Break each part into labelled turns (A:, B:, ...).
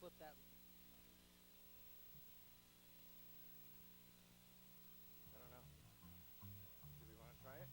A: flip that.
B: I don't know. Do we want to try it?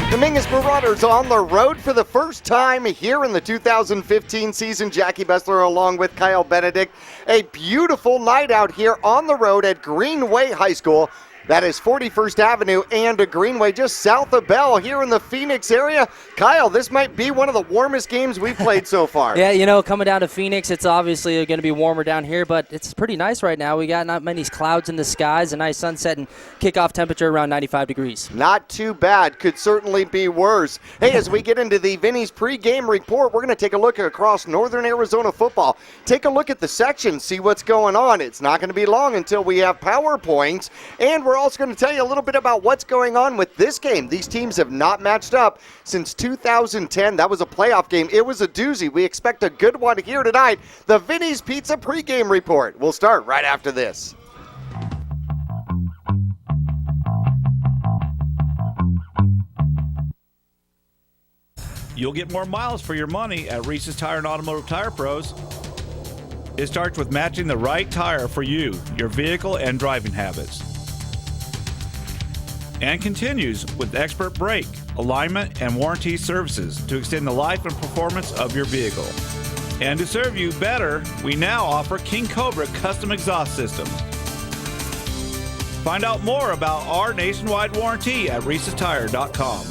B: The Mingus Marauders on the road for the first time here in the 2015 season. Jackie Bessler along with Kyle Benedict. A beautiful night out here on the road at Greenway High School. That is 41st Avenue and Greenway, just south of Bell here in the Phoenix area. Kyle, this might be one of the warmest games we've played so far.
A: Yeah, you know, coming down to Phoenix, it's obviously going to be warmer down here, but it's pretty nice right now. We got not many clouds in the skies, a nice sunset, and kickoff temperature around 95 degrees.
B: Not too bad. Could certainly be worse. Hey, as we get into the Vinny's pregame report, we're going to take a look across Northern Arizona football. Take a look at the section, see what's going on. It's not going to be long until we have PowerPoints, and we're also going to tell you a little bit about what's going on with this game. These teams have not matched up since 2010. That was a playoff game. It was a doozy. We expect a good one here tonight. The Vinny's Pizza pregame report. We'll start right after this.
C: You'll get more miles for your money at Reese's Tire and Automotive Tire Pros. It starts with matching the right tire for you, your vehicle, and driving habits. And continues with expert brake, alignment, and warranty services to extend the life and performance of your vehicle. And to serve you better, we now offer King Cobra custom exhaust systems. Find out more about our nationwide warranty at Reese'sTire.com.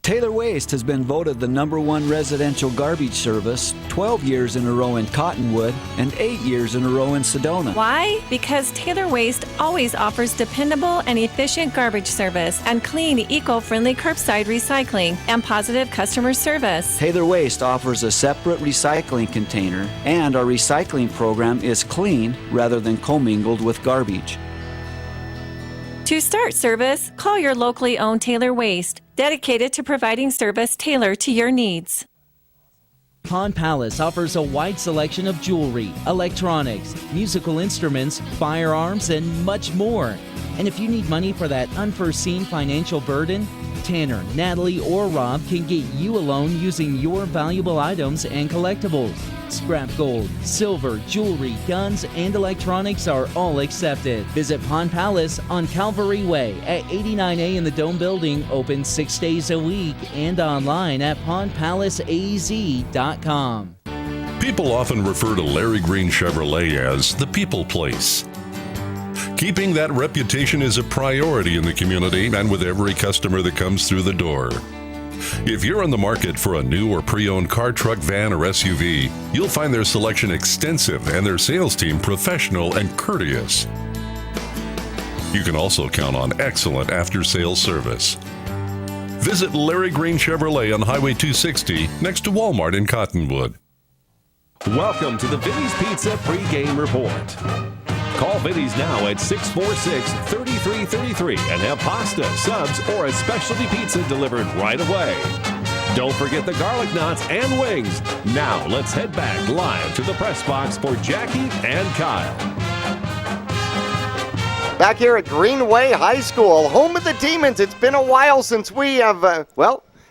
D: Taylor Waste has been voted the #1 residential garbage service 12 years in a row in Cottonwood and 8 years in a row in Sedona.
E: Why? Because Taylor Waste always offers dependable and efficient garbage service and clean, eco-friendly curbside recycling and positive customer service.
D: Taylor Waste offers a separate recycling container, and our recycling program is clean rather than commingled with garbage.
E: To start service, call your locally owned Taylor Waste, dedicated to providing service tailored to your needs.
F: Pond Palace offers a wide selection of jewelry, electronics, musical instruments, firearms, and much more. And if you need money for that unforeseen financial burden, Tanner, Natalie, or Rob can get you a loan using your valuable items and collectibles. Scrap gold, silver, jewelry, guns, and electronics are all accepted. Visit Pond Palace on Calvary Way at 89A in the Dome Building, open 6 days a week, and online at pondpalaceaz.com.
G: People often refer to Larry Green Chevrolet as the people place. Keeping that reputation is a priority in the community and with every customer that comes through the door. If you're in the market for a new or pre-owned car, truck, van, or SUV, you'll find their selection extensive and their sales team professional and courteous. You can also count on excellent after-sales service. Visit Larry Green Chevrolet on Highway 260 next to Walmart in Cottonwood.
H: Welcome to the Vinny's Pizza pregame report. Call Vinny's now at 646-3333 and have pasta, subs, or a specialty pizza delivered right away. Don't forget the garlic knots and wings. Now let's head back live to the press box for Jackie and Kyle.
B: Back here at Greenway High School, home of the Demons. It's been a while since we have,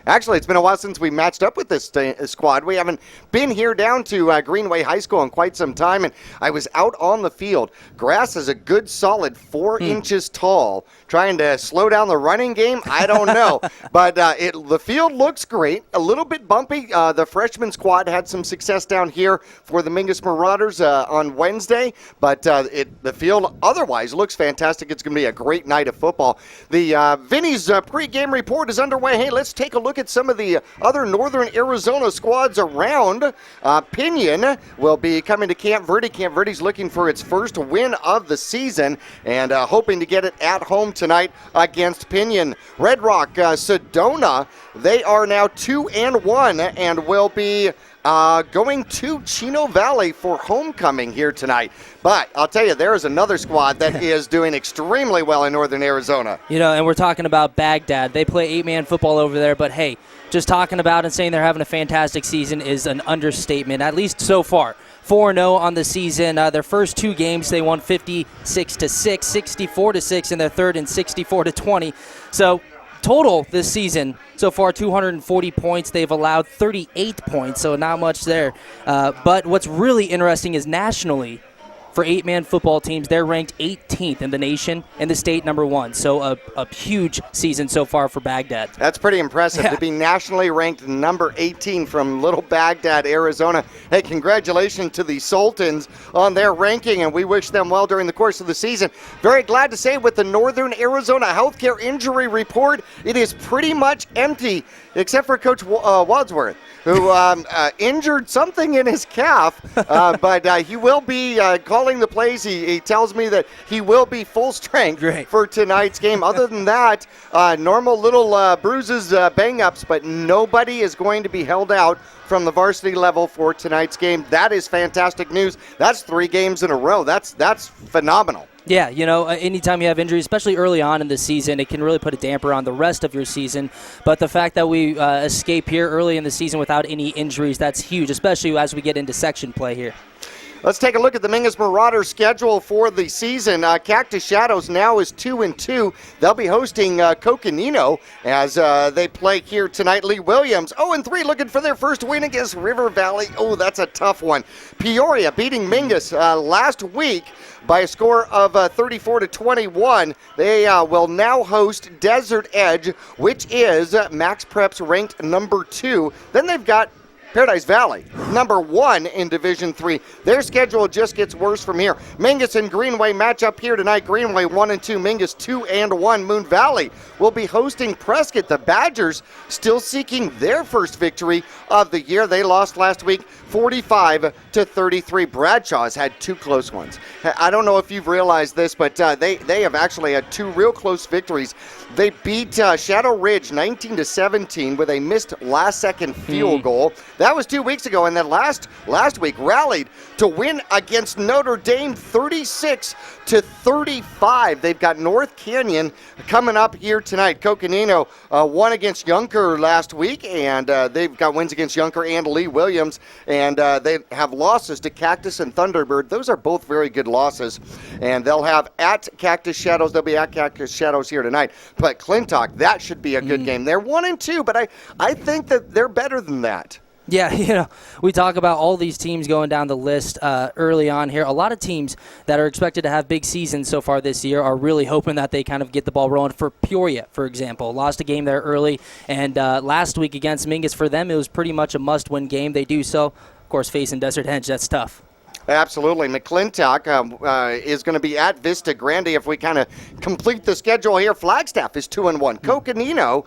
B: actually, it's been a while since we matched up with this squad. We haven't been here down to Greenway High School in quite some time, and I was out on the field. Grass is a good solid 4 inches tall. Trying to slow down the running game? I don't know. But the field looks great. A little bit bumpy. The freshman squad had some success down here for the Mingus Marauders on Wednesday, but the field otherwise looks fantastic. It's going to be a great night of football. The Vinny's pregame report is underway. Hey, let's take a look at some of the other Northern Arizona squads around. Pinion will be coming to Camp Verde. Camp Verde's looking for its first win of the season and hoping to get it at home tonight against Pinion. Red Rock, Sedona, they are now 2-1 and will be going to Chino Valley for homecoming here tonight. But I'll tell you, there is another squad that is doing extremely well in Northern Arizona.
A: You know, and we're talking about Baghdad. They play 8-man football over there, but hey, just talking about and saying they're having a fantastic season is an understatement, at least so far. 4-0 on the season. Their first 2 games, they won 56-6, 64-6 in their third, and 64-20. So total this season, so far 240 points. They've allowed 38 points, so not much there. But what's really interesting is nationally, for 8-man football teams, they're ranked 18th in the nation and the state #1. So a huge season so far for Baghdad.
B: That's pretty impressive to be nationally ranked number 18 from Little Baghdad, Arizona. Hey, congratulations to the Sultans on their ranking, and we wish them well during the course of the season. Very glad to say with the Northern Arizona Healthcare Injury Report, it is pretty much empty, except for Coach Wadsworth, who injured something in his calf, but he will be calling the plays. He tells me that he will be full strength for tonight's game. Other than that, normal little bruises, bang-ups, but nobody is going to be held out from the varsity level for tonight's game. That is fantastic news. That's 3 games in a row. That's phenomenal.
A: Yeah, you know, anytime you have injuries, especially early on in the season, it can really put a damper on the rest of your season. But the fact that we escape here early in the season without any injuries, that's huge, especially as we get into section play here.
B: Let's take a look at the Mingus Marauders schedule for the season. Cactus Shadows now is 2-2. They'll be hosting Coconino as they play here tonight. Lee Williams 0-3, looking for their first win against River Valley. Oh, that's a tough one. Peoria beating Mingus last week by a score of 34-21. They will now host Desert Edge, which is Max Prep's ranked #2. Then they've got Paradise Valley, number 1 in Division 3. Their schedule just gets worse from here. Mingus and Greenway match up here tonight. Greenway 1-2, Mingus 2-1. Moon Valley will be hosting Prescott. The Badgers still seeking their first victory of the year. They lost last week 45-33. Bradshaw has had 2 close ones. I don't know if you've realized this, but they have actually had 2 real close victories. They beat Shadow Ridge 19-17 with a missed last-second field goal. That was 2 weeks ago, and then last week rallied to win against Notre Dame 36-35. They've got North Canyon coming up here tonight. Coconino won against Yunker last week, and they've got wins against Yunker and Lee Williams, and they have losses to Cactus and Thunderbird. Those are both very good losses, and they'll have at Cactus Shadows. They'll be at Cactus Shadows here tonight. But Clintock, that should be a good game. They're 1-2, but I think that they're better than that.
A: Yeah, we talk about all these teams going down the list early on here. A lot of teams that are expected to have big seasons so far this year are really hoping that they kind of get the ball rolling. For Peoria, for example, lost a game there early, and last week against Mingus, for them, it was pretty much a must-win game. They do so, of course, facing Desert Henge. That's tough.
B: Absolutely. McClintock is going to be at Vista Grande if we kind of complete the schedule here. Flagstaff is 2-1. Coconino,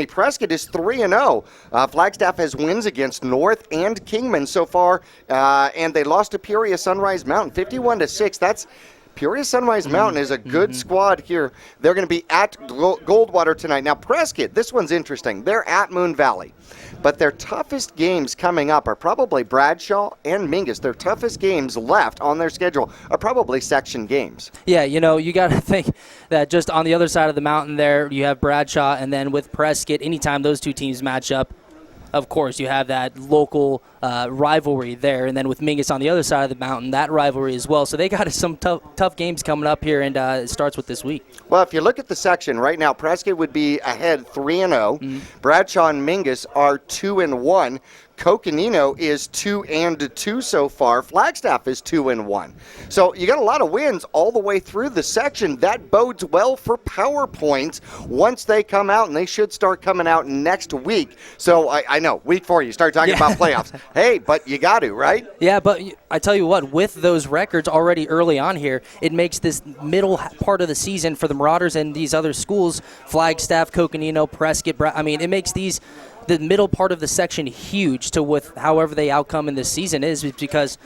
B: Prescott is 3-0. Flagstaff has wins against North and Kingman so far, and they lost to Peoria Sunrise Mountain 51-6. That's Peoria Sunrise Mountain is a good squad here. They're going to be at Goldwater tonight. Now, Prescott, this one's interesting. They're at Moon Valley. But their toughest games coming up are probably Bradshaw and Mingus. Their toughest games left on their schedule are probably section games.
A: Yeah, you got to think that just on the other side of the mountain there, you have Bradshaw, and then with Prescott, anytime those two teams match up, of course, you have that local rivalry there. And then with Mingus on the other side of the mountain, that rivalry as well. So they got some tough games coming up here, and it starts with this week.
B: Well, if you look at the section right now, Prescott would be ahead 3-0. Bradshaw and Mingus are 2-1. Coconino is 2-2 so far. Flagstaff is 2-1. So you got a lot of wins all the way through the section. That bodes well for PowerPoints once they come out, and they should start coming out next week. So I know, week 4, you start talking about playoffs. Hey, but you got to, right?
A: Yeah, but I tell you what, with those records already early on here, it makes this middle part of the season for the Marauders and these other schools, Flagstaff, Coconino, Prescott, it makes the middle part of the section huge to with however they outcome in this season is because,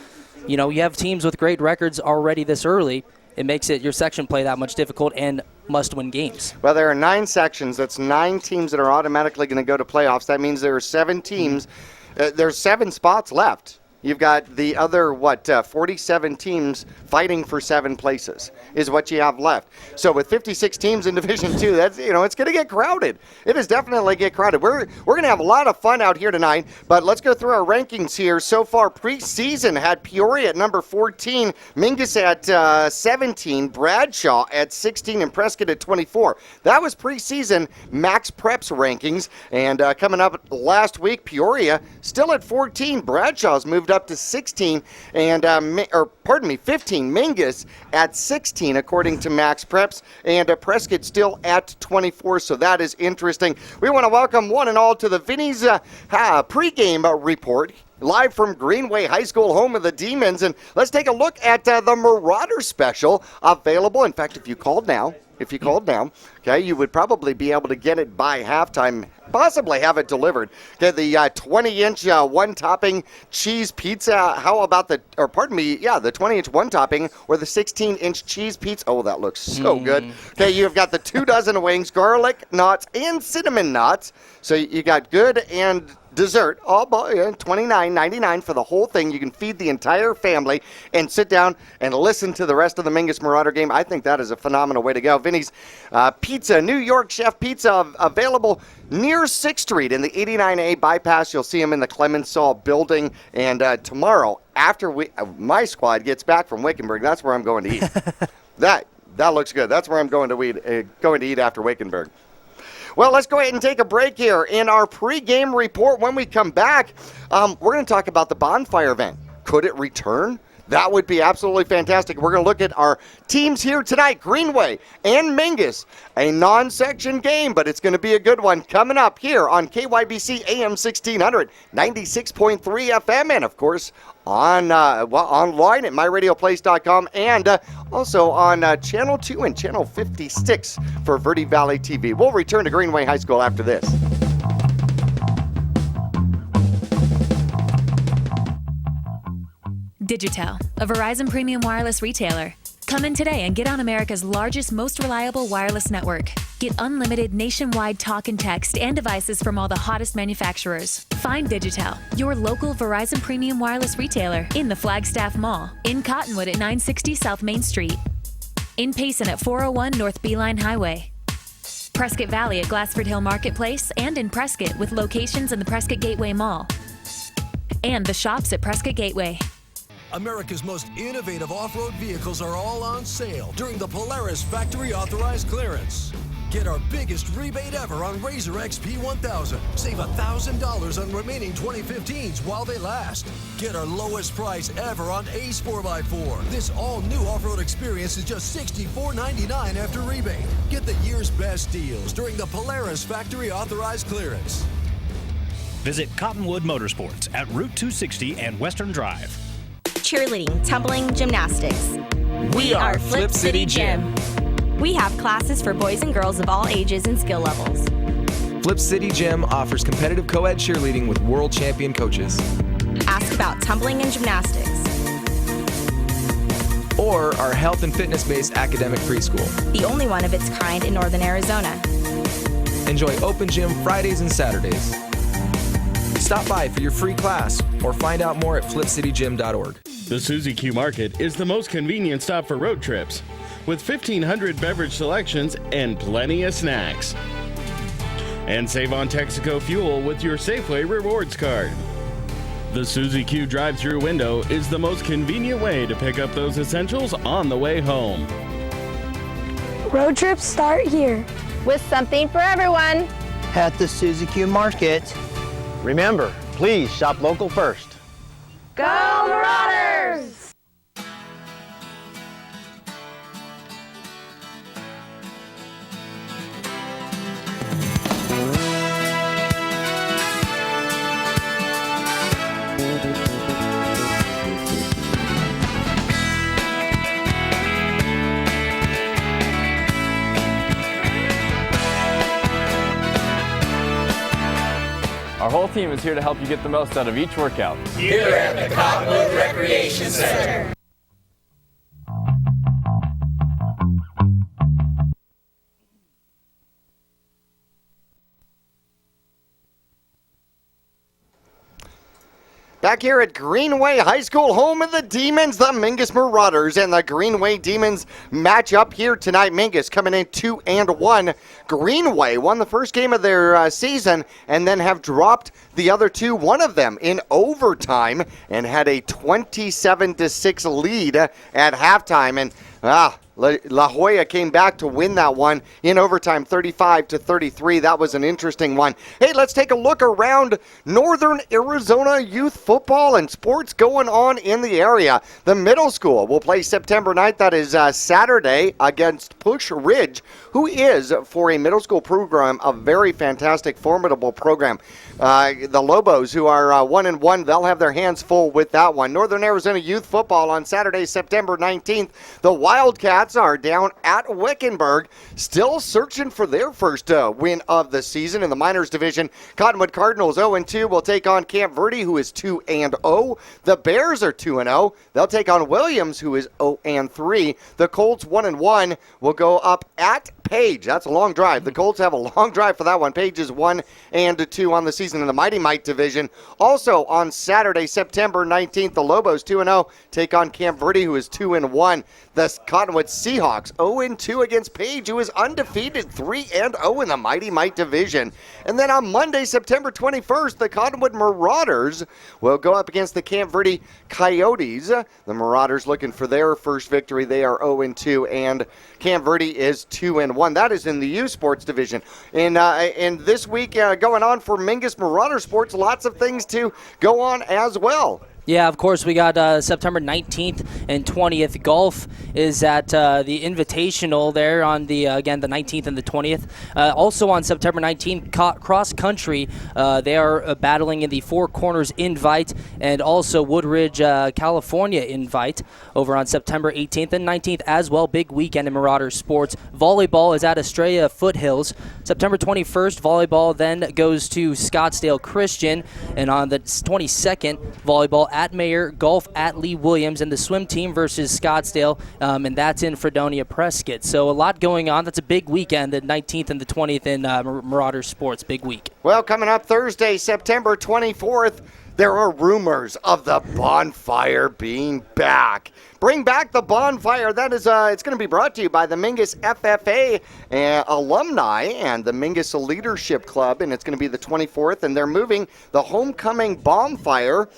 A: you have teams with great records already this early. It makes your section play that much difficult and must-win games.
B: Well, there are 9 sections. That's 9 teams that are automatically going to go to playoffs. That means there are 7 teams. There's 7 spots left. You've got the other, 47 teams fighting for 7 places is what you have left. So with 56 teams in Division 2, that's, it's going to get crowded. It is definitely get crowded. We're going to have a lot of fun out here tonight, but let's go through our rankings here. So far, preseason had Peoria at number 14, Mingus at 17, Bradshaw at 16, and Prescott at 24. That was preseason Max Preps rankings, and coming up last week, Peoria still at 14. Bradshaw's moved up to 16, and 15. Mingus at 16, according to Max Preps, and Prescott still at 24. So that is interesting. We want to welcome one and all to the Vinny's pregame report. Live from Greenway High School, home of the Demons. And let's take a look at the Marauder special available. In fact, if you called now, okay, you would probably be able to get it by halftime, possibly have it delivered. Get the 20-inch one-topping cheese pizza. How about the 20-inch one-topping or the 16-inch cheese pizza? Oh, that looks so good. Okay, you've got the 2 dozen wings, garlic knots, and cinnamon knots. So you got good and dessert, all $29.99 for the whole thing. You can feed the entire family and sit down and listen to the rest of the Mingus Marauder game. I think that is a phenomenal way to go. Vinny's Pizza, New York Chef Pizza, available near 6th Street in the 89A bypass. You'll see them in the Clemenceau building. And tomorrow, after my squad gets back from Wickenburg, that's where I'm going to eat. That looks good. That's where I'm going to eat after Wickenburg. Well, let's go ahead and take a break here in our pregame report. When we come back, we're going to talk about the bonfire event. Could it return that would be absolutely fantastic. We're going to look at our teams here tonight, Greenway and Mingus. A non-section game, but it's going to be a good one coming up here on KYBC AM 1600, 96.3 FM, and of course online at myradioplace.com and also on Channel 2 and Channel 56 for Verde Valley TV. We'll return to Greenway High School after this.
I: Digitel, a Verizon premium wireless retailer. Come in today and get on America's largest, most reliable wireless network. Get unlimited nationwide talk and text and devices from all the hottest manufacturers. Find Digitel, your local Verizon premium wireless retailer, in the Flagstaff Mall, in Cottonwood at 960 South Main Street, in Payson at 401 North Beeline Highway, Prescott Valley at Glassford Hill Marketplace, and in Prescott with locations in the Prescott Gateway Mall, and the shops at Prescott Gateway.
J: America's most innovative off-road vehicles are all on sale during the Polaris Factory Authorized Clearance. Get our biggest rebate ever on Razor XP 1000. Save $1,000 on remaining 2015s while they last. Get our lowest price ever on Ace 4x4. This all-new off-road experience is just $64.99 after rebate. Get the year's best deals during the Polaris Factory Authorized Clearance.
K: Visit Cottonwood Motorsports at Route 260 and Western Drive.
L: Cheerleading, tumbling, gymnastics. We are Flip City Gym. We have classes for boys and girls of all ages and skill levels.
M: Flip City Gym offers competitive co-ed cheerleading with world champion coaches.
L: Ask about tumbling and gymnastics.
M: Or our health and fitness-based academic preschool.
L: The only one of its kind in Northern Arizona.
M: Enjoy open gym Fridays and Saturdays. Stop by for your free class or find out more at flipcitygym.org.
N: The Suzy Q Market is the most convenient stop for road trips, with 1,500 beverage selections and plenty of snacks. And save on Texaco fuel with your Safeway Rewards card. The Suzy Q drive-thru window is the most convenient way to pick up those essentials on the way home.
O: Road trips start here.
P: With something for everyone.
Q: At the Suzy Q Market. Remember, please shop local first.
P: Go Marauders!
R: Our whole team is here to help you get the most out of each workout.
S: Here at the Cottonwood Recreation Center.
B: Back here at Greenway High School, home of the Demons, the Mingus Marauders and the Greenway Demons match up here tonight. Mingus coming in 2-1. Greenway won the first game of their season and then have dropped the other two, one of them in overtime, and had a 27-6 lead at halftime. And La Jolla came back to win that one in overtime, 35-33. That was an interesting one. Hey, let's take a look around Northern Arizona youth football and sports going on in the area. The middle school will play September 9th. That is Saturday against Push Ridge, who is, for a middle school program, a very fantastic, formidable program. The Lobos, who are 1-1, they'll have their hands full with that one. Northern Arizona youth football on Saturday, September 19th. The Wildcats are down at Wickenburg, still searching for their first win of the season in the minors division. Cottonwood Cardinals 0-2 will take on Camp Verde, who is 2-0. The Bears are 2-0. They'll take on Williams, who is 0-3. The Colts 1-1 will go up at Page. That's a long drive. The Colts have a long drive for that one. Page is 1-2 on the season in the Mighty Mite division. Also on Saturday, September 19th, the Lobos 2-0 take on Camp Verde, who is 2-1. The Cottonwood Seahawks 0-2 against Page, who is undefeated 3-0 in the Mighty Mite division. And then on Monday, September 21st, the Cottonwood Marauders will go up against the Camp Verde Coyotes. The Marauders looking for their first victory. They are 0-2, and Camp Verde is 2-1. That is in the U Sports division. And this week going on for Mingus Marauder Sports, lots of things to go on as well.
A: Yeah, of course, we got September 19th and 20th. Golf is at the Invitational there on the 19th and the 20th. Also on September 19th, cross country, they are battling in the Four Corners Invite and also Woodridge, California Invite over on September 18th and 19th as well. Big weekend in Marauder sports. Volleyball is at Estrella Foothills. September 21st, volleyball then goes to Scottsdale Christian, and on the 22nd, volleyball at Mayer, golf at Lee Williams, and the swim team versus Scottsdale, and that's in Fredonia Prescott. So a lot going on. That's a big weekend, the 19th and the 20th in Marauder sports. Big week.
B: Well, coming up Thursday, September 24th, there are rumors of the bonfire being back. Bring back the bonfire. That is, it's going to be brought to you by the Mingus FFA alumni and the Mingus Leadership Club, and it's going to be the 24th, and they're moving the homecoming bonfire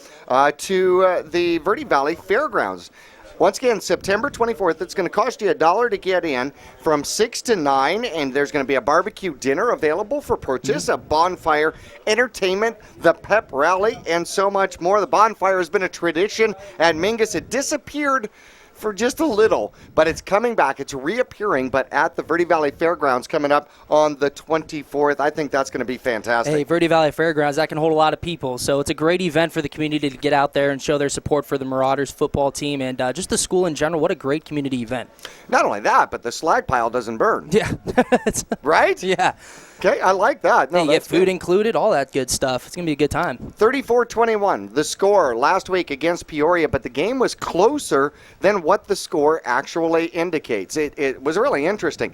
B: to the Verde Valley Fairgrounds. Once again, September 24th, it's going to cost you $1 to get in from 6 to 9, and there's going to be a barbecue dinner available for purchase, a bonfire, entertainment, the pep rally, and so much more. The bonfire has been a tradition at Mingus. It disappeared for just a little, but it's coming back. It's reappearing, but at the Verde Valley Fairgrounds coming up on the 24th. I think that's going to be fantastic.
A: Hey, Verde Valley Fairgrounds, that can hold a lot of people, so it's a great event for the community to get out there and show their support for the Marauders football team and just the school in general. What a great community event.
B: Not only that, but the slag pile doesn't burn.
A: Yeah.
B: Right?
A: Yeah.
B: Okay, I like that. No,
A: you get food included, all that good stuff. It's going to be a good time.
B: 34-21, the score last week against Peoria, but the game was closer than what the score actually indicates. It was really interesting.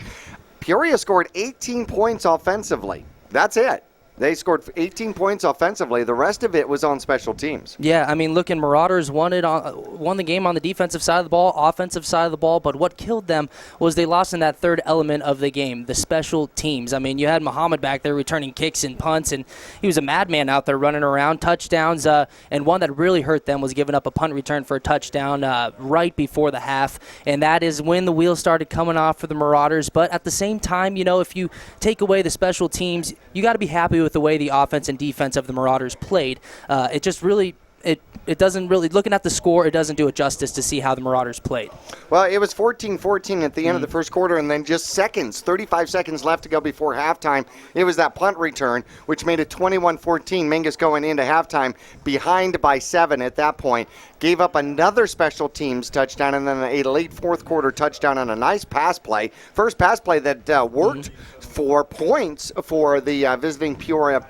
B: Peoria scored 18 points offensively. That's it. They scored 18 points offensively. The rest of it was on special teams.
A: Yeah, I mean, looking, Marauders won the game on the defensive side of the ball, offensive side of the ball, but what killed them was they lost in that third element of the game, the special teams. I mean, you had Muhammad back there returning kicks and punts, and he was a madman out there running around, touchdowns, and one that really hurt them was giving up a punt return for a touchdown right before the half, and that is when the wheels started coming off for the Marauders. But at the same time, you know, if you take away the special teams, you got to be happy with the way the offense and defense of the Marauders played. It just really, it doesn't really, looking at the score, it doesn't do it justice to see how the Marauders played.
B: Well, it was 14-14 at the end of the first quarter, and then just 35 seconds left to go before halftime. It was that punt return, which made it 21-14. Mingus going into halftime behind by 7 at that point. Gave up another special teams touchdown and then a late fourth quarter touchdown on a nice pass play. First pass play that worked for points for the visiting Peoria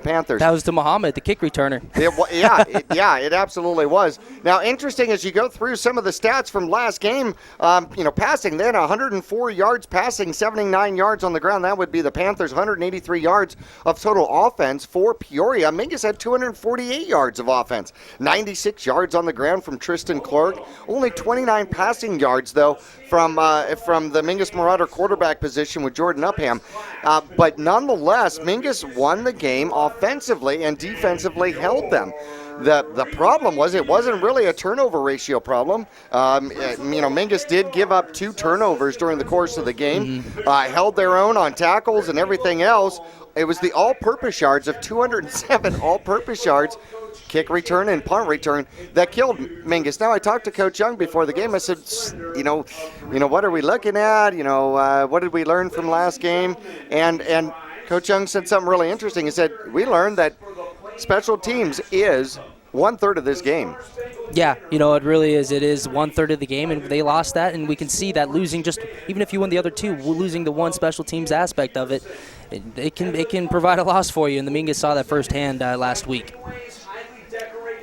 B: Panthers.
A: That was to Muhammad, the kick returner.
B: It absolutely was. Now, interesting as you go through some of the stats from last game, passing, then 104 yards passing, 79 yards on the ground. That would be the Panthers, 183 yards of total offense for Peoria. Mingus had 248 yards of offense, 96 yards on the ground from Tristan Clark. Only 29 passing yards, though, from the Mingus Marauder quarterback position with Jordan Upham. But nonetheless, Mingus won the game offensively and defensively held them. The problem was it wasn't really a turnover ratio problem. Mingus did give up 2 turnovers during the course of the game, held their own on tackles and everything else. It was the all-purpose yards of 207 all-purpose yards, kick return and punt return, that killed Mingus. Now, I talked to Coach Young before the game. I said, what are we looking at? What did we learn from last game? And Coach Young said something really interesting. He said, we learned that special teams is 1/3 of this game.
A: Yeah, it really is. It is 1/3 of the game, and they lost that, and we can see that losing even if you win the other 2, losing the one special teams aspect of it, it can provide a loss for you, and the Mingus saw that firsthand last week.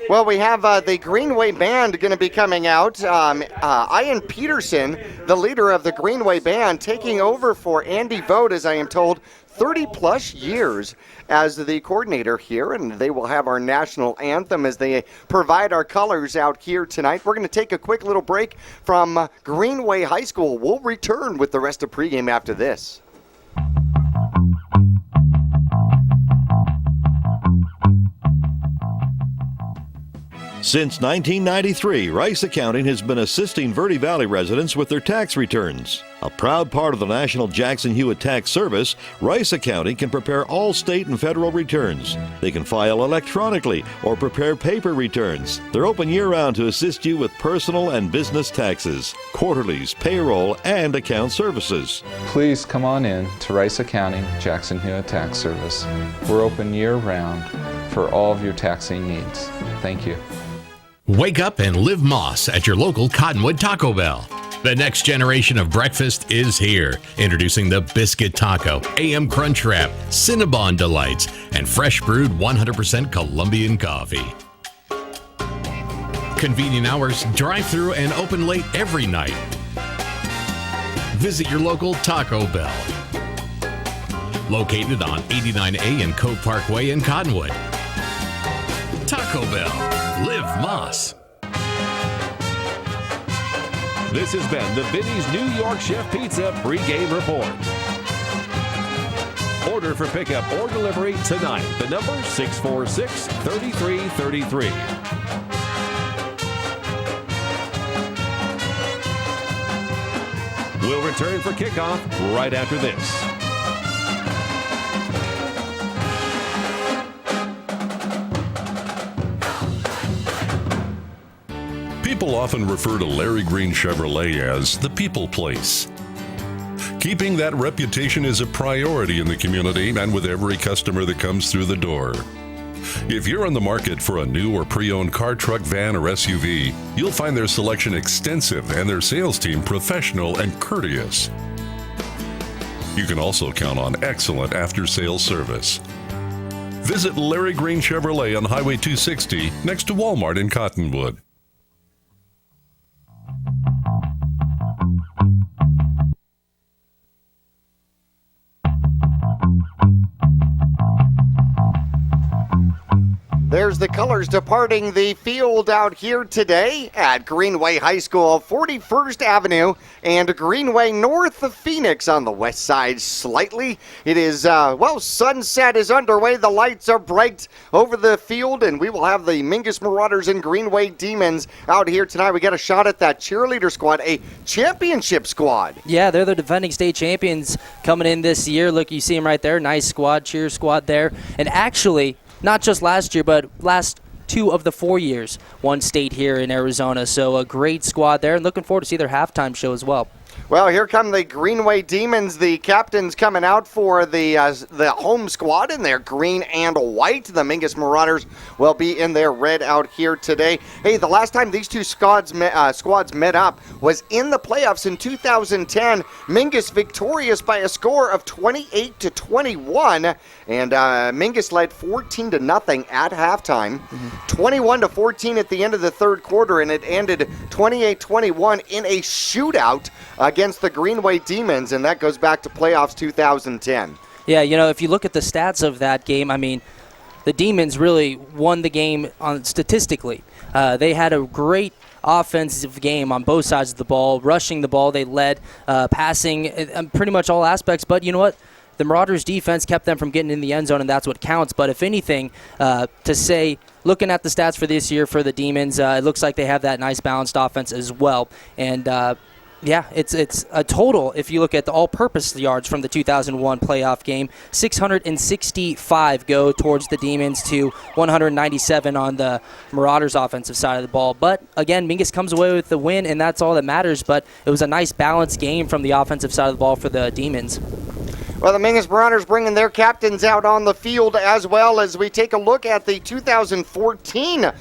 B: Well, we have the Greenway Band going to be coming out. Ian Peterson, the leader of the Greenway Band, taking over for Andy Vogt, as I am told, 30-plus years as the coordinator here, and they will have our national anthem as they provide our colors out here tonight. We're going to take a quick little break from Greenway High School. We'll return with the rest of pregame after this.
T: Since 1993, Rice Accounting has been assisting Verde Valley residents with their tax returns. A proud part of the National Jackson Hewitt Tax Service, Rice Accounting can prepare all state and federal returns. They can file electronically or prepare paper returns. They're open year-round to assist you with personal and business taxes, quarterlies, payroll, and account services.
U: Please come on in to Rice Accounting Jackson Hewitt Tax Service. We're open year-round for all of your taxing needs. Thank you.
V: Wake up and live Moss at your local Cottonwood Taco Bell. The next generation of breakfast is here. Introducing the Biscuit Taco, AM Crunch Wrap, Cinnabon Delights, and fresh brewed 100% Colombian coffee. Convenient hours, drive-through, and open late every night. Visit your local Taco Bell. Located on 89A and Cove Parkway in Cottonwood. Taco Bell. Live Moss.
H: This has been the Vinny's New York Chef Pizza pregame report. Order for pickup or delivery tonight. The number 646-3333. We'll return for kickoff right after this.
G: People often refer to Larry Green Chevrolet as the people place. Keeping that reputation is a priority in the community and with every customer that comes through the door. If you're on the market for a new or pre-owned car, truck, van, or SUV, you'll find their selection extensive and their sales team professional and courteous. You can also count on excellent after-sales service. Visit Larry Green Chevrolet on Highway 260 next to Walmart in Cottonwood.
B: There's the colors departing the field out here today at Greenway High School, 41st Avenue and Greenway north of Phoenix on the west side slightly. It is, sunset is underway. The lights are bright over the field, and we will have the Mingus Marauders and Greenway Demons out here tonight. We got a shot at that cheerleader squad, a championship squad.
A: Yeah, they're the defending state champions coming in this year. Look, you see them right there. Nice squad, cheer squad there. And actually, not just last year, but last 2 of the 4 years, won state here in Arizona. So a great squad there, and looking forward to see their halftime show as well.
B: Well, here come the Greenway Demons. The captains coming out for the home squad in their green and white. The Mingus Marauders will be in their red out here today. Hey, the last time these two squads met up was in the playoffs in 2010. Mingus victorious by a score of 28-21, and Mingus led 14-0 at halftime, 21-14 at the end of the third quarter, and it ended 28-21 in a shootout against the Greenway Demons, and that goes back to playoffs 2010.
A: Yeah, if you look at the stats of that game, I mean, the Demons really won the game statistically. They had a great offensive game on both sides of the ball, rushing the ball. They led, passing, pretty much all aspects. But you know what? The Marauders' defense kept them from getting in the end zone, and that's what counts. But if anything, to say, looking at the stats for this year for the Demons, it looks like they have that nice balanced offense as well. And yeah, it's a total, if you look at the all-purpose yards from the 2001 playoff game, 665 go towards the Demons to 197 on the Marauders' offensive side of the ball. But, again, Mingus comes away with the win, and that's all that matters. But it was a nice balanced game from the offensive side of the ball for the Demons.
B: Well, the Mingus Marauders bringing their captains out on the field as well as we take a look at the 2014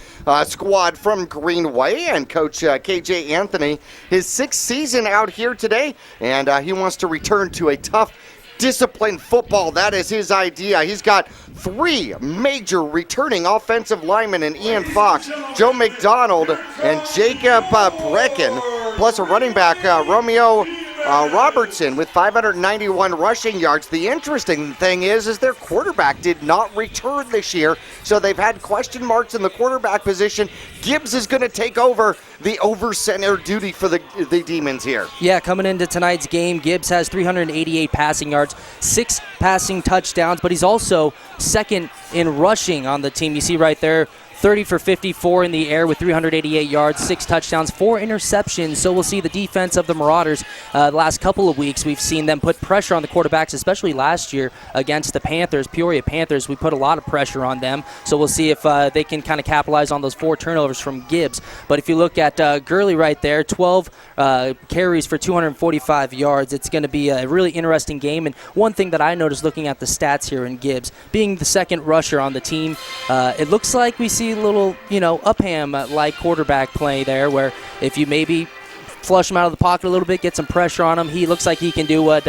B: squad from Greenway and Coach KJ Anthony. His 6th season out here today, and he wants to return to a tough, disciplined football. That is his idea. He's got 3 major returning offensive linemen in Ian Fox, Joe McDonald, and Jacob Brecken, plus a running back, Romeo Robertson, with 591 rushing yards. The interesting thing is their quarterback did not return this year, so they've had question marks in the quarterback position. Gibbs is going to take over the over-center duty for the Demons here.
A: Yeah, coming into tonight's game, Gibbs has 388 passing yards, 6 passing touchdowns, but he's also second in rushing on the team. You see right there, 30 for 54 in the air with 388 yards, 6 touchdowns, 4 interceptions. So we'll see the defense of the Marauders. The last couple of weeks, we've seen them put pressure on the quarterbacks, especially last year against the Panthers, Peoria Panthers. We put a lot of pressure on them. So we'll see if they can kind of capitalize on those 4 turnovers from Gibbs. But if you look at Gurley right there, 12 carries for 245 yards. It's going to be a really interesting game. And one thing that I noticed looking at the stats here in Gibbs, being the second rusher on the team, it looks like we see a little, Upham-like quarterback play there, where if you maybe flush him out of the pocket a little bit, get some pressure on him, he looks like he can do what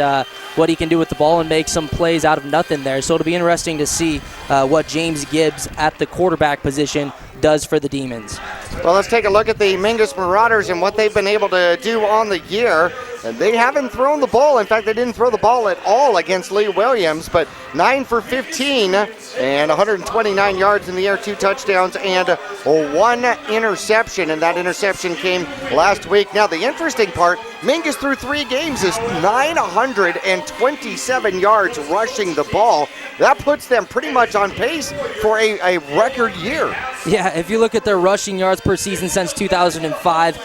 A: he can do with the ball and make some plays out of nothing there. So it'll be interesting to see what James Gibbs at the quarterback position does for the Demons.
B: Well, let's take a look at the Mingus Marauders and what they've been able to do on the year. And they haven't thrown the ball. In fact, they didn't throw the ball at all against Lee Williams, but 9 for 15 and 129 yards in the air, 2 touchdowns, and 1 interception. And that interception came last week. Now, the interesting part, Mingus through 3 games is 927 yards rushing the ball. That puts them pretty much on pace for a record year.
A: Yeah, if you look at their rushing yards per season since 2005,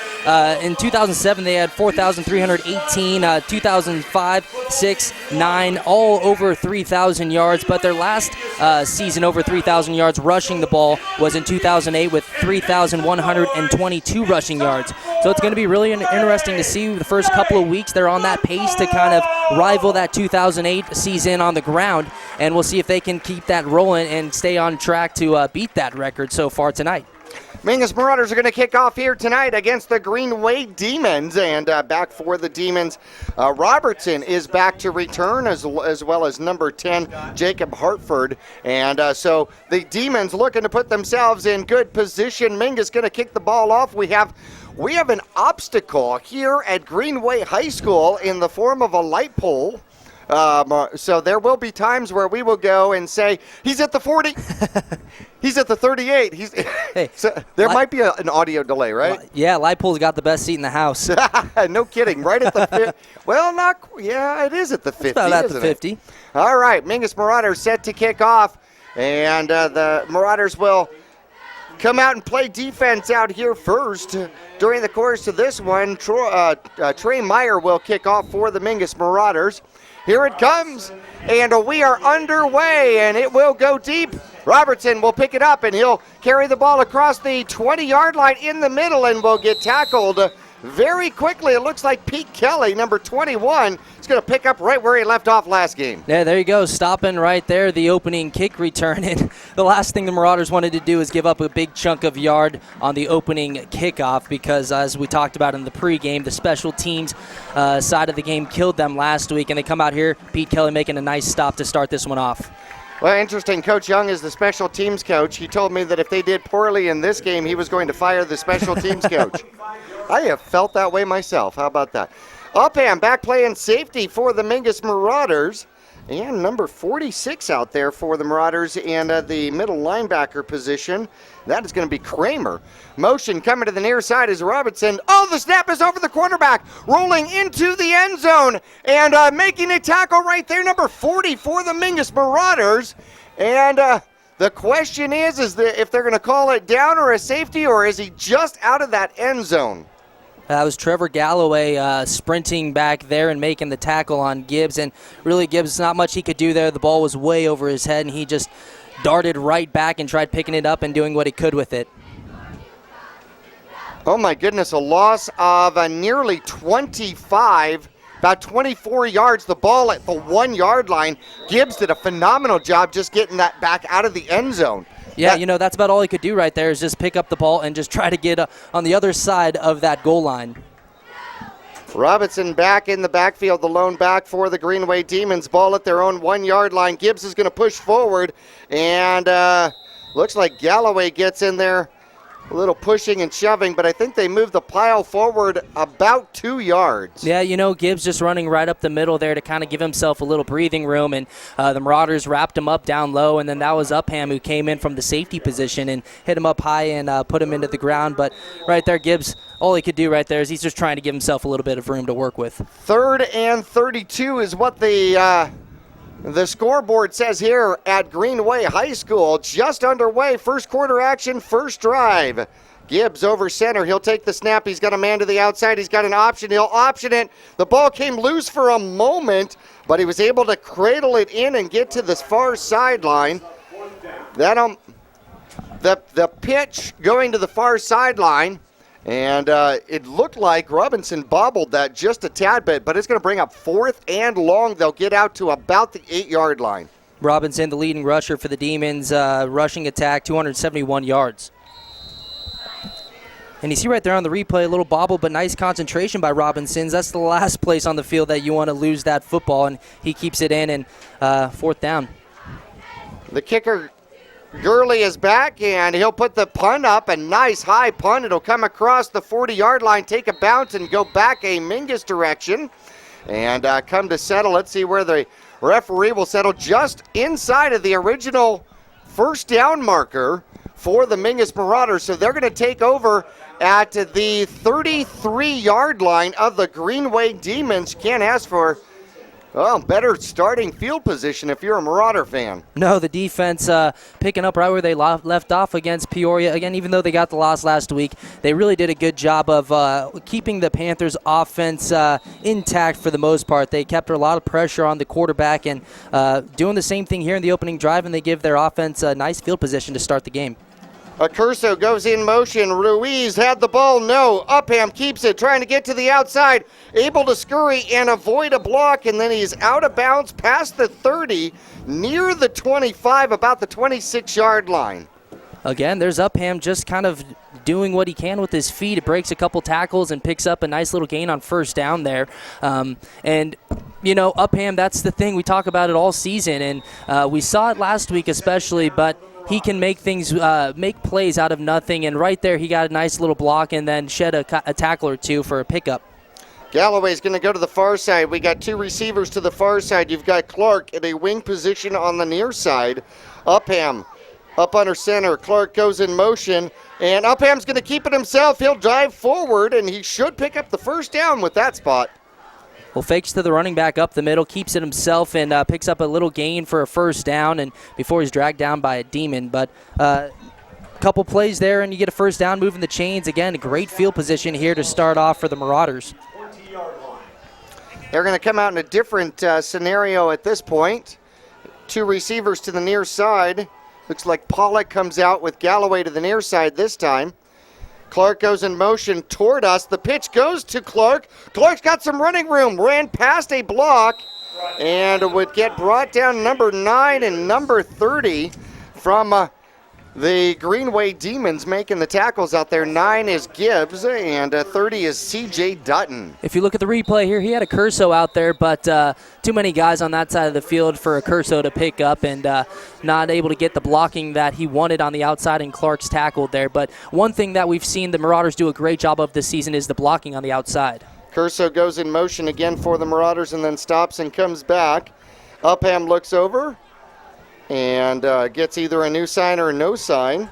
A: in 2007 they had 4,318, 2005, 6, 9, all over 3,000 yards, but their last season over 3,000 yards rushing the ball was in 2008 with 3,122 rushing yards. So it's going to be really interesting to see the first couple of weeks. They're on that pace to kind of rival that 2008 season on the ground, and we'll see if they can keep that rolling and stay on track to beat that record so far tonight.
B: Mingus Marauders are going to kick off here tonight against the Greenway Demons, and back for the Demons, Robertson is back to return, as well as number 10, Jacob Hartford. And so the Demons looking to put themselves in good position. Mingus going to kick the ball off. We have an obstacle here at Greenway High School in the form of a light pole. So there will be times where we will go and say, he's at the 40, he's at the 38. So there might be an audio delay, right?
A: Yeah, Lightpool's got the best seat in the house.
B: No kidding, right at the 50. Well, it is at the 50.
A: It's about at the 50.
B: All right, Mingus Marauders set to kick off, and the Marauders will come out and play defense out here first. During the course of this one, Trey Meyer will kick off for the Mingus Marauders. Here it comes, and we are underway, and it will go deep. Robertson will pick it up, and he'll carry the ball across the 20-yard line in the middle and will get tackled very quickly. It looks like Pete Kelly, number 21, is going to pick up right where he left off last game.
A: Yeah, there you go, stopping right there, the opening kick return. And the last thing the Marauders wanted to do is give up a big chunk of yard on the opening kickoff because, as we talked about in the pregame, the special teams side of the game killed them last week, and they come out here, Pete Kelly making a nice stop to start this one off.
B: Well, interesting. Coach Young is the special teams coach. He told me that if they did poorly in this game, he was going to fire the special teams coach. I have felt that way myself. How about that? Upham back playing safety for the Mingus Marauders. And number 46 out there for the Marauders in the middle linebacker position. That is going to be Kramer. Motion coming to the near side is Robertson. Oh, the snap is over the quarterback. Rolling into the end zone and making a tackle right there. Number 40 for the Mingus Marauders. And the question is if they're going to call it down or a safety, or is he just out of that end zone?
A: That was Trevor Galloway sprinting back there and making the tackle on Gibbs. And really, Gibbs, not much he could do there. The ball was way over his head, and he just darted right back and tried picking it up and doing what he could with it.
B: Oh, my goodness, a loss of nearly 25, about 24 yards. The ball at the 1-yard line. Gibbs did a phenomenal job just getting that back out of the end zone.
A: Yeah, that's about all he could do right there is just pick up the ball and just try to get on the other side of that goal line.
B: Robinson back in the backfield, the lone back for the Greenway Demons. Ball at their own 1-yard line. Gibbs is going to push forward, and looks like Galloway gets in there. A little pushing and shoving, but I think they moved the pile forward about 2 yards.
A: Yeah, Gibbs just running right up the middle there to kind of give himself a little breathing room, and the Marauders wrapped him up down low, and then that was Upham who came in from the safety position and hit him up high and put him into the ground. But right there, Gibbs, all he could do right there is he's just trying to give himself a little bit of room to work with.
B: 3rd and 32 is what the The scoreboard says here at Greenway High School, just underway, first quarter action, first drive. Gibbs over center. He'll take the snap. He's got a man to the outside. He's got an option. He'll option it. The ball came loose for a moment, but he was able to cradle it in and get to the far sideline. The pitch going to the far sideline, and it looked like Robinson bobbled that just a tad bit, but it's going to bring up 4th and long. They'll get out to about the 8-yard line.
A: Robinson, the leading rusher for the Demons, rushing attack, 271 yards. And you see right there on the replay, a little bobble, but nice concentration by Robinson. That's the last place on the field that you want to lose that football, and he keeps it in, and 4th down.
B: The kicker, Gurley, is back, and he'll put the punt up, a nice high punt. It'll come across the 40-yard line, take a bounce, and go back a Mingus direction, and come to settle. Let's see where the referee will settle, just inside of the original first down marker for the Mingus Marauders. So they're going to take over at the 33-yard line of the Greenway Demons. Can't ask for, well, better starting field position if you're a Marauder fan.
A: No, the defense picking up right where they left off against Peoria. Again, even though they got the loss last week, they really did a good job of keeping the Panthers' offense intact for the most part. They kept a lot of pressure on the quarterback and doing the same thing here in the opening drive, and they give their offense a nice field position to start the game.
B: Accurso goes in motion. Ruiz had the ball. No. Upham keeps it, trying to get to the outside. Able to scurry and avoid a block, and then he's out of bounds past the 30, near the 25, about the 26-yard line.
A: Again, there's Upham just kind of doing what he can with his feet. It breaks a couple tackles and picks up a nice little gain on first down there. And you know, Upham, that's the thing. We talk about it all season, and we saw it last week especially, but he can make things, make plays out of nothing, and right there he got a nice little block and then shed a tackle or two for a pickup.
B: Galloway's going to go to the far side. We got 2 receivers to the far side. You've got Clark in a wing position on the near side. Upham up under center. Clark goes in motion, and Upham's going to keep it himself. He'll drive forward, and he should pick up the first down with that spot.
A: Well, fakes to the running back up the middle, keeps it himself, and picks up a little gain for a first down, and before he's dragged down by a Demon. But a couple plays there, and you get a first down, moving the chains. Again, a great field position here to start off for the Marauders.
B: They're going to come out in a different scenario at this point. 2 receivers to the near side. Looks like Pollock comes out with Galloway to the near side this time. Clark goes in motion toward us. The pitch goes to Clark. Clark's got some running room. Ran past a block and would get brought down number 9 and number 30 from the Greenway Demons making the tackles out there. 9 is Gibbs and 30 is C.J. Dutton.
A: If you look at the replay here, he had Accurso out there, but too many guys on that side of the field for Accurso to pick up, and not able to get the blocking that he wanted on the outside, and Clark's tackled there. But one thing that we've seen the Marauders do a great job of this season is the blocking on the outside.
B: Accurso goes in motion again for the Marauders and then stops and comes back. Upham looks over and gets either a new sign or a no sign.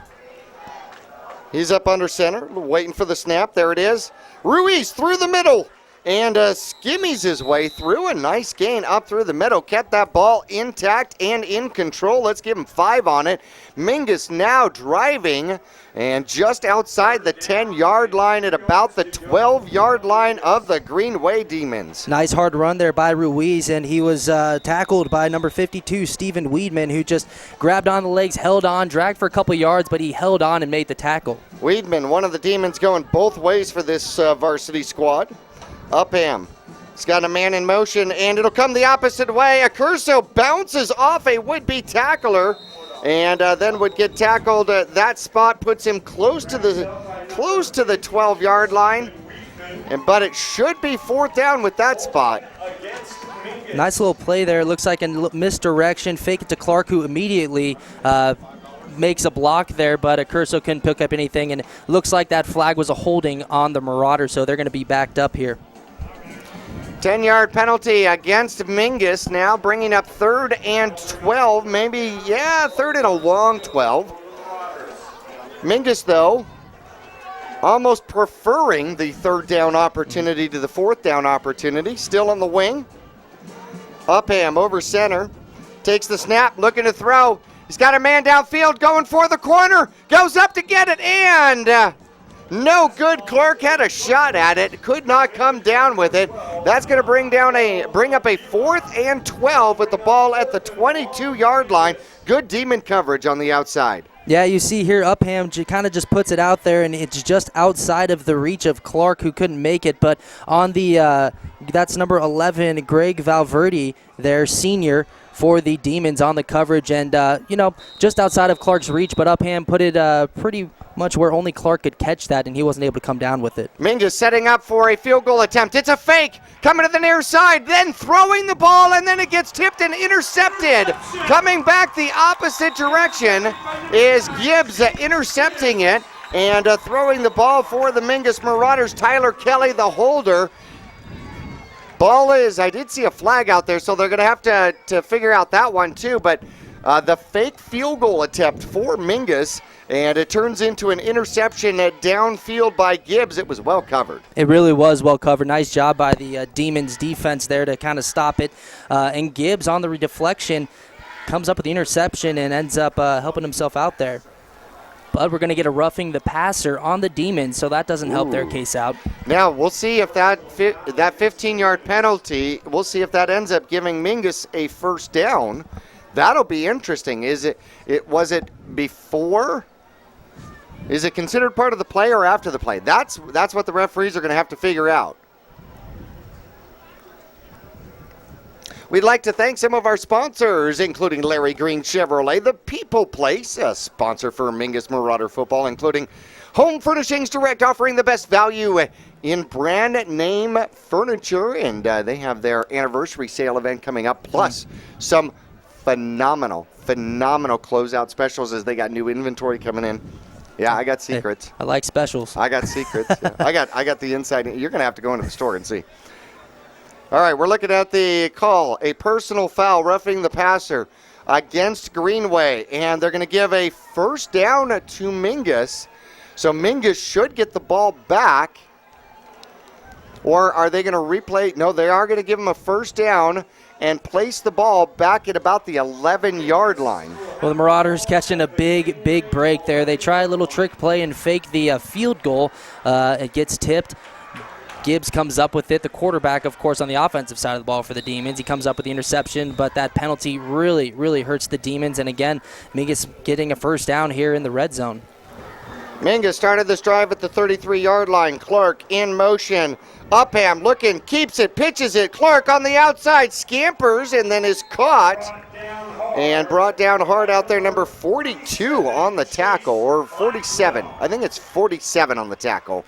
B: He's up under center, waiting for the snap. There it is. Ruiz through the middle and skimmies his way through. A nice gain up through the middle. Kept that ball intact and in control. Let's give him 5 on it. Mingus now driving and just outside the 10-yard line at about the 12-yard line of the Greenway Demons.
A: Nice hard run there by Ruiz, and he was tackled by number 52, Stephen Weedman, who just grabbed on the legs, held on, dragged for a couple yards, but he held on and made the tackle.
B: Weedman, one of the Demons, going both ways for this varsity squad. Upham. He's got a man in motion, and it'll come the opposite way. Accurso bounces off a would-be tackler, and then would get tackled. That spot puts him close to the 12-yard line, but it should be 4th down with that spot.
A: Nice little play there. Looks like a misdirection. Fake it to Clark, who immediately makes a block there, but Accurso couldn't pick up anything, and looks like that flag was a holding on the Marauders, so they're going to be backed up here.
B: 10-yard penalty against Mingus now, bringing up 3rd and 12, maybe, 3rd and a long 12. Mingus, though, almost preferring the 3rd down opportunity to the 4th down opportunity. Still on the wing. Upham over center. takes the snap, looking to throw. He's got a man downfield going for the corner. Goes up to get it, and no good. Clark had a shot at it. Could not come down with it. That's going to bring up a 4th and 12 with the ball at the 22-yard line. Good Demon coverage on the outside.
A: Yeah, you see here Upham kind of just puts it out there, and it's just outside of the reach of Clark, who couldn't make it. But on the that's number 11, Greg Valverde, their senior for the Demons on the coverage, and just outside of Clark's reach. But Upham put it pretty much where only Clark could catch that, and he wasn't able to come down with it.
B: Mingus setting up for a field goal attempt. It's a fake, coming to the near side, then throwing the ball, and then it gets tipped and intercepted. Coming back the opposite direction is Gibbs intercepting it, and throwing the ball for the Mingus Marauders. Tyler Kelly, the holder. Ball is, I did see a flag out there, so they're going to have to figure out that one too, but the fake field goal attempt for Mingus, and it turns into an interception downfield by Gibbs. It was well covered.
A: It really was well covered. Nice job by the Demons defense there to kind of stop it. And Gibbs on the deflection comes up with the interception and ends up helping himself out there. But we're going to get a roughing the passer on the Demons, so that doesn't help their case out. Now, we'll see if that 15-yard penalty, we'll see if that ends up giving Mingus a first down. That'll be interesting. Was it before? Is it considered part of the play or after the play? That's what the referees are going to have to figure out. We'd like to thank some of our sponsors, including Larry Green Chevrolet, The People Place, a sponsor for Mingus Marauder football, including Home Furnishings Direct, offering the best value in brand name furniture, and they have their anniversary sale event coming up, plus some phenomenal closeout specials as they got new inventory coming in. Yeah, I got secrets. I like specials.
B: I got secrets. Yeah. I got the inside. You're going to have to go into the store and see. All right, we're looking at the call. A personal foul, roughing the passer against Greenway, and they're going to give a first down to Mingus. So Mingus should get the ball back. Or are they going to replay? No, they are going to give him a first down and place the ball back at about the 11-yard line.
A: Well, the Marauders catching a big break there. They try a little trick play and fake the field goal. It gets tipped. Gibbs comes up with it. The quarterback, of course, on the offensive side of the ball for the Demons. He comes up with the interception, but that penalty really hurts the Demons. And again, Mingus getting a first down here in the red zone.
B: Mingus started this drive at the 33-yard line. Clark in motion. Upham looking, keeps it, pitches it. Clark on the outside, scampers, and then is caught and brought down hard out there. Number 42 on the tackle, or 47. I think it's 47 on the tackle.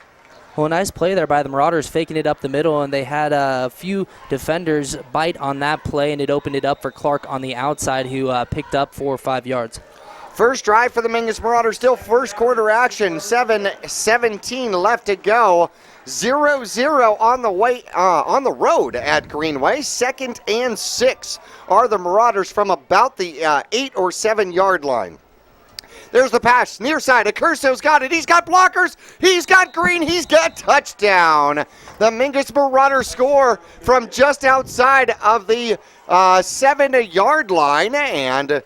A: Well, nice play there by the Marauders, faking it up the middle, and they had a few defenders bite on that play, and it opened it up for Clark on the outside, who picked up 4 or 5 yards.
B: First drive for the Mingus Marauders, still first quarter action, 7:17 left to go. 0-0 on the road at Greenway. 2nd and 6 are the Marauders from about the 8 or 7 yard line. There's the pass, near side. Accurso's got it. He's got blockers. He's got green. He's got touchdown. The Mingus Marauders score from just outside of the 7-yard line, and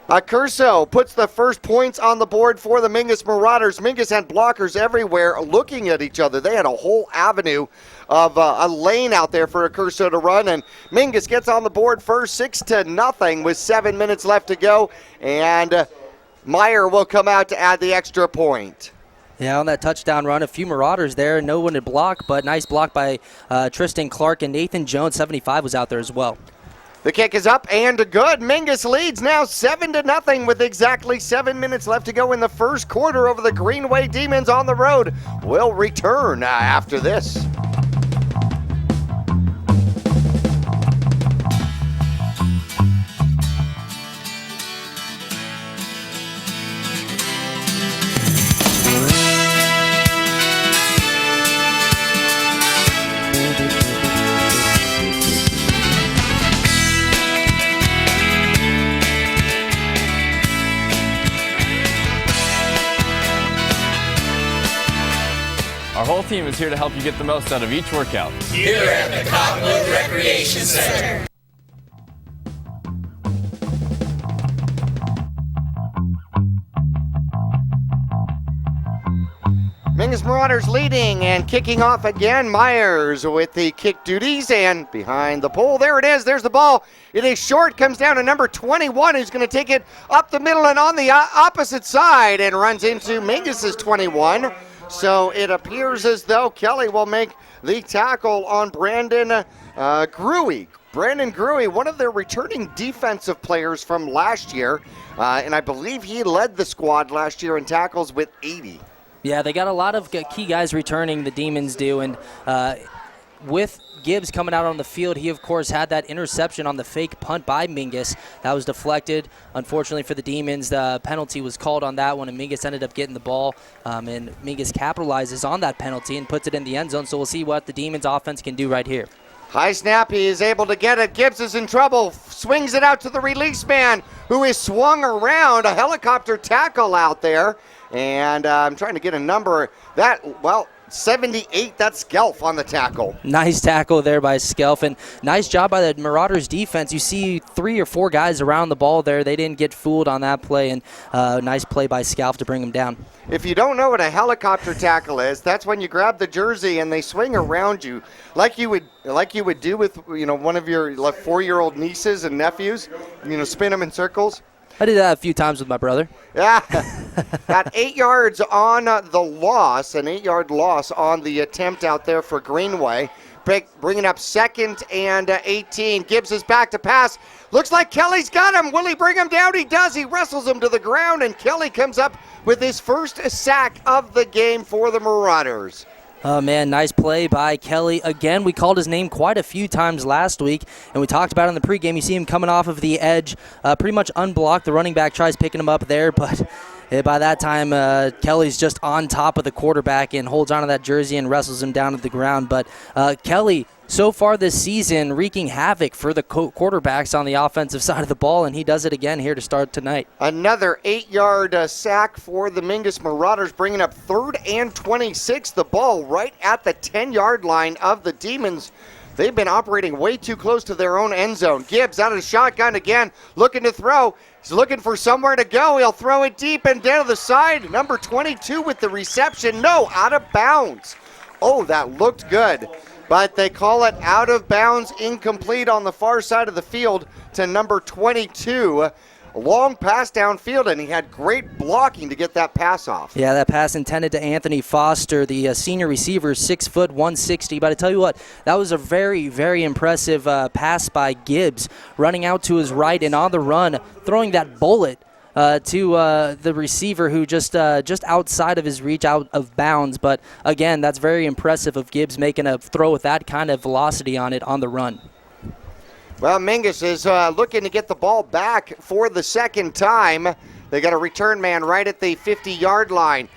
B: Accurso puts the first points on the board for the Mingus Marauders. Mingus had blockers everywhere looking at each other. They had a whole avenue of a lane out there for Accurso to run, and Mingus gets on the board first, 6-0 with 7 minutes left to go, and Meyer will come out to add the extra point.
A: Yeah, on that touchdown run, a few Marauders there. No one to block, but nice block by Tristan Clark, and Nathan Jones, 75, was out there as well.
B: The kick is up and good. Mingus leads now 7-0 with exactly 7 minutes left to go in the first quarter over the Greenway Demons on the road. We'll return after this.
R: Our whole team is here to help you get the most out of each workout.
S: Here at the Cottonwood Recreation Center.
B: Mingus Marauders leading and kicking off again. Myers with the kick duties and behind the pole. There it is. There's the ball. It is short. Comes down to number 21, who's going to take it up the middle and on the opposite side and runs into Mingus's 21. So it appears as though Kelly will make the tackle on Brandon Greenway. Brandon Greenway, one of their returning defensive players from last year, and I believe he led the squad last year in tackles with 80.
A: Yeah, they got a lot of key guys returning, the Demons do, and with Gibbs coming out on the field, he, of course, had that interception on the fake punt by Mingus. That was deflected. Unfortunately for the Demons, the penalty was called on that one, and Mingus ended up getting the ball, and Mingus capitalizes on that penalty and puts it in the end zone, so we'll see what the Demons offense can do right here.
B: High snap, he is able to get it. Gibbs is in trouble, swings it out to the release man, who is swung around. A helicopter tackle out there, and I'm trying to get a number. 78, that's Skelf on the tackle.
A: Nice tackle there by Skelf, and nice job by the Marauders defense. You see 3 or 4 guys around the ball there. They didn't get fooled on that play, and nice play by Skelf to bring him down.
B: If you don't know what a helicopter tackle is, that's when you grab the jersey and they swing around you like you would do with one of your 4-year-old nieces and nephews, spin them in circles.
A: I did that a few times with my brother.
B: Yeah. Got 8 yards on the loss, an 8-yard loss on the attempt out there for Greenway. Bringing up 2nd and 18. Gibbs is back to pass. Looks like Kelly's got him. Will he bring him down? He does. He wrestles him to the ground, and Kelly comes up with his first sack of the game for the Marauders.
A: Oh, man, nice play by Kelly. Again, we called his name quite a few times last week, and we talked about it in the pregame. You see him coming off of the edge, pretty much unblocked. The running back tries picking him up there, but by that time, Kelly's just on top of the quarterback and holds onto that jersey and wrestles him down to the ground. But Kelly, so far this season, wreaking havoc for the quarterbacks on the offensive side of the ball, and he does it again here to start tonight.
B: Another 8-yard sack for the Mingus Marauders, bringing up 3rd and 26. The ball right at the 10-yard line of the Demons. They've been operating way too close to their own end zone. Gibbs out of the shotgun again, looking to throw. He's looking for somewhere to go. He'll throw it deep and down to the side. Number 22 with the reception. No, out of bounds. Oh, that looked good. But they call it out of bounds, incomplete on the far side of the field to number 22. A long pass downfield, and he had great blocking to get that pass off.
A: Yeah, that pass intended to Anthony Foster, the senior receiver, 6 foot, 160. But I tell you what, that was a very, very impressive pass by Gibbs, running out to his right and on the run, throwing that bullet to the receiver who just outside of his reach, out of bounds. But again, that's very impressive of Gibbs making a throw with that kind of velocity on it on the run.
B: Well, Mingus is looking to get the ball back for the second time. They got a return man right at the 50-yard line.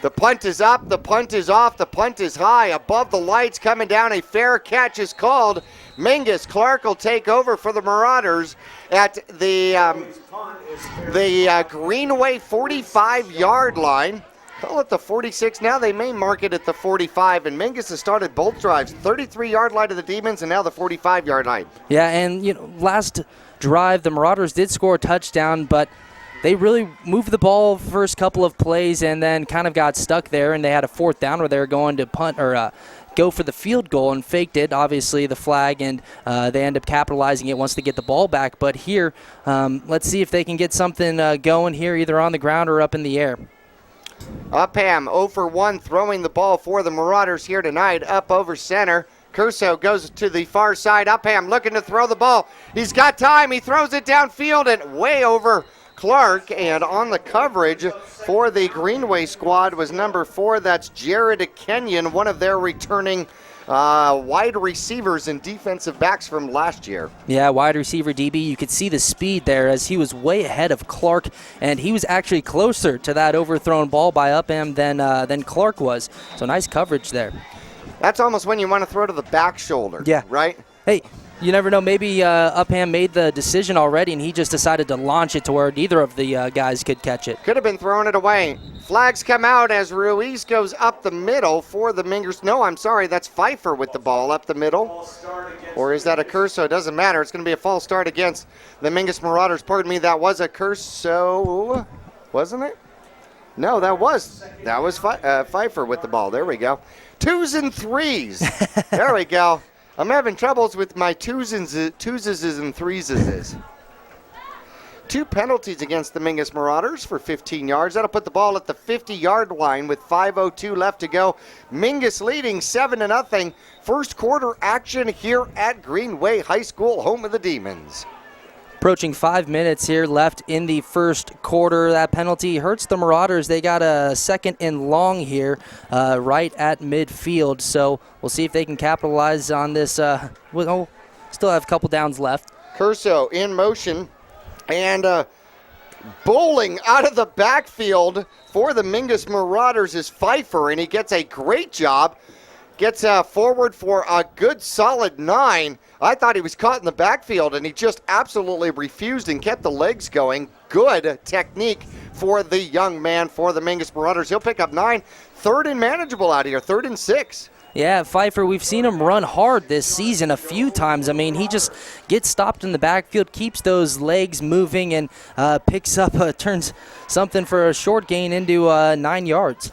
B: The punt is up, the punt is off, the punt is high. Above the lights, coming down, a fair catch is called. Mingus Clark will take over for the Marauders at the Greenway 45-yard line. Call it the 46 now. They may mark it at the 45, and Mingus has started both drives. 33-yard line of the Demons, and now the 45-yard line.
A: Yeah, and last drive, the Marauders did score a touchdown, but they really moved the ball first couple of plays and then kind of got stuck there, and they had a 4th down where they were going to punt or go for the field goal and faked it, obviously the flag, and they end up capitalizing it once they get the ball back. But here, let's see if they can get something going here, either on the ground or up in the air.
B: Upham 0 for 1 throwing the ball for the Marauders here tonight. Up over center. Curso goes to the far side. Upham looking to throw the ball. He's got time. He throws it downfield and way over Clark. And on the coverage for the Greenway squad was number 4. That's Jared Kenyon, one of their returning wide receivers and defensive backs from last year.
A: Yeah, wide receiver DB. You could see the speed there as he was way ahead of Clark, and he was actually closer to that overthrown ball by Upham than Clark was. So nice coverage there.
B: That's almost when you want to throw to the back shoulder.
A: Yeah.
B: Right?
A: Hey, you never know. Maybe Upham made the decision already, and he just decided to launch it to where neither of the guys could catch it.
B: Could have been throwing it away. Flags come out as Ruiz goes up the middle for the Mingus. No, I'm sorry. That's Pfeiffer with the ball up the middle. Or is that a Curso? It doesn't matter. It's going to be a false start against the Mingus Marauders. Pardon me, that was a Curso, wasn't it? No, that was Pfeiffer with the ball. There we go. 2s and 3s. There we go. I'm having troubles with my 2s and 3s. 2 penalties against the Mingus Marauders for 15 yards. That'll put the ball at the 50-yard line with 5:02 left to go. Mingus leading 7-0. First quarter action here at Greenway High School, home of the Demons.
A: Approaching 5 minutes here left in the first quarter. That penalty hurts the Marauders. They got a 2nd and long here right at midfield. So we'll see if they can capitalize on this. We'll still have a couple downs left.
B: Curso in motion. And bowling out of the backfield for the Mingus Marauders is Pfeiffer, and he gets a great job. Gets forward for a good solid 9. I thought he was caught in the backfield, and he just absolutely refused and kept the legs going. Good technique for the young man for the Mingus Marauders. He'll pick up 9. 3rd and manageable out here, 3rd and 6.
A: Yeah, Pfeiffer, we've seen him run hard this season a few times. I mean, he just gets stopped in the backfield, keeps those legs moving, and picks up, turns something for a short gain into 9 yards.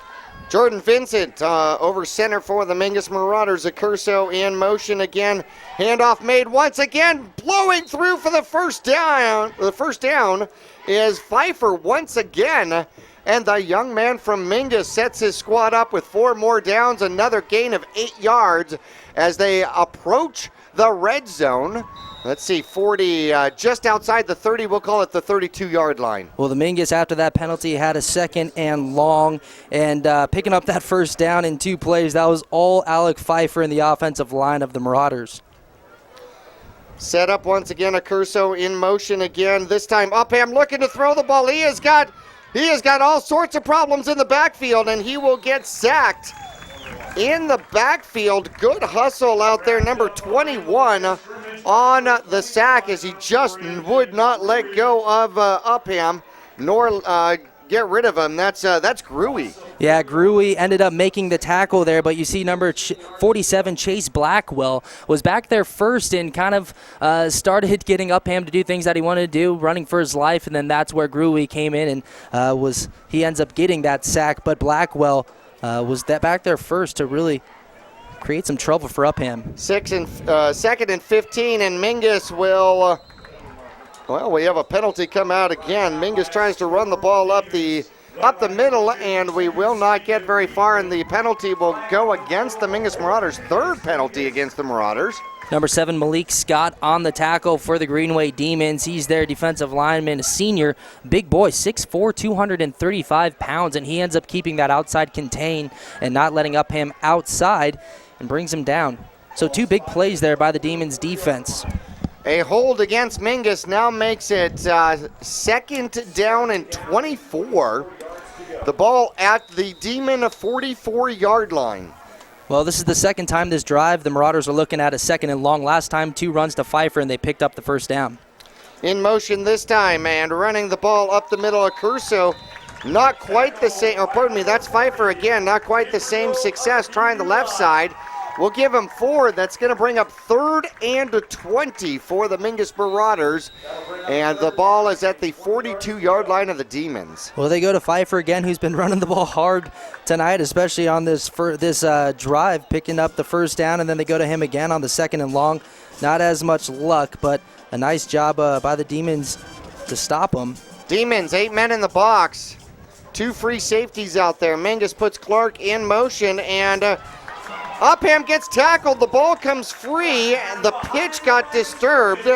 B: Jordan Vincent over center for the Mingus Marauders. Accurso in motion again. Handoff made once again. Blowing through for the first down. The first down is Pfeiffer once again. And the young man from Mingus sets his squad up with 4 more downs. Another gain of 8 yards as they approach the red zone. Let's see, 40, just outside the 30, we'll call it the 32-yard line.
A: Well, the Mingus, after that penalty, had a 2nd and long, and picking up that first down in 2 plays, that was all Alec Pfeiffer in the offensive line of the Marauders.
B: Set up once again, Accurso in motion again. This time Upham looking to throw the ball. He has got all sorts of problems in the backfield, and he will get sacked. In the backfield, good hustle out there, number 21 on the sack as he just would not let go of Upham nor get rid of him. That's Greenway.
A: Yeah, Greenway ended up making the tackle there, but you see number 47, Chase Blackwell, was back there first and kind of started getting Upham to do things that he wanted to do, running for his life, and then that's where Greenway came in and he ends up getting that sack, but Blackwell was back there first to really create some trouble for Upham.
B: 2nd and 15, and Mingus will, we have a penalty come out again. Mingus tries to run the ball up the middle, and we will not get very far, and the penalty will go against the Mingus Marauders. 3rd penalty against the Marauders.
A: Number 7, Malik Scott on the tackle for the Greenway Demons. He's their defensive lineman, a senior, big boy, 6'4", 235 pounds, and he ends up keeping that outside contained and not letting Upham outside and brings him down. So 2 big plays there by the Demons defense.
B: A hold against Mingus now makes it 2nd down and 24. The ball at the Demon 44-yard line.
A: Well, this is the 2nd time this drive. The Marauders are looking at a 2nd and long. Last time, 2 runs to Pfeiffer, and they picked up the first down.
B: In motion this time, and running the ball up the middle of Curso. Not quite the same, that's Pfeiffer again. Not quite the same success trying the left side. We'll give him 4. That's going to bring up 3rd and 20 for the Mingus Marauders. And the ball is at the 42-yard line of the Demons.
A: Well, they go to Pfeiffer again, who's been running the ball hard tonight, especially on this drive, picking up the first down, and then they go to him again on the 2nd and long. Not as much luck, but a nice job by the Demons to stop him.
B: Demons, 8 men in the box. 2 free safeties out there. Mingus puts Clark in motion, and Upham gets tackled. The ball comes free. The pitch got disturbed,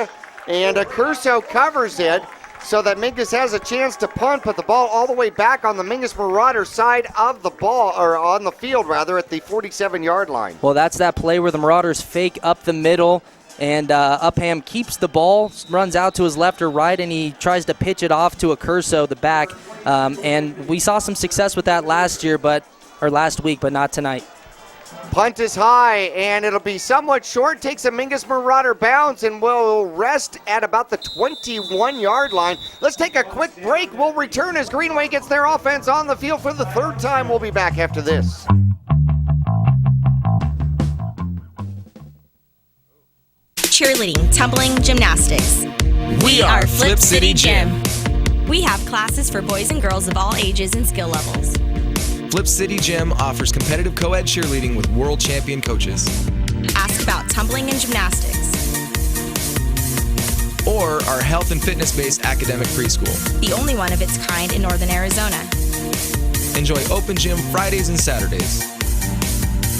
B: and Accurso covers it so that Mingus has a chance to punt, but the ball all the way back on the Mingus Marauders side of the ball, or on the field rather, at the 47-yard line.
A: Well, that's that play where the Marauders fake up the middle, and Upham keeps the ball, runs out to his left or right, and he tries to pitch it off to Accurso, the back. And we saw some success with that last week, but not tonight.
B: Punt is high, and it'll be somewhat short. Takes a Mingus Marauder bounce and will rest at about the 21-yard line. Let's take a quick break. We'll return as Greenway gets their offense on the field for the 3rd time. We'll be back after this.
L: Cheerleading, tumbling, gymnastics.
S: We are Flip City Gym.
L: We have classes for boys and girls of all ages and skill levels.
M: Flip City Gym offers competitive co-ed cheerleading with world champion coaches.
L: Ask about tumbling and gymnastics.
M: Or our health and fitness-based academic preschool.
L: The only one of its kind in northern Arizona.
M: Enjoy open gym Fridays and Saturdays.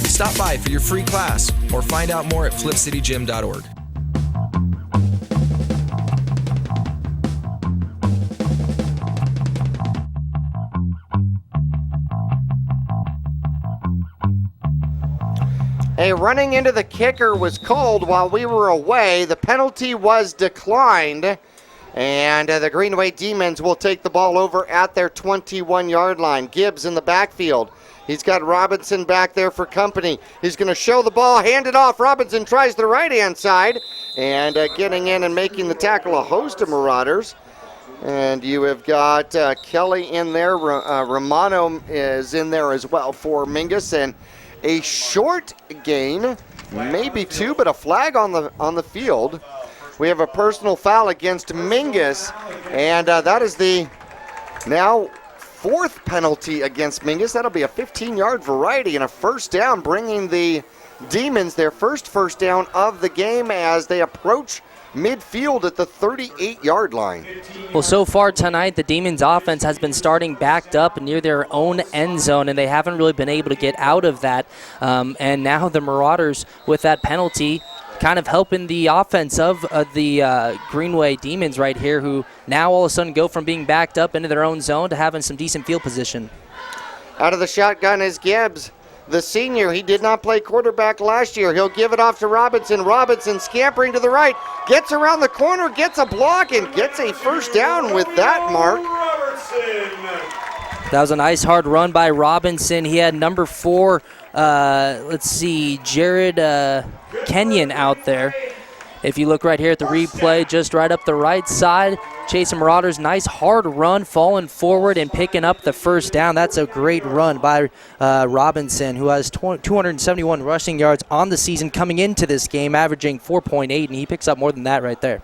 M: Stop by for your free class or find out more at flipcitygym.org.
B: A running into the kicker was called while we were away. The penalty was declined, and the Greenway Demons will take the ball over at their 21-yard line. Gibbs in the backfield. He's got Robinson back there for company. He's going to show the ball, hand it off. Robinson tries the right-hand side, and getting in and making the tackle, a host of Marauders. And you have got Kelly in there. Romano is in there as well for Mingus, and a short gain, maybe two, but a flag on the field. We have a personal foul against Mingus, and that is the now fourth penalty against Mingus. That'll be a 15-yard variety and a first down, bringing the Demons their first first down of the game as they approach midfield at the 38-yard line.
A: Well, so far tonight, the Demons offense has been starting backed up near their own end zone, and they haven't really been able to get out of that. And now the Marauders, with that penalty, kind of helping the offense of the Greenway Demons right here, who now all of a sudden go from being backed up into their own zone to having some decent field position.
B: Out of the shotgun is Gibbs. The senior, he did not play quarterback last year. He'll give it off to Robinson. Robinson scampering to the right, gets around the corner, gets a block, and gets a first down with that mark.
A: That was a nice hard run by Robinson. He had number 4, Jared Kenyon out there. If you look right here at the replay, just right up the right side, chasing Marauders, nice hard run, falling forward and picking up the first down. That's a great run by Robinson, who has 271 rushing yards on the season coming into this game, averaging 4.8, and he picks up more than that right there.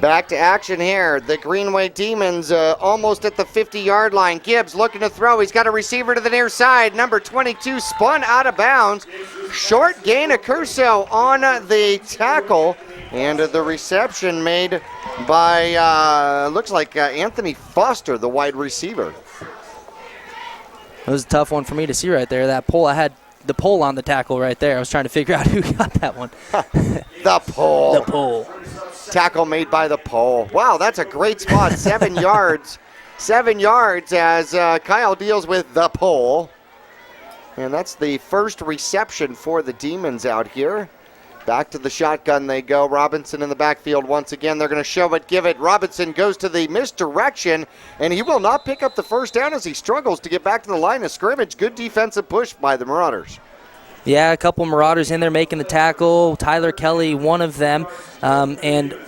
B: Back to action here. The Greenway Demons almost at the 50-yard line. Gibbs looking to throw. He's got a receiver to the near side. Number 22 spun out of bounds. Short gain of Curso on the tackle. And the reception made by, looks like Anthony Foster, the wide receiver.
A: It was a tough one for me to see right there. That pole, I had the pole on the tackle right there. I was trying to figure out who got that one.
B: The pole.
A: The pole.
B: Tackle made by the pole. Wow, that's a great spot. 7 yards. 7 yards as Kyle deals with the pole. And that's the first reception for the Demons out here. Back to the shotgun they go. Robinson in the backfield once again. They're going to show it, give it. Robinson goes to the misdirection, and he will not pick up the first down as he struggles to get back to the line of scrimmage. Good defensive push by the Marauders.
A: Yeah, a couple Marauders in there making the tackle. Tyler Kelly, one of them. And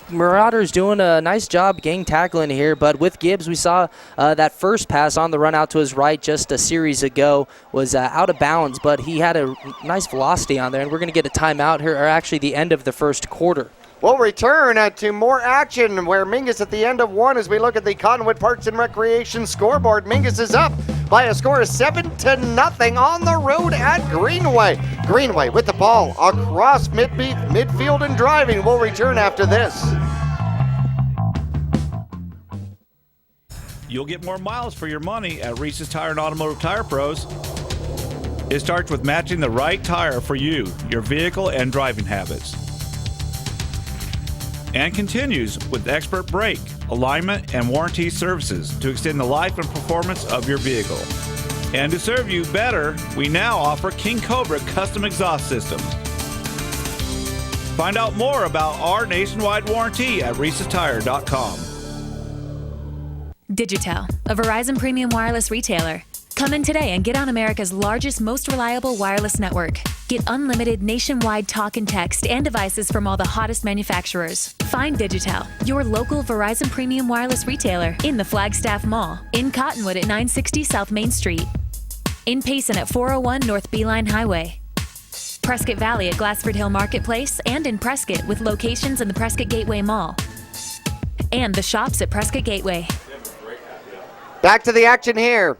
A: Marauders doing a nice job getting tackling here, but with Gibbs, we saw that first pass on the run out to his right just a series ago was out of bounds, but he had a nice velocity on there, and we're going to get a timeout here, or actually the end of the first quarter.
B: We'll return to more action where Mingus at the end of one as we look at the Cottonwood Parks and Recreation scoreboard. Mingus is up by a score of 7-0 on the road at Greenway. Greenway with the ball across midfield and driving. We'll return after this.
K: You'll get more miles for your money at Reese's Tire and Automotive Tire Pros. It starts with matching the right tire for you, your vehicle, and driving habits. And continues with expert brake, alignment, and warranty services to extend the life and performance of your vehicle. And to serve you better, we now offer King Cobra custom exhaust systems. Find out more about our nationwide warranty at Reese'sTire.com.
I: Digitel, a Verizon premium wireless retailer. Come in today and get on America's largest, most reliable wireless network. Get unlimited nationwide talk and text and devices from all the hottest manufacturers. Find Digitel, your local Verizon premium wireless retailer, in the Flagstaff Mall, in Cottonwood at 960 South Main Street, in Payson at 401 North Beeline Highway, Prescott Valley at Glassford Hill Marketplace, and in Prescott with locations in the Prescott Gateway Mall. and the shops at Prescott Gateway.
B: Back to the action here.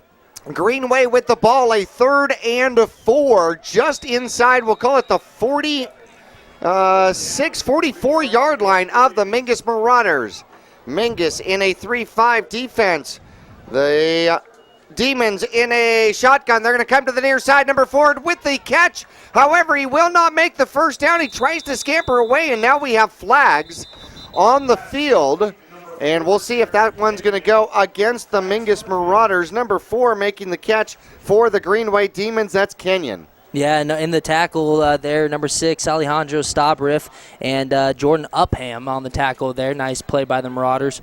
B: Greenway with the ball, a 3rd and 4, just inside, we'll call it the 44-yard line of the Mingus Marauders. Mingus in a 3-5 defense. The Demons in a shotgun. They're going to come to the near side. Number 4 with the catch. However, he will not make the first down. He tries to scamper away, and now we have flags on the field. And we'll see if that one's going to go against the Mingus Marauders. Number 4 making the catch for the Greenway Demons. That's Kenyon.
A: Yeah, and in the tackle there, number 6, Alejandro Stabriff, and Jordan Upham on the tackle there. Nice play by the Marauders.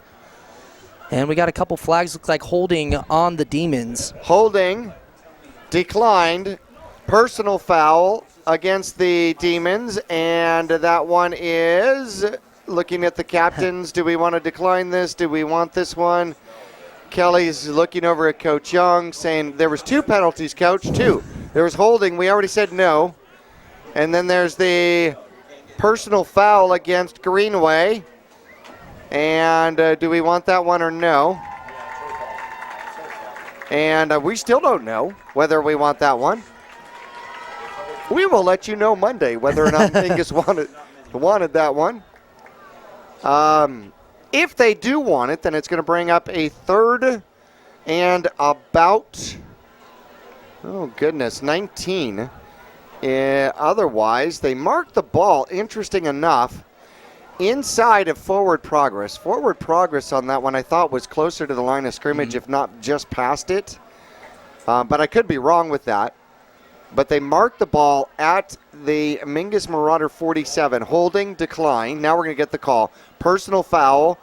A: And we got a couple flags, looks like holding on the Demons.
B: Holding, declined, personal foul against the Demons, and that one is, looking at the captains, do we want to decline this? Do we want this one? Kelly's looking over at Coach Young, saying there was 2 penalties, Coach, 2. There was holding, we already said no. And then there's the personal foul against Greenway. And do we want that one or no? And we still don't know whether we want that one. We will let you know Monday whether or not Mingus wanted that one. If they do want it, then it's going to bring up a 3rd and about, 19. Otherwise, they marked the ball, interesting enough, inside of forward progress. Forward progress on that one I thought was closer to the line of scrimmage, if not just past it. But I could be wrong with that. But they marked the ball at the Mingus Marauder 47. Holding, declined. Now we're going to get the call. Personal foul,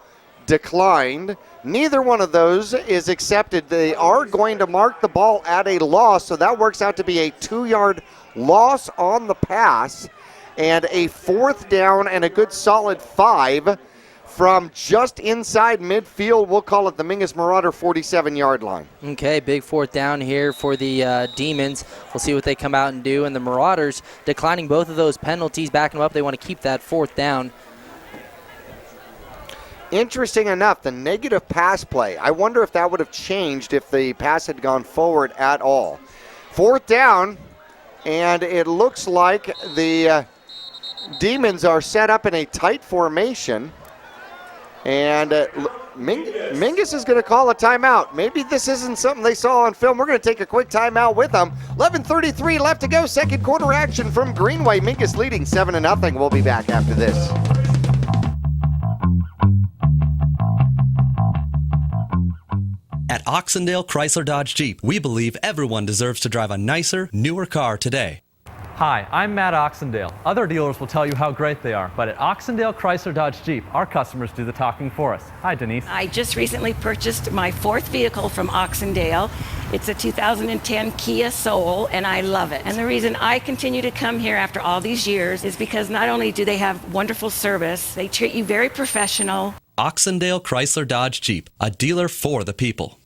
B: declined. Neither one of those is accepted. They are going to mark the ball at a loss, so that works out to be a 2-yard loss on the pass. And a 4th down and a good solid 5 from just inside midfield. We'll call it the Mingus Marauder 47-yard line.
A: Okay, big 4th down here for the Demons. We'll see what they come out and do. And the Marauders declining both of those penalties, backing them up. They want to keep that 4th down.
B: Interesting enough, the negative pass play. I wonder if that would have changed if the pass had gone forward at all. 4th down, and it looks like the Demons are set up in a tight formation, and Mingus is going to call a timeout. Maybe this isn't something they saw on film. We're going to take a quick timeout with them. 11:33 left to go. Second quarter action from Greenway. Mingus leading 7-0. We'll be back after this.
C: At Oxendale Chrysler Dodge Jeep, we believe everyone deserves to drive a nicer, newer car today.
D: Hi, I'm Matt Oxendale. Other dealers will tell you how great they are, but at Oxendale Chrysler Dodge Jeep, our customers do the talking for us. Hi, Denise.
W: I just recently purchased my 4th vehicle from Oxendale. It's a 2010 Kia Soul, and I love it. And the reason I continue to come here after all these years is because not only do they have wonderful service, they treat you very professional.
C: Oxendale Chrysler Dodge Jeep, a dealer for the people.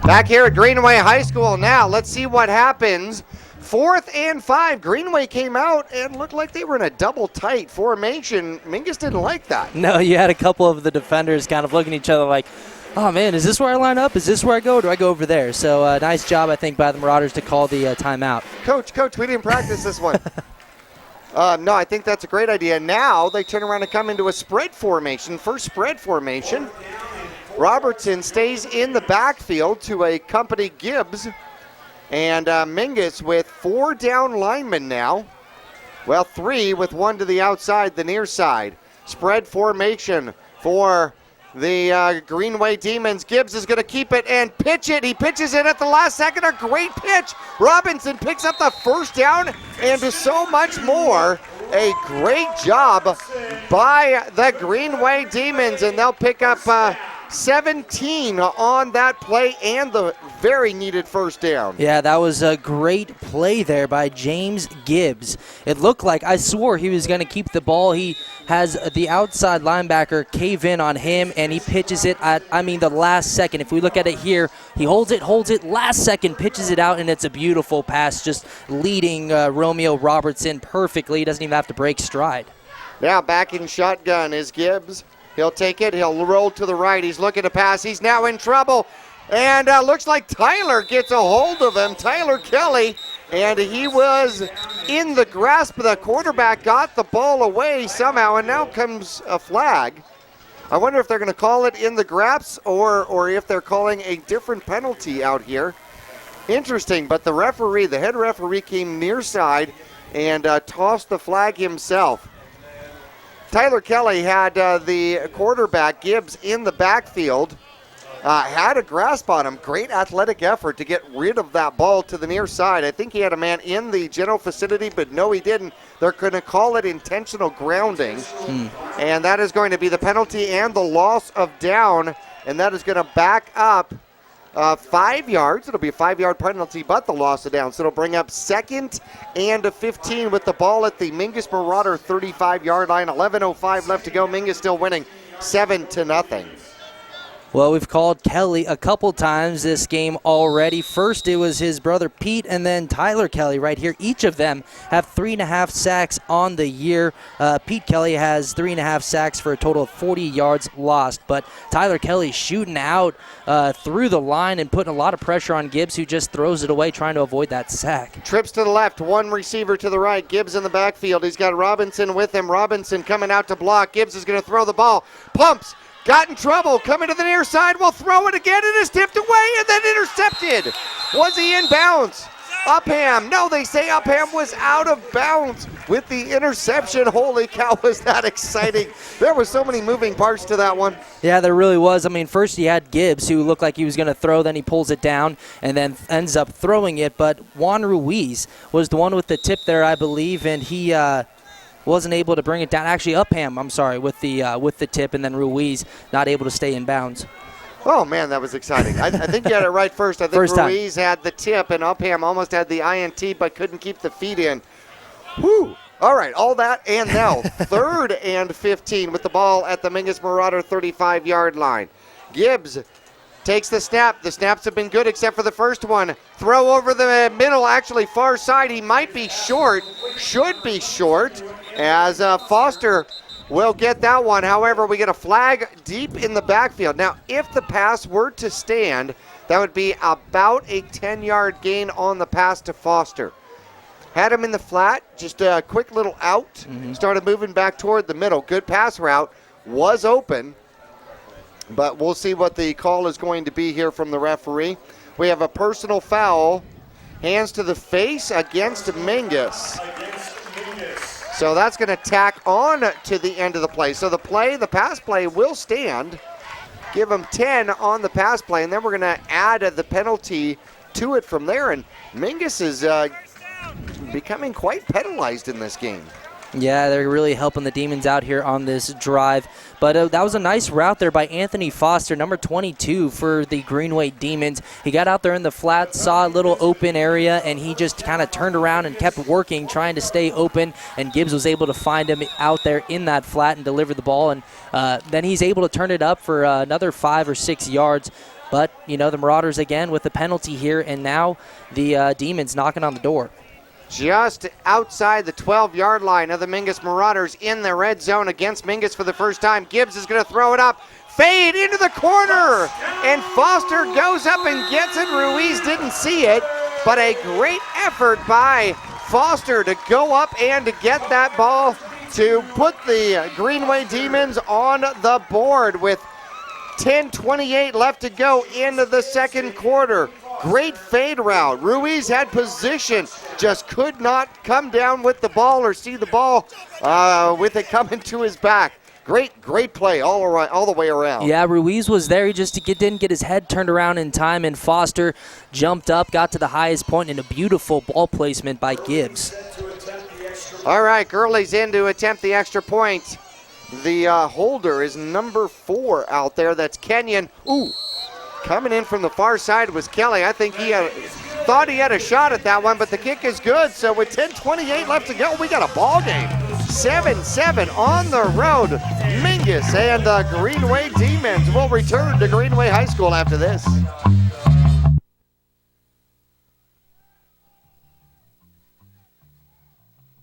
B: Back here at Greenway High School now. Let's see what happens. 4th and 5. Greenway came out and looked like they were in a double tight formation. Mingus didn't like that.
A: No, you had a couple of the defenders kind of looking at each other like, oh, man, is this where I line up? Is this where I go? Or do I go over there? So nice job, I think, by the Marauders to call the timeout.
B: Coach, we didn't practice this one. No, I think that's a great idea. Now they turn around and come into a spread formation. First spread formation. Robertson stays in the backfield to accompany Gibbs. And Mingus with 4 down linemen now. Well, 3 with 1 to the outside, the near side. Spread formation for the Greenway Demons. Gibbs is going to keep it and pitch it. He pitches it at the last second. A great pitch. Robinson picks up the 1st down and so much more. A great job by the Greenway Demons, and they'll pick up 17 on that play and the very needed first down.
A: Yeah, that was a great play there by James Gibbs. It looked like, I swore he was going to keep the ball. He has the outside linebacker cave in on him, and he pitches it at, the last second. If we look at it here, he holds it, last second, pitches it out, and it's a beautiful pass, just leading Romeo Robertson perfectly. He doesn't even have to break stride.
B: Now back in shotgun is Gibbs. He'll take it. He'll roll to the right. He's looking to pass. He's now in trouble. And looks like Tyler gets a hold of him, Tyler Kelly. And he was in the grasp of the quarterback, got the ball away somehow, and now comes a flag. I wonder if they're going to call it in the grasp or if they're calling a different penalty out here. Interesting, but the head referee came near side and tossed the flag himself. Tyler Kelly had the quarterback, Gibbs, in the backfield, had a grasp on him. Great athletic effort to get rid of that ball to the near side. I think he had a man in the general vicinity, but no, he didn't. They're going to call it intentional grounding, and that is going to be the penalty and the loss of down, and that is going to back up 5 yards. It'll be a 5-yard penalty, but the loss of down. So it'll bring up 2nd and 15 with the ball at the Mingus Marauder 35-yard line. 11:05 left to go. Mingus still winning 7-0.
A: Well, we've called Kelly a couple times this game already. First, it was his brother Pete, and then Tyler Kelly right here. Each of them have 3.5 sacks on the year. Pete Kelly has 3.5 sacks for a total of 40 yards lost. But Tyler Kelly shooting out through the line and putting a lot of pressure on Gibbs, who just throws it away, trying to avoid that sack.
B: Trips to the left, one receiver to the right. Gibbs in the backfield. He's got Robinson with him. Robinson coming out to block. Gibbs is going to throw the ball. Pumps. Got in trouble, coming to the near side, will throw it again, it is tipped away and then intercepted. Was he in bounds? Upham, no, they say Upham was out of bounds with the interception. Holy cow, was that exciting. There were so many moving parts to that one.
A: Yeah, there really was. First he had Gibbs, who looked like he was going to throw, then he pulls it down and then ends up throwing it. But Juan Ruiz was the one with the tip there, I believe, and he wasn't able to bring it down. Actually, Upham, with the tip, and then Ruiz not able to stay in bounds.
B: Oh, man, that was exciting. I think you had it right first. I think
A: First
B: Ruiz had the tip, and Upham almost had the INT, but couldn't keep the feet in. Whew. All right, all that, and now 3rd and 15 with the ball at the Mingus Marauder 35-yard line. Gibbs takes the snap. The snaps have been good except for the first one. Throw over the middle, actually far side. He might be short, should be short, as Foster will get that one. However, we get a flag deep in the backfield. Now, if the pass were to stand, that would be about a 10-yard gain on the pass to Foster. Had him in the flat, just a quick little out, started moving back toward the middle. Good pass route, was open, but we'll see what the call is going to be here from the referee. We have a personal foul, hands to the face against Mingus. So that's going to tack on to the end of the play. So the pass play will stand. Give them 10 on the pass play, and then we're going to add the penalty to it from there. And Mingus is becoming quite penalized in this game.
A: Yeah, they're really helping the Demons out here on this drive. But that was a nice route there by Anthony Foster, number 22 for the Greenway Demons. He got out there in the flat, saw a little open area, and he just kind of turned around and kept working, trying to stay open. And Gibbs was able to find him out there in that flat and deliver the ball. And then he's able to turn it up for another 5 or 6 yards. But, the Marauders again with the penalty here, and now the Demons knocking on the door.
B: Just outside the 12-yard line of the Mingus Marauders in the red zone against Mingus for the first time. Gibbs is going to throw it up. Fade into the corner. And Foster goes up and gets it. Ruiz didn't see it, but a great effort by Foster to go up and to get that ball to put the Greenway Demons on the board with 10:28 left to go into the second quarter. Great fade route. Ruiz had position, just could not come down with the ball or see the ball with it coming to his back. Great play all the way around.
A: Yeah, Ruiz was there. He just didn't get his head turned around in time, and Foster jumped up, got to the highest point, and a beautiful ball placement by Gibbs.
B: All right, Gurley's in to attempt the extra point. The holder is number 4 out there. That's Kenyon. Ooh, coming in from the far side was Kelly. I think he thought he had a shot at that one, but the kick is good. So with 10:28 left to go, we got a ball game. 7-7 on the road. Mingus and the Greenway Demons will return to Greenway High School after this.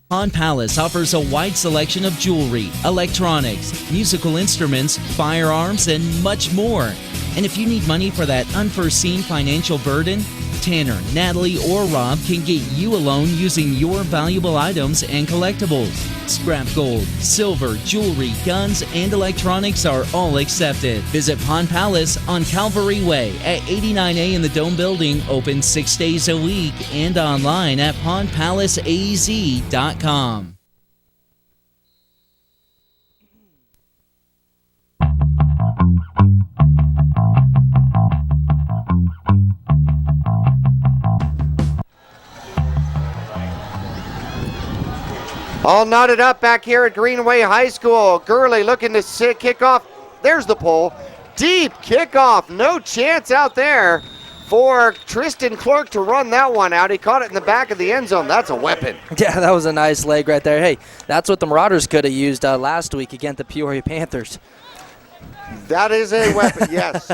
E: Pond Palace offers a wide selection of jewelry, electronics, musical instruments, firearms, and much more. And if you need money for that unforeseen financial burden, Tanner, Natalie, or Rob can get you a loan using your valuable items and collectibles. Scrap gold, silver, jewelry, guns, and electronics are all accepted. Visit Pond Palace on Calvary Way at 89A in the Dome Building, open 6 days a week, and online at pondpalaceaz.com.
B: All knotted up back here at Greenway High School. Gurley looking to kick off. There's the pole. Deep kickoff. No chance out there for Tristan Clark to run that one out. He caught it in the back of the end zone. That's a weapon.
A: Yeah, that was a nice leg right there. Hey, that's what the Marauders could have used last week against the Peoria Panthers.
B: That is a weapon. Yes,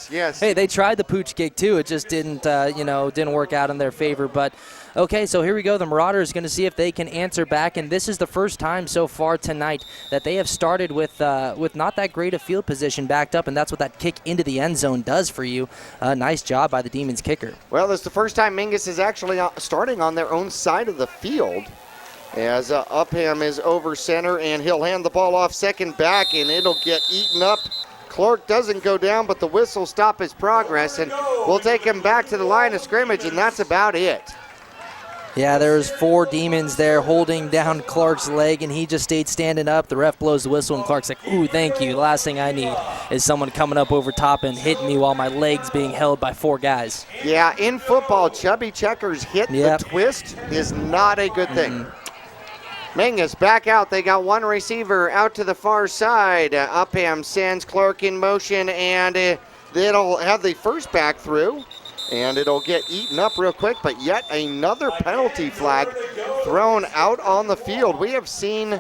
B: yes.
A: Hey, they tried the pooch kick too. It just didn't work out in their favor. But okay, so here we go. The Marauders going to see if they can answer back, and this is the first time so far tonight that they have started with not that great a field position backed up, and that's what that kick into the end zone does for you. Nice job by the Demons kicker.
B: Well, this is the first time Mingus is actually starting on their own side of the field. As Upham is over center, and he'll hand the ball off second back, and it'll get eaten up. Clark doesn't go down, but the whistle stop his progress, and we'll take him back to the line of scrimmage, and that's about it.
A: Yeah, there's 4 Demons there holding down Clark's leg, and he just stayed standing up. The ref blows the whistle, and Clark's like, ooh, thank you. The last thing I need is someone coming up over top and hitting me while my leg's being held by 4 guys.
B: Yeah, in football, chubby checkers hit the twist is not a good thing. Mingus back out. They got one receiver out to the far side. Upham sends Clark in motion, and it'll have the first back through, and it'll get eaten up real quick, but yet another penalty flag thrown out on the field. We have seen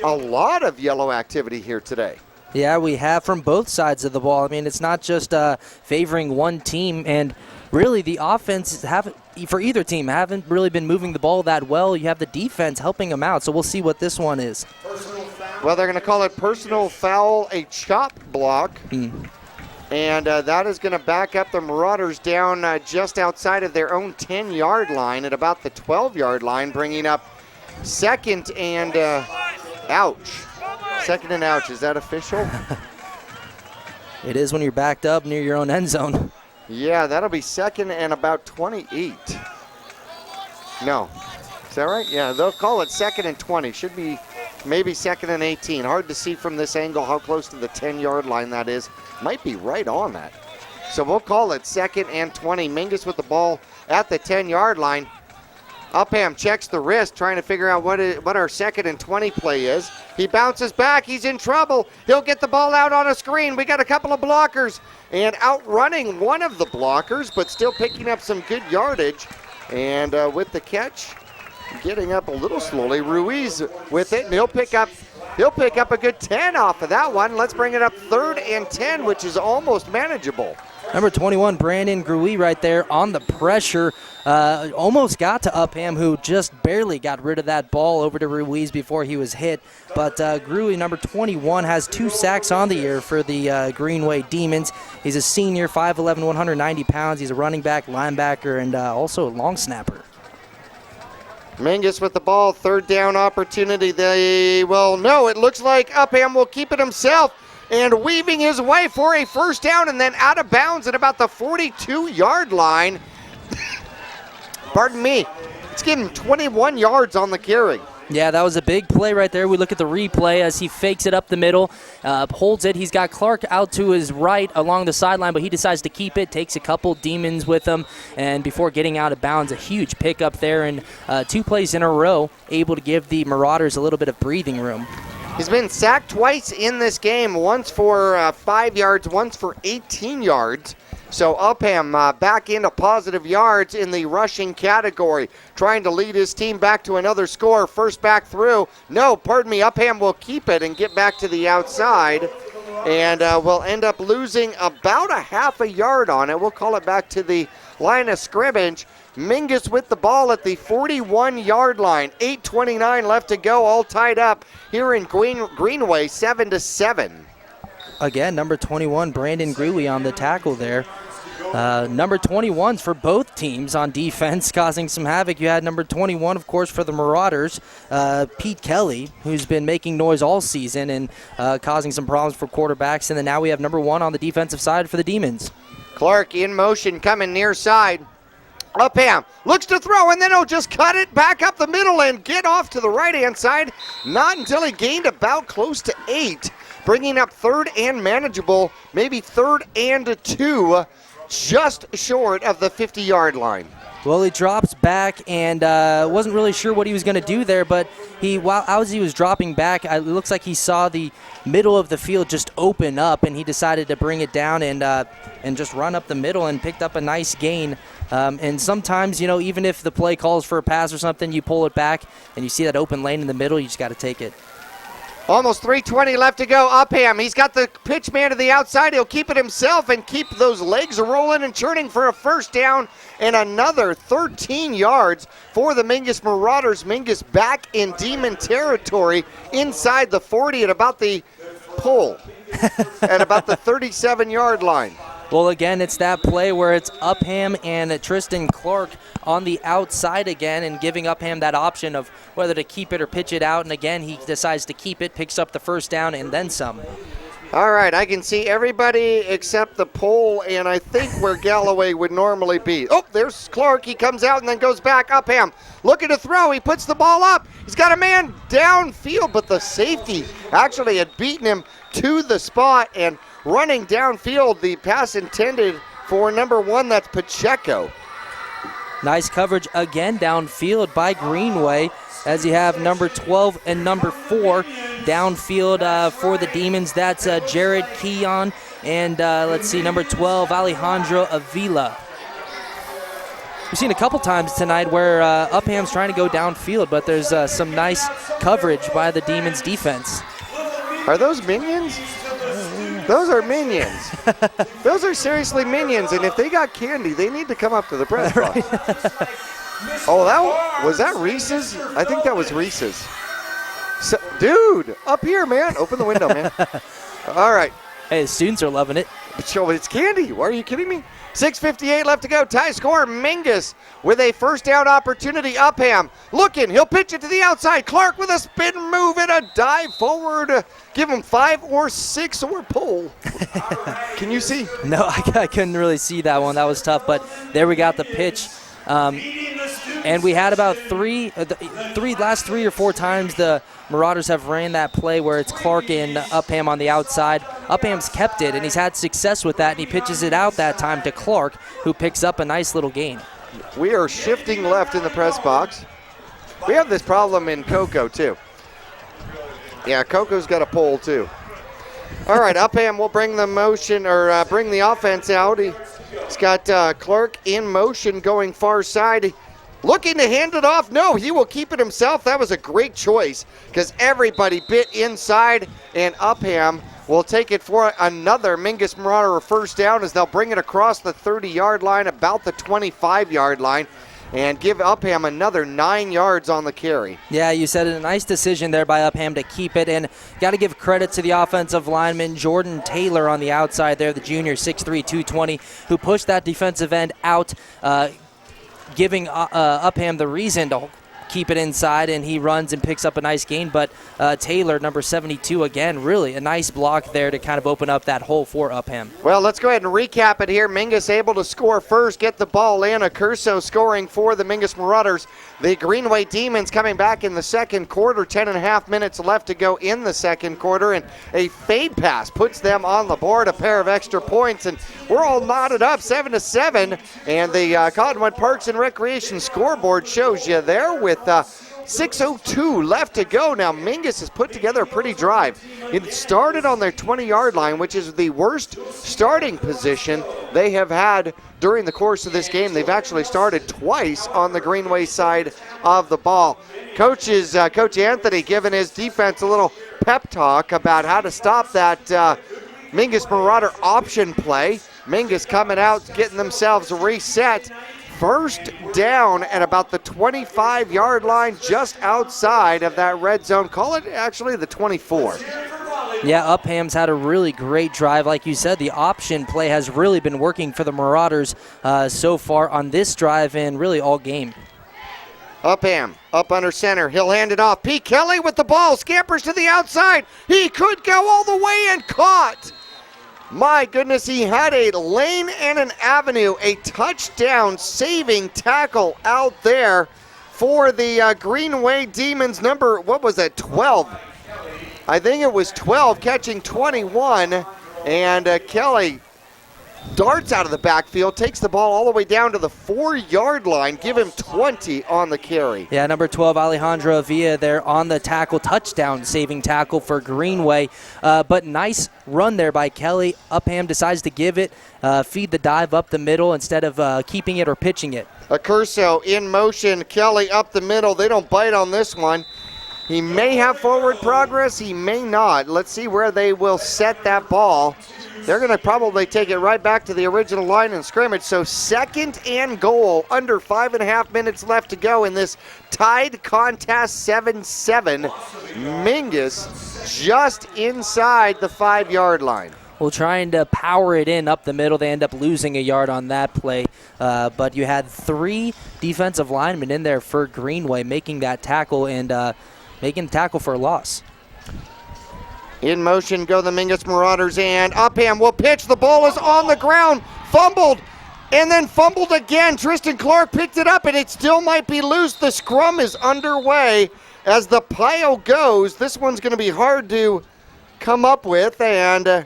B: a lot of yellow activity here today.
A: Yeah, we have from both sides of the ball. I mean, it's not just favoring one team, and really the offense for either team haven't really been moving the ball that well. You have the defense helping them out, so we'll see what this one is.
B: Well, they're going to call it personal foul, a chop block. And that is going to back up the Marauders down just outside of their own 10-yard line at about the 12-yard line, bringing up second and ouch. Second and ouch. Is that official?
A: It is when you're backed up near your own end zone.
B: Yeah, that'll be second and about 28. No. Is that right? Yeah, they'll call it second and 20. Should be maybe second and 18. Hard to see from this angle how close to the 10-yard line that is. Might be right on that. So we'll call it second and 20. Mingus with the ball at the 10-yard line. Upham checks the wrist, trying to figure out what our second and 20 play is. He bounces back. He's in trouble. He'll get the ball out on a screen. We got a couple of blockers, and outrunning one of the blockers, but still picking up some good yardage. And with the catch, getting up a little slowly, Ruiz with it, and he'll pick up a good 10 off of that one. Let's bring it up 3rd and 10, which is almost manageable.
A: Number 21, Brandon Grui right there on the pressure. Almost got to Upham, who just barely got rid of that ball over to Ruiz before he was hit. But Grui, number 21, has 2 sacks on the year for the Greenway Demons. He's a senior, 5'11", 190 pounds. He's a running back, linebacker, and also a long snapper.
B: Mingus with the ball, 3rd down opportunity. It looks like Upham will keep it himself, and weaving his way for a first down, and then out of bounds at about the 42-yard line. Pardon me. It's getting 21 yards on the carry.
A: Yeah, that was a big play right there. We look at the replay as he fakes it up the middle, holds it. He's got Clark out to his right along the sideline, but he decides to keep it, takes a couple Demons with him, and before getting out of bounds, a huge pickup there, and 2 plays in a row, able to give the Marauders a little bit of breathing room.
B: He's been sacked twice in this game, once for 5 yards, once for 18 yards. So Upham back into positive yards in the rushing category, trying to lead his team back to another score. First back through. No, pardon me, Upham will keep it and get back to the outside. And we'll end up losing about a half a yard on it. We'll call it back to the line of scrimmage. Mingus with the ball at the 41-yard line. 8:29 left to go, all tied up here in Greenway, 7-7.
A: Again, number 21, Brandon Greenway on the tackle there. Number 21s for both teams on defense, causing some havoc. You had number 21, of course, for the Marauders, Pete Kelly, who's been making noise all season and causing some problems for quarterbacks. And then now we have number 1 on the defensive side for the Demons.
B: Clark in motion, coming near side. Upham looks to throw, and then he'll just cut it back up the middle and get off to the right-hand side. Not until he gained about close to 8, bringing up 3rd and manageable, maybe 3rd and 2, just short of the 50-yard line.
A: Well, he drops back and wasn't really sure what he was going to do there, but while as he was dropping back, it looks like he saw the middle of the field just open up, and he decided to bring it down and just run up the middle and picked up a nice gain. And sometimes, even if the play calls for a pass or something, you pull it back and you see that open lane in the middle, you just got to take it.
B: Almost 3:20 left to go. Upham, he's got the pitch man to the outside. He'll keep it himself and keep those legs rolling and churning for a first down and another 13 yards for the Mingus Marauders. Mingus back in Demon territory inside the 40 at about the pole, at about the 37-yard line.
A: Well, again, it's that play where it's Upham and Tristan Clark on the outside again and giving Upham that option of whether to keep it or pitch it out. And again, he decides to keep it, picks up the first down, and then some.
B: All right, I can see everybody except the pole, and I think where Galloway would normally be. Oh, there's Clark. He comes out and then goes back. Upham looking to throw. He puts the ball up. He's got a man downfield, but the safety actually had beaten him to the spot, and running downfield, the pass intended for number 1, that's Pacheco.
A: Nice coverage again downfield by Greenway, as you have number 12 and number 4 downfield for the Demons. That's Jared Keon and let's see, number 12, Alejandro Avila. We've seen a couple times tonight where Upham's trying to go downfield, but there's some nice coverage by the Demons defense.
B: Are those minions? Those are minions. Those are seriously minions, and if they got candy, they need to come up to the press box. Oh, was that Reese's? I think that was Reese's. So, dude, up here, man. Open the window, man. All right.
A: Hey, the students are loving it.
B: It's candy. Why are you kidding me? 6:58 left to go. Tie score. Mingus with a first down opportunity. Upham looking. He'll pitch it to the outside. Clark with a spin move and a dive forward. Give him 5 or 6 or pull. Can you see?
A: No, I couldn't really see that one. That was tough, but there we got the pitch. And we had about last 3 or 4 times the Marauders have ran that play where it's Clark and Upham on the outside. Upham's kept it, and he's had success with that, and he pitches it out that time to Clark, who picks up a nice little gain.
B: We are shifting left in the press box. We have this problem in Cocoa, too. Yeah, Coco's got a pole, too. All right, Upham will bring the motion, or bring the offense out. He's got Clark in motion going far side. Looking to hand it off. No, he will keep it himself. That was a great choice because everybody bit inside, and Upham will take it for another Mingus Marauder first down as they'll bring it across the 30-yard line, about the 25-yard line, and give Upham another 9 yards on the carry.
A: Yeah, you said it. A nice decision there by Upham to keep it, and got to give credit to the offensive lineman, Jordan Taylor on the outside there, the junior, 6'3", 220, who pushed that defensive end out, giving Upham the reason to keep it inside, and he runs and picks up a nice gain. But Taylor, number 72, again, really a nice block there to kind of open up that hole for Upham.
B: Well, let's go ahead and recap it here. Mingus able to score first, get the ball in. Accurso scoring for the Mingus Marauders. The Greenway Demons coming back in the second quarter. 10.5 minutes left to go in the second quarter, and a fade pass puts them on the board, a pair of extra points, and we're all knotted up 7-7. And the Cottonwood Parks and Recreation scoreboard shows you there with 6:02 left to go. Now, Mingus has put together a pretty drive. It started on their 20-yard line, which is the worst starting position they have had during the course of this game. They've actually started twice on the Greenway side of the ball. Coach Anthony giving his defense a little pep talk about how to stop that Mingus Marauder option play. Mingus coming out, getting themselves reset. First down at about the 25-yard line, just outside of that red zone. Call it actually the 24.
A: Yeah, Upham's had a really great drive. Like you said, the option play has really been working for the Marauders so far on this drive and really all game.
B: Upham, up under center. He'll hand it off. P. Kelly with the ball. Scampers to the outside. He could go all the way and caught. My goodness, he had a lane and an avenue. A touchdown saving tackle out there for the Greenway Demons. Number, what was that, 12? I think it was 12, catching 21. And Kelly darts out of the backfield, takes the ball all the way down to the 4-yard line. Give him 20 on the carry.
A: Yeah, number 12, Alejandro Avila there on the tackle, touchdown saving tackle for Greenway. But nice run there by Kelly. Upham decides to give it, feed the dive up the middle instead of keeping it or pitching it.
B: Accurso in motion, Kelly up the middle. They don't bite on this one. He may have forward progress, he may not. Let's see where they will set that ball. They're going to probably take it right back to the original line and scrimmage. So 2nd and goal, under 5.5 minutes left to go in this tied contest, 7-7. Mingus just inside the 5-yard line.
A: Well, trying to power it in up the middle. They end up losing a yard on that play. But you had 3 defensive linemen in there for Greenway making that tackle and making the tackle for a loss.
B: In motion go the Mingus Marauders, and Upham will pitch. The ball is on the ground, fumbled, and then fumbled again. Tristan Clark picked it up, and it still might be loose. The scrum is underway as the pile goes. This one's going to be hard to come up with, and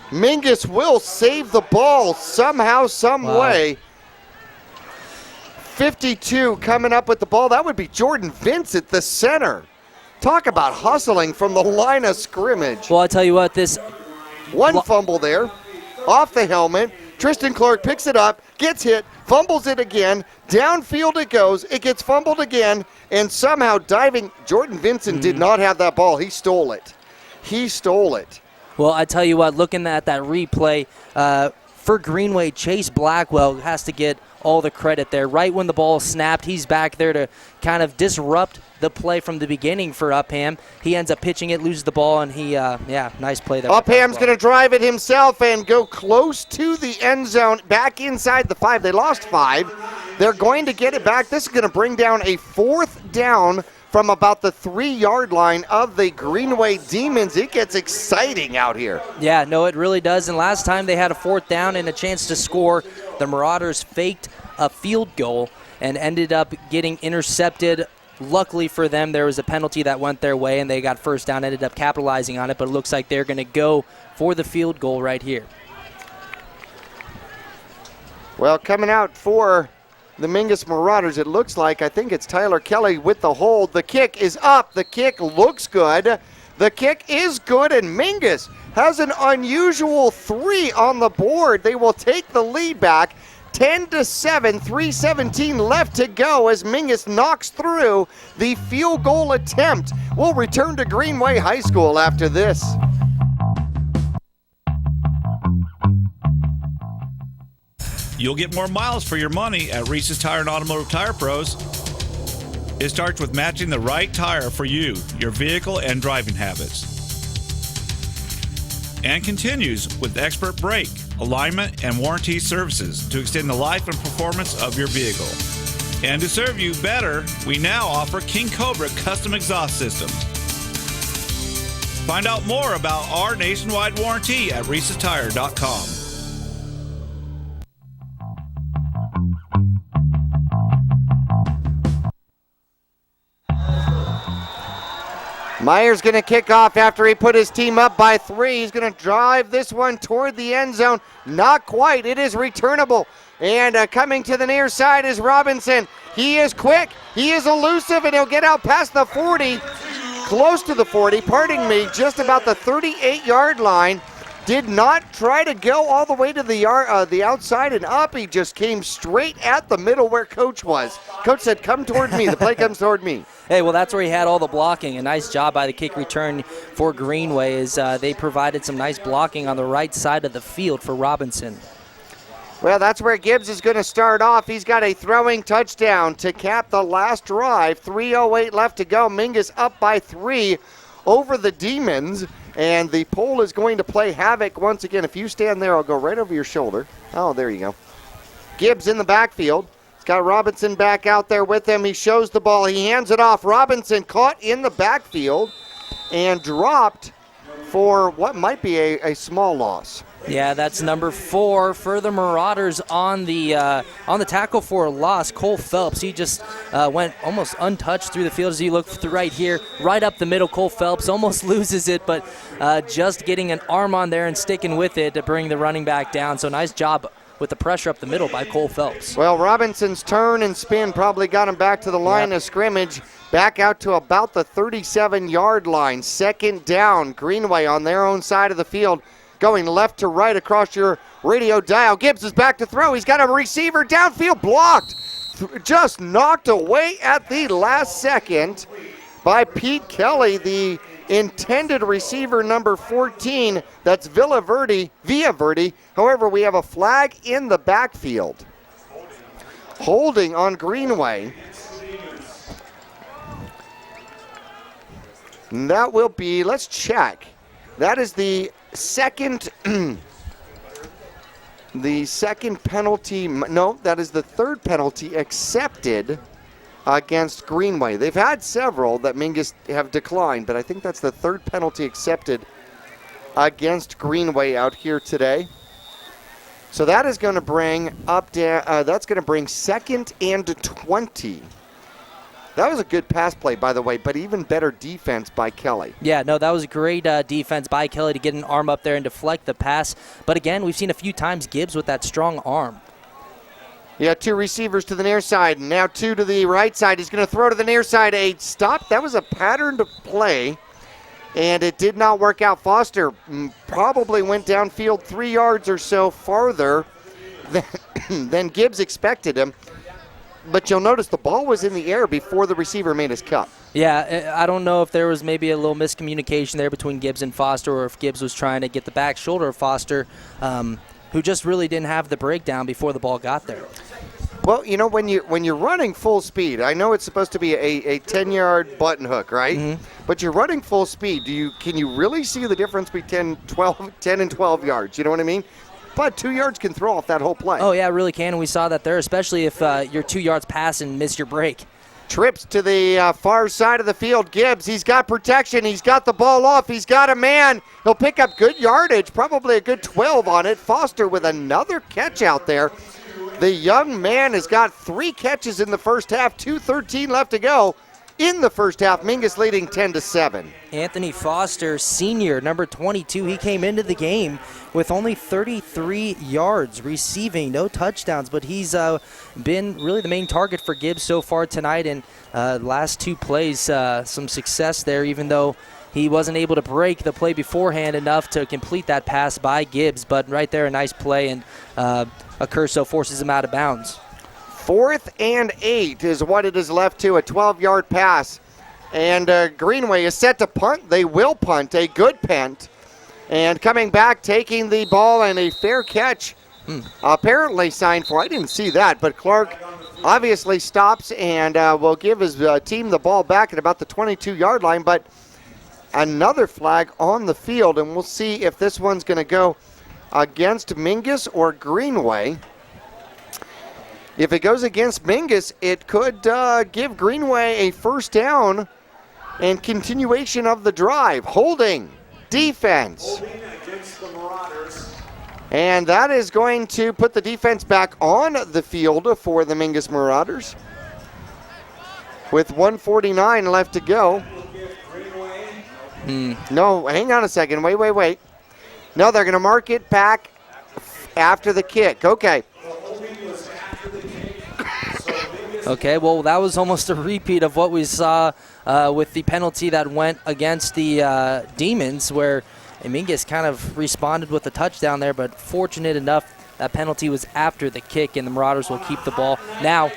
B: Mingus will save the ball somehow, some way. 52 coming up with the ball. That would be Jordan Vincent, the center. Talk about hustling from the line of scrimmage.
A: Well, I tell you what,
B: one fumble there, off the helmet. Tristan Clark picks it up, gets hit, fumbles it again. Downfield it goes. It gets fumbled again, and somehow diving. Jordan Vincent did not have that ball. He stole it. Well,
A: I tell you what, looking at that replay, for Greenway, Chase Blackwell has to get all the credit there. Right when the ball snapped, he's back there to kind of disrupt the play from the beginning for Upham. He ends up pitching it, loses the ball, and he, nice play there.
B: Upham's going to drive it himself and go close to the end zone, back inside the 5. They lost 5. They're going to get it back. This is going to bring down a 4th down from about the 3-yard line of the Greenway Demons. It gets exciting out here.
A: Yeah, no, it really does. And last time they had a 4th down and a chance to score, the Marauders faked a field goal and ended up getting intercepted. Luckily for them, there was a penalty that went their way, and they got first down, ended up capitalizing on it, but it looks like they're going to go for the field goal right here.
B: Well, coming out for the Mingus Marauders, it looks like, I think it's Tyler Kelly with the hold. The kick is up. The kick looks good. The kick is good, and Mingus has an unusual 3 on the board. They will take the lead back. 10-7, 3:17 left to go as Mingus knocks through the field goal attempt. We'll return to Greenway High School after this.
K: You'll get more miles for your money at Reese's Tire and Automotive Tire Pros. It starts with matching the right tire for you, your vehicle, and driving habits. And continues with expert brake, alignment, and warranty services to extend the life and performance of your vehicle. And to serve you better, we now offer King Cobra custom exhaust systems. Find out more about our nationwide warranty at reesestire.com.
B: Myers going to kick off after he put his team up by 3. He's going to drive this one toward the end zone. Not quite. It is returnable. And coming to the near side is Robinson. He is quick, he is elusive, and he'll get out past the 40, close to the 40, pardon me, just about the 38-yard line. Did not try to go all the way to the outside and up. He just came straight at the middle where Coach was. Coach said, come toward me. The play comes toward me.
A: Hey, well, that's where he had all the blocking. A nice job by the kick return for Greenway as they provided some nice blocking on the right side of the field for Robinson.
B: Well, that's where Gibbs is going to start off. He's got a throwing touchdown to cap the last drive. 3:08 left to go. Mingus up by 3 over the Demons. And the pole is going to play havoc once again. If you stand there, I'll go right over your shoulder. Oh, there you go. Gibbs in the backfield. He's got Robinson back out there with him. He shows the ball. He hands it off. Robinson caught in the backfield and dropped for what might be a small loss.
A: Yeah, that's number 4 for the Marauders on the tackle for a loss. Cole Phelps, he just went almost untouched through the field as you look right here, right up the middle. Cole Phelps almost loses it, but just getting an arm on there and sticking with it to bring the running back down. So nice job with the pressure up the middle by Cole Phelps.
B: Well, Robinson's turn and spin probably got him back to the line of scrimmage, back out to about the 37-yard line. Second down, Greenway on their own side of the field, going left to right across your radio dial. Gibbs is back to throw. He's got a receiver downfield, blocked. Just knocked away at the last second by Pete Kelly, the intended receiver number 14. That's Villaverde. However, we have a flag in the backfield. Holding on Greenway. And that will be, let's check. That is the second penalty. No, that is the third penalty accepted against Greenway. They've had several that Mingus have declined, but I think that's the third penalty accepted against Greenway out here today. So that is going to bring that's going to bring 2nd and 20. That was a good pass play, by the way, but even better defense by Kelly.
A: Yeah, no, that was a great defense by Kelly to get an arm up there and deflect the pass. But again, we've seen a few times Gibbs with that strong arm.
B: Yeah, 2 receivers to the near side, and now 2 to the right side. He's going to throw to the near side. A stop. That was a patterned play, and it did not work out. Foster probably went downfield 3 yards or so farther than Gibbs expected him. But you'll notice the ball was in the air before the receiver made his cut.
A: Yeah, I don't know if there was maybe a little miscommunication there between Gibbs and Foster, or if Gibbs was trying to get the back shoulder of Foster, who just really didn't have the breakdown before the ball got there.
B: Well, you know, when you're running full speed, I know it's supposed to be a 10-yard button hook, right? Mm-hmm. But you're running full speed. Can you really see the difference between 10 and 12 yards? You know what I mean? But 2 yards can throw off that whole play.
A: Oh, yeah, it really can, and we saw that there, especially if you're 2 yards pass and miss your break.
B: Trips to the far side of the field. Gibbs, he's got protection. He's got the ball off. He's got a man. He'll pick up good yardage, probably a good 12 on it. Foster with another catch out there. The young man has got 3 catches in the first half, 2:13 left to go. In the first half, Mingus leading 10-7.
A: Anthony Foster, senior, number 22, he came into the game with only 33 yards receiving, no touchdowns, but he's been really the main target for Gibbs so far tonight. And last 2 plays, some success there, even though he wasn't able to break the play beforehand enough to complete that pass by Gibbs. But right there, a nice play, and Accurso forces him out of bounds.
B: 4th and 8 is what it is left to, a 12-yard pass. And Greenway is set to punt. They will punt, a good punt. And coming back, taking the ball, and a fair catch apparently signed for. I didn't see that, but Clark obviously stops and will give his team the ball back at about the 22-yard line. But another flag on the field, and we'll see if this one's going to go against Mingus or Greenway. If it goes against Mingus, it could give Greenway a first down and continuation of the drive. Holding, defense. And that is going to put the defense back on the field for the Mingus Marauders. With 1:49 left to go. No, hang on a second. Wait. No, they're going to mark it back after the kick. Okay.
A: Okay, well, that was almost a repeat of what we saw with the penalty that went against the Demons, where Mingus kind of responded with a touchdown there, but fortunate enough, that penalty was after the kick, and the Marauders will keep the ball. Now,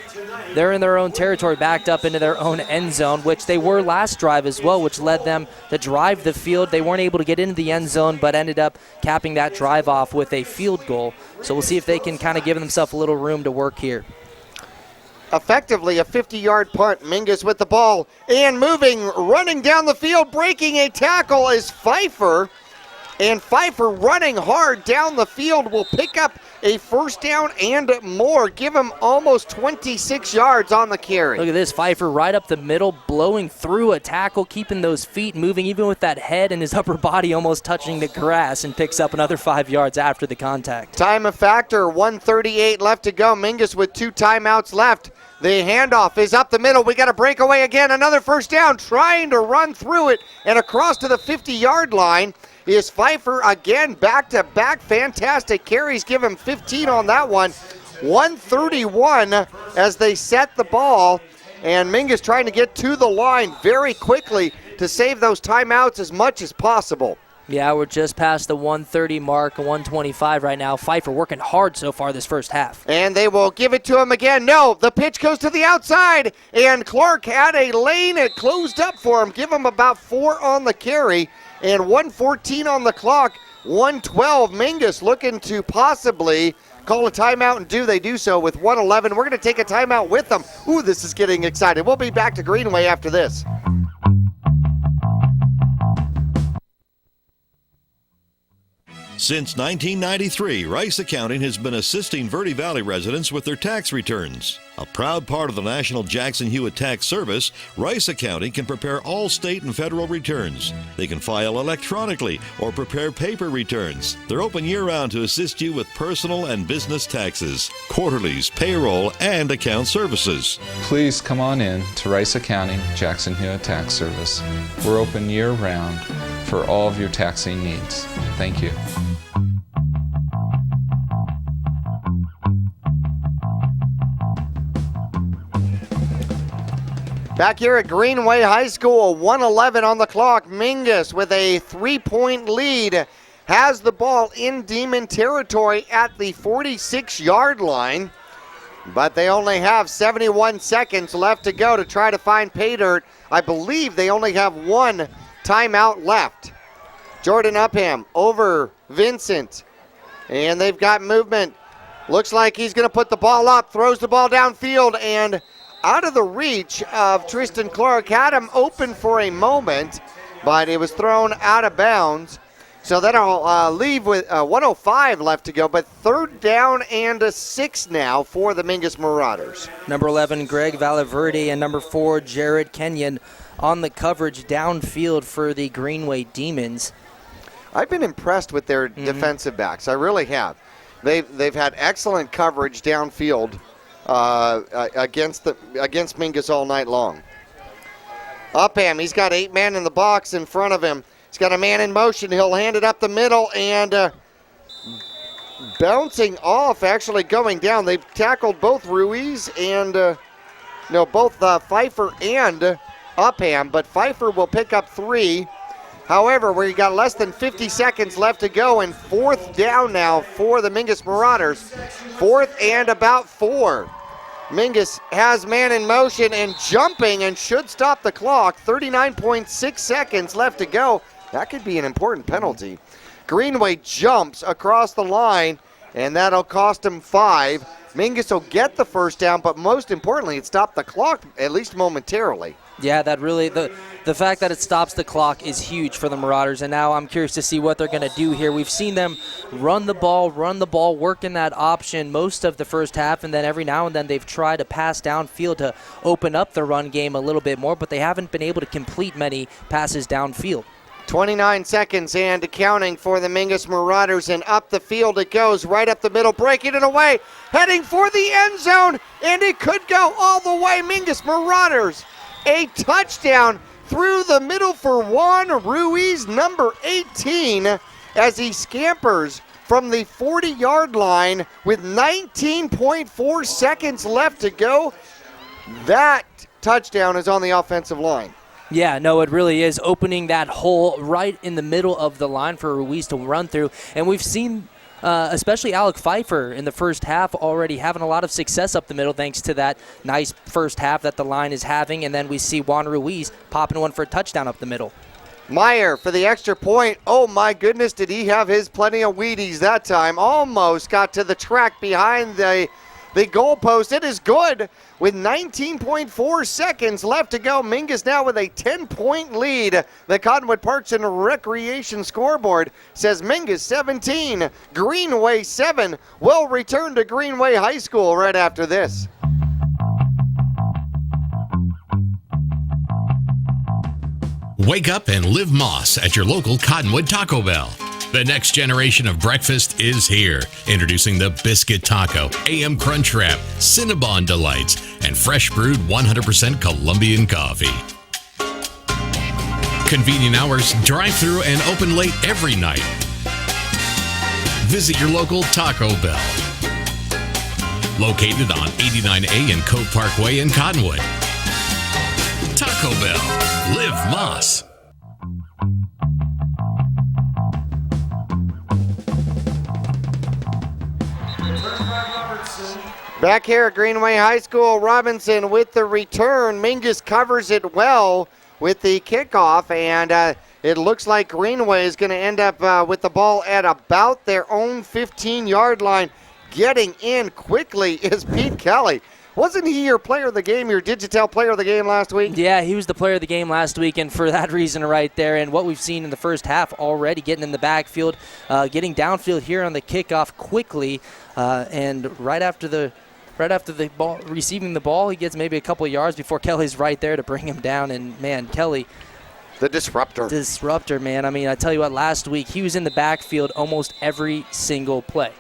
A: they're in their own territory, backed up into their own end zone, which they were last drive as well, which led them to drive the field. They weren't able to get into the end zone, but ended up capping that drive off with a field goal. So we'll see if they can kind of give themselves a little room to work here.
B: Effectively a 50-yard punt. Mingus with the ball and moving, running down the field, breaking a tackle is Pfeiffer. And Pfeiffer running hard down the field will pick up a first down and more. Give him almost 26 yards on the carry.
A: Look at this, Pfeiffer right up the middle, blowing through a tackle, keeping those feet moving, even with that head and his upper body almost touching the grass, and picks up another 5 yards after the contact.
B: Time of factor, 1:38 left to go. Mingus with 2 timeouts left. The handoff is up the middle. We got a breakaway again. Another first down, trying to run through it and across to the 50-yard line is Pfeiffer again, back-to-back fantastic carries. Give him 15 on that one. 1:31 as they set the ball, and Mingus trying to get to the line very quickly to save those timeouts as much as possible.
A: Yeah, we're just past the 1:30 mark, 1:25 right now. Pfeiffer working hard so far this first half.
B: And they will give it to him again. No, the pitch goes to the outside, and Clark had a lane. It closed up for him. Give him about 4 on the carry, and 1:14 on the clock, 1:12. Mingus looking to possibly call a timeout, and they do so with 1:11. We're going to take a timeout with them. Ooh, this is getting excited. We'll be back to Greenway after this.
T: Since 1993, Rice Accounting has been assisting Verde Valley residents with their tax returns. A proud part of the National Jackson Hewitt Tax Service, Rice Accounting can prepare all state and federal returns. They can file electronically or prepare paper returns. They're open year-round to assist you with personal and business taxes, quarterlies, payroll, and account services.
U: Please come on in to Rice Accounting Jackson Hewitt Tax Service. We're open year-round for all of your taxing needs. Thank you.
B: Back here at Greenway High School, 1:11 on the clock. Mingus with a 3-point lead has the ball in Demon territory at the 46-yard line, but they only have 71 seconds left to go to try to find pay dirt. I believe they only have 1 timeout left. Jordan Upham over Vincent, and they've got movement. Looks like he's going to put the ball up, throws the ball downfield, and out of the reach of Tristan Clark. Had him open for a moment, but it was thrown out of bounds. So that'll leave with 1:05 left to go, but 3rd down and 6 now for the Mingus Marauders.
A: Number 11, Greg Valverde, and number 4, Jared Kenyon on the coverage downfield for the Greenway Demons.
B: I've been impressed with their defensive backs. I really have. They've had excellent coverage downfield against Mingus all night long. Upham, he's got 8 men in the box in front of him. He's got a man in motion. He'll hand it up the middle, and bouncing off, actually going down. They've tackled both Ruiz and both Pfeiffer and Upham, but Pfeiffer will pick up 3. However, we got less than 50 seconds left to go, and 4th down now for the Mingus Marauders. 4th and about 4. Mingus has man in motion and jumping and should stop the clock. 39.6 seconds left to go. That could be an important penalty. Greenway jumps across the line, and that'll cost him 5. Mingus will get the first down, but most importantly, it stopped the clock, at least momentarily.
A: Yeah, that really, the fact that it stops the clock is huge for the Marauders, and now I'm curious to see what they're going to do here. We've seen them run the ball, work in that option most of the first half, and then every now and then they've tried to pass downfield to open up the run game a little bit more, but they haven't been able to complete many passes downfield.
B: 29 seconds and counting for the Mingus Marauders, and up the field it goes, right up the middle, breaking it away, heading for the end zone, and it could go all the way. Mingus Marauders, a touchdown through the middle for Juan Ruiz, number 18, as he scampers from the 40-yard line with 19.4 seconds left to go. That touchdown is on the offensive line.
A: Yeah, no, it really is opening that hole right in the middle of the line for Ruiz to run through. And we've seen especially Alec Pfeiffer in the first half already having a lot of success up the middle thanks to that nice first half that the line is having. And then we see Juan Ruiz popping one for a touchdown up the middle.
B: Meyer for the extra point. Oh, my goodness, did he have his plenty of Wheaties that time. Almost got to the track behind the goalpost. It is good with 19.4 seconds left to go. Mingus now with a 10-point lead. The Cottonwood Parks and Recreation scoreboard says Mingus 17, Greenway 7. We'll return to Greenway High School right after this.
V: Wake up and live Moss at your local Cottonwood Taco Bell. The next generation of breakfast is here. Introducing the Biscuit Taco, AM Crunch Wrap, Cinnabon Delights, and fresh brewed 100% Colombian coffee. Convenient hours, drive-through, and open late every night. Visit your local Taco Bell. Located on 89A and Cope Parkway in Cottonwood. Taco Bell. Live Moss.
B: Back here at Greenway High School, Robinson with the return. Mingus covers it well with the kickoff, and it looks like Greenway is going to end up with the ball at about their own 15-yard line. Getting in quickly is Pete Kelly. Wasn't he your player of the game, your Digital player of the game last week?
A: Yeah, he was the player of the game last week, and for that reason right there, and what we've seen in the first half already, getting in the backfield, getting downfield here on the kickoff quickly, and right after the ball, receiving the ball, he gets maybe a couple of yards before Kelly's right there to bring him down, and man, Kelly,
B: the disruptor.
A: Disruptor, man. I mean, I tell you what, last week he was in the backfield almost every single play.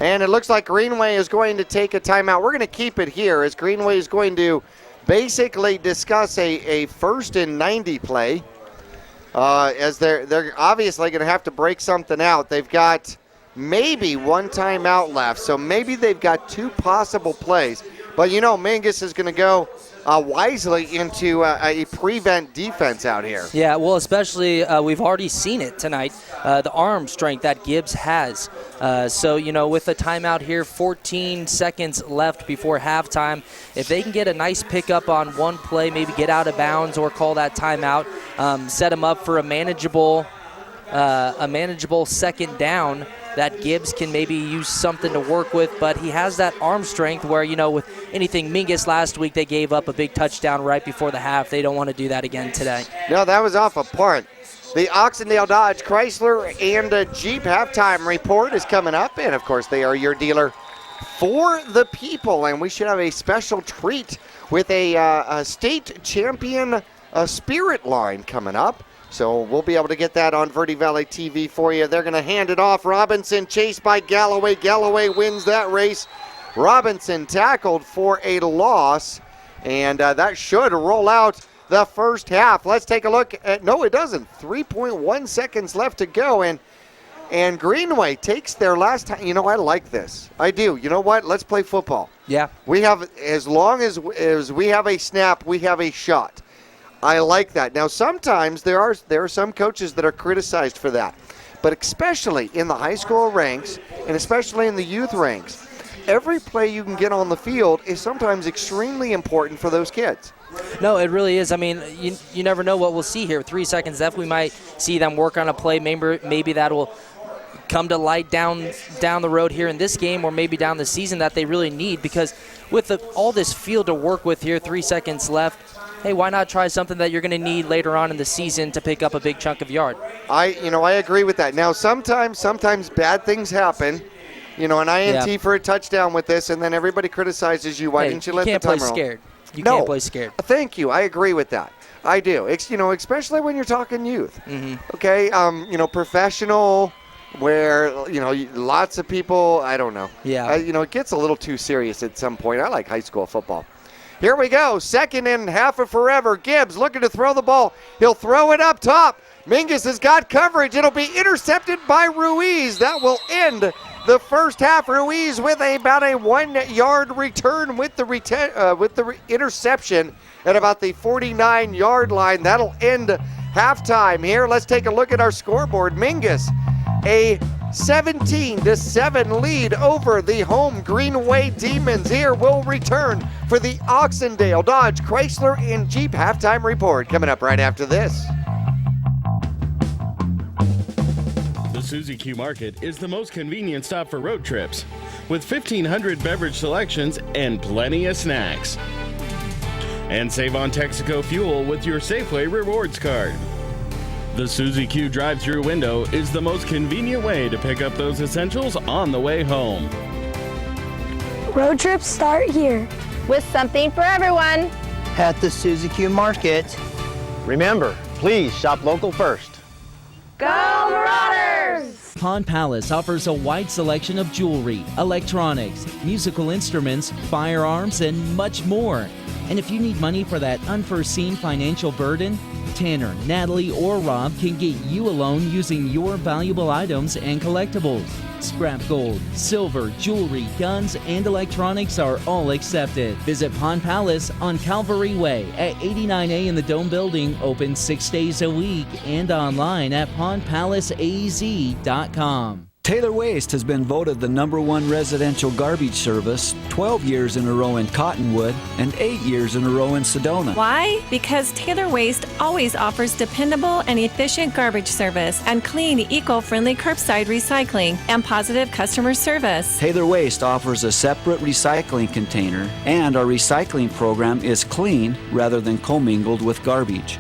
B: And it looks like Greenway is going to take a timeout. We're going to keep it here as Greenway is going to basically discuss a 1st and 90 play, as they're obviously going to have to break something out. They've got maybe one timeout left, so maybe they've got 2 possible plays. But, you know, Mingus is going to go wisely into a prevent defense out here.
A: Yeah, well, especially we've already seen it tonight, the arm strength that Gibbs has. So, you know, with the timeout here, 14 seconds left before halftime, if they can get a nice pickup on one play, maybe get out of bounds or call that timeout, set them up for a manageable second down, that Gibbs can maybe use something to work with, but he has that arm strength where, you know, with anything Mingus last week, they gave up a big touchdown right before the half. They don't want to do that again today.
B: No, that was off a punt. The Oxendale Dodge Chrysler and Jeep halftime report is coming up, and of course they are your dealer for the people, and we should have a special treat with a state champion spirit line coming up. So we'll be able to get that on Verde Valley TV for you. They're going to hand it off. Robinson chased by Galloway. Galloway wins that race. Robinson tackled for a loss, and that should roll out the first half. Let's take a look at, no, it doesn't. 3.1 seconds left to go, and Greenway takes their last time. You know, I like this. I do. You know what? Let's play football.
A: Yeah.
B: We have, as long as we have a snap, we have a shot. I like that. Now, sometimes there are some coaches that are criticized for that, but especially in the high school ranks and especially in the youth ranks, every play you can get on the field is sometimes extremely important for those kids.
A: No, it really is. I mean, you never know what we'll see here. 3 seconds left, we might see them work on a play. Maybe that will come to light down the road here in this game or maybe down the season that they really need, because with all this field to work with here, 3 seconds left, hey, why not try something that you're going to need later on in the season to pick up a big chunk of yard?
B: I agree with that. Now, sometimes bad thmes happen. You know, an INT for a touchdown with this, and then everybody criticizes you. Why didn't you let the timer roll?
A: You can't play scared. You can't play scared.
B: Thank you. I agree with that. I do. You know, especially when you're talking youth.
A: Mm-hmm.
B: Okay, you know, professional, where, you know, lots of people, I don't know.
A: Yeah.
B: You know, it gets a little too serious at some point. I like high school football. Here we go, 2nd and half of forever. Gibbs looking to throw the ball. He'll throw it up top. Mingus has got coverage. It'll be intercepted by Ruiz. That will end the first half. Ruiz with about a 1-yard return with the interception at about the 49-yard line. That'll end halftime here. Let's take a look at our scoreboard. Mingus, a 17-7 lead over the home Greenway Demons. Here will return for the Oxendale Dodge Chrysler and Jeep halftime report coming up right after this.
F: The Suzy Q Market is the most convenient stop for road trips, with 1,500 beverage selections and plenty of snacks. And save on Texaco fuel with your Safeway Rewards card. The Suzy Q drive-thru window is the most convenient way to pick up those essentials on the way home.
O: Road trips start here.
P: With something for everyone.
Q: At the Suzy Q Market. Remember, please shop local first.
P: Go Marauders!
E: Pond Palace offers a wide selection of jewelry, electronics, musical instruments, firearms, and much more. And if you need money for that unforeseen financial burden, Tanner, Natalie, or Rob can get you a loan using your valuable items and collectibles. Scrap gold, silver, jewelry, guns, and electronics are all accepted. Visit Pond Palace on Calvary Way at 89A in the Dome Building, open 6 days a week, and online at pondpalaceaz.com.
J: Taylor Waste has been voted the #1 residential garbage service 12 years in a row in Cottonwood and 8 years in a row in Sedona.
N: Why? Because Taylor Waste always offers dependable and efficient garbage service and clean, eco-friendly curbside recycling and positive customer service.
J: Taylor Waste offers a separate recycling container, and our recycling program is clean rather than commingled with garbage.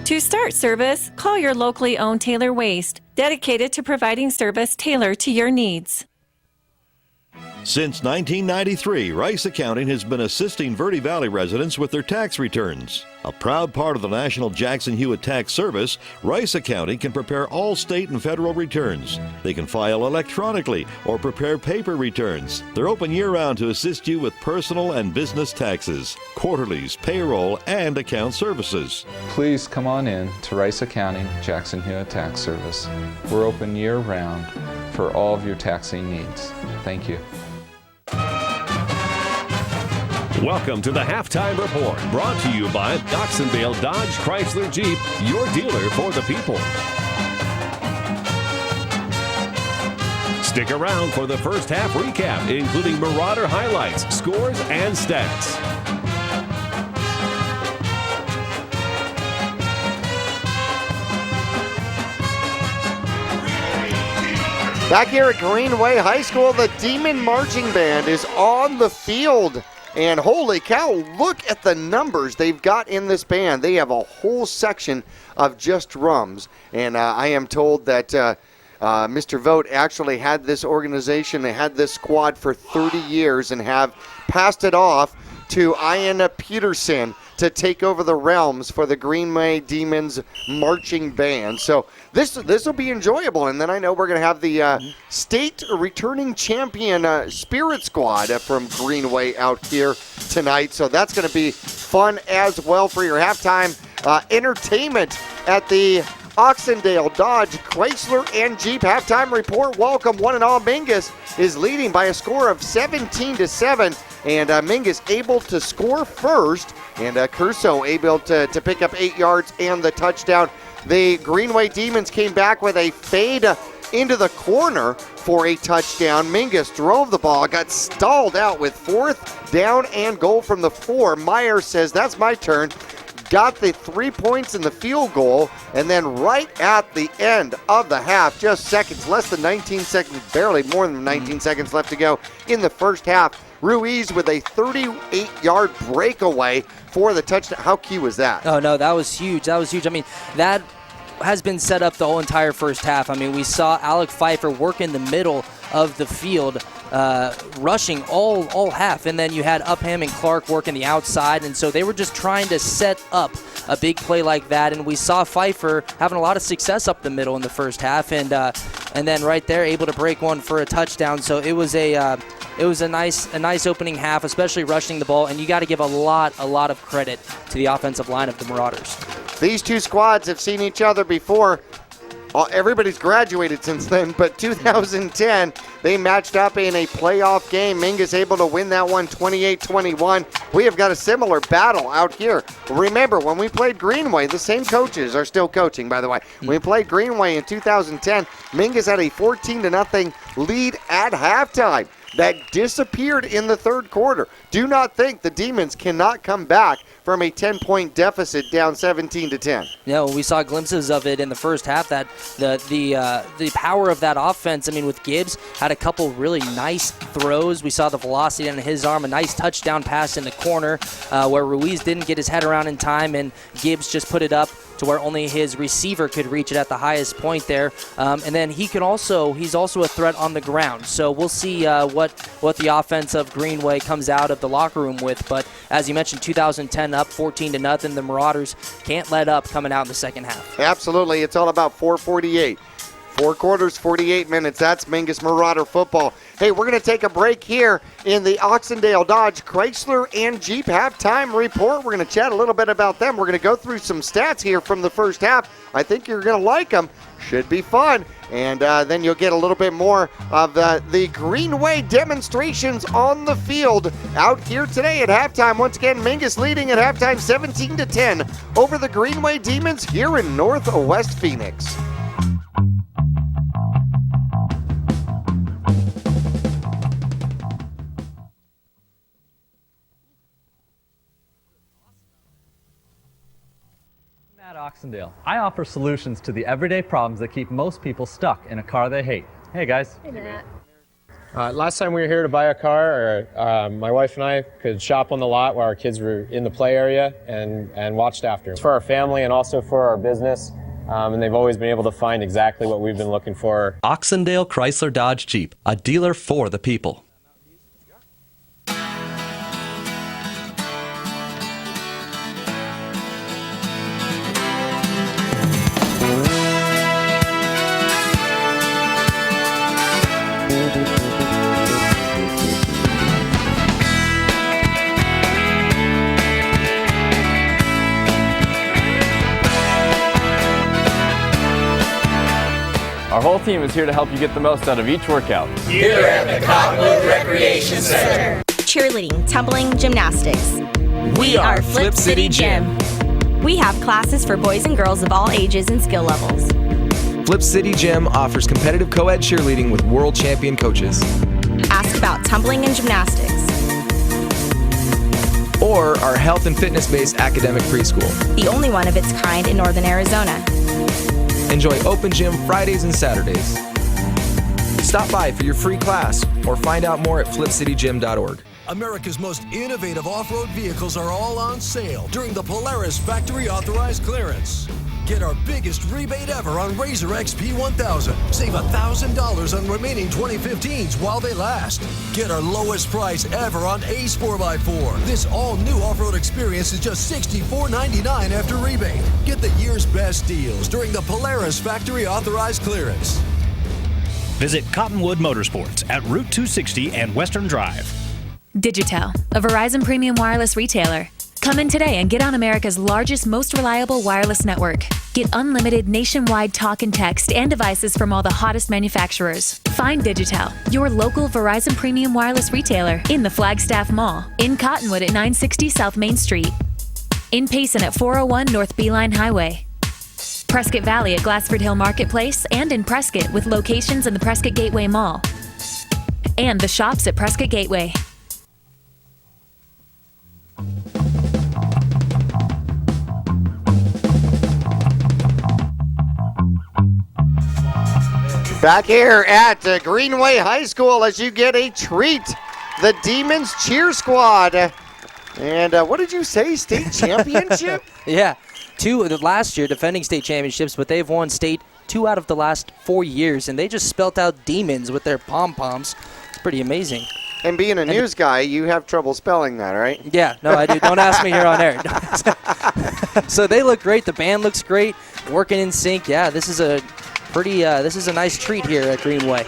N: To start service, call your locally owned Taylor Waste, dedicated to providing service tailored to your needs.
T: Since 1993, Rice Accounting has been assisting Verde Valley residents with their tax returns. A proud part of the National Jackson Hewitt Tax Service, Rice Accounting can prepare all state and federal returns. They can file electronically or prepare paper returns. They're open year-round to assist you with personal and business taxes, quarterlies, payroll, and account services.
U: Please come on in to Rice Accounting Jackson Hewitt Tax Service. We're open year-round for all of your taxing needs. Thank you.
H: Welcome to the Halftime Report, brought to you by Oxendale Dodge Chrysler Jeep, your dealer for the people. Stick around for the first half recap, including Marauder highlights, scores, and stats.
B: Back here at Greenway High School, the Demon Marching Band is on the field. And holy cow, look at the numbers they've got in this band. They have a whole section of just drums. And I am told that Mr. Vogt actually had this organization, they had this squad for 30 years and have passed it off to Ian Peterson to take over the realms for the Greenway Demons Marching Band. So this will be enjoyable. And then I know we're going to have the state returning champion Spirit Squad from Greenway out here tonight. So that's going to be fun as well for your halftime entertainment at the Oxendale Dodge Chrysler and Jeep halftime report. Welcome one and all. Mingus is leading by a score of 17-7, and Mingus able to score first, and Curso able to pick up 8 yards and the touchdown. The Greenway Demons came back with a fade into the corner for a touchdown. Mingus drove the ball, got stalled out with 4th down and goal from the 4. Myers says, that's my turn. Got the 3 points in the field goal, and then right at the end of the half, just seconds, less than 19 seconds, barely more than 19 seconds left to go in the first half, Ruiz with a 38-yard breakaway for the touchdown. How key was that?
A: Oh, no, that was huge. That was huge. I mean, that has been set up the whole entire first half. I mean, we saw Alec Pfeiffer work in the middle of the field, rushing all half, and then you had Upham and Clark working the outside, and so they were just trying to set up a big play like that, and we saw Pfeiffer having a lot of success up the middle in the first half, and then right there able to break one for a touchdown. So it was a nice opening half, especially rushing the ball, and you got to give a lot of credit to the offensive line of the Marauders.
B: These two squads have seen each other before. Everybody's graduated since then, but 2010, they matched up in a playoff game. Mingus able to win that one 28-21. We have got a similar battle out here. Remember, when we played Greenway, the same coaches are still coaching, by the way. When we played Greenway in 2010, Mingus had a 14-0 lead at halftime that disappeared in the third quarter. Do not think the Demons cannot come back from a 10-point deficit down 17-10.
A: Yeah, we saw glimpses of it in the first half. That the power of that offense. I mean, with Gibbs had a couple really nice throws. We saw the velocity on his arm, a nice touchdown pass in the corner where Ruiz didn't get his head around in time, and Gibbs just put it up to where only his receiver could reach it at the highest point there. And then he's also a threat on the ground. So we'll see what the offense of Greenway comes out of the locker room with. But as you mentioned, 2010 up 14-0. The Marauders can't let up coming out in the second half.
B: Absolutely. It's all about 4:48. 4 quarters, 48 minutes. That's Mingus Marauder football. Hey, we're going to take a break here in the Oxendale Dodge Chrysler and Jeep halftime report. We're going to chat a little bit about them. We're going to go through some stats here from the first half. I think you're going to like them. Should be fun. And then you'll get a little bit more of the Greenway demonstrations on the field out here today at halftime. Once again, Mingus leading at halftime 17-10 over the Greenway Demons here in Northwest Phoenix.
D: At Oxendale, I offer solutions to the everyday problems that keep most people stuck in a car they hate. Hey guys.
G: Hey Matt. Last time we were here to buy a car, my wife and I could shop on the lot while our kids were in the play area and watched after. It's for our family and also for our business, and they've always been able to find exactly what we've been looking for.
C: Oxendale Chrysler Dodge Jeep, a dealer for the people.
R: Our whole team is here to help you get the most out of each workout.
S: Here at the Cottonwood Recreation Center.
L: Cheerleading, tumbling, gymnastics.
S: We are Flip City Gym.
L: We have classes for boys and girls of all ages and skill levels.
M: Flip City Gym offers competitive co-ed cheerleading with world champion coaches.
L: Ask about tumbling and gymnastics.
M: Or our health and fitness-based academic preschool.
L: The only one of its kind in Northern Arizona.
M: Enjoy open gym Fridays and Saturdays. Stop by for your free class or find out more at flipcitygym.org.
X: America's most innovative off-road vehicles are all on sale during the Polaris Factory Authorized Clearance. Get our biggest rebate ever on Razor XP 1000. Save $1,000 on remaining 2015s while they last. Get our lowest price ever on Ace 4x4. This all-new off-road experience is just $64.99 after rebate. Get the year's best deals during the Polaris Factory Authorized Clearance.
Y: Visit Cottonwood Motorsports at Route 260 and Western Drive.
I: Digitel, a Verizon premium wireless retailer. Come in today and get on America's largest, most reliable wireless network. Get unlimited nationwide talk and text and devices from all the hottest manufacturers. Find Digitel, your local Verizon premium wireless retailer, in the Flagstaff Mall, in Cottonwood at 960 South Main Street, in Payson at 401 North Beeline Highway, Prescott Valley at Glassford Hill Marketplace, and in Prescott with locations in the Prescott Gateway Mall, and the shops at Prescott Gateway.
B: Back here at Greenway High School as you get a treat. The Demons Cheer Squad. And what did you say, state championship?
A: Yeah, last year defending state championships, but they've won state 2 out of the last 4 years, and they just spelt out Demons with their pom-poms. It's pretty amazing.
B: And being a news guy, you have trouble spelling that, right?
A: Yeah, no, I do. Don't ask me here on air. So they look great. The band looks great. Working in sync. Yeah, this is a nice treat here at Greenway.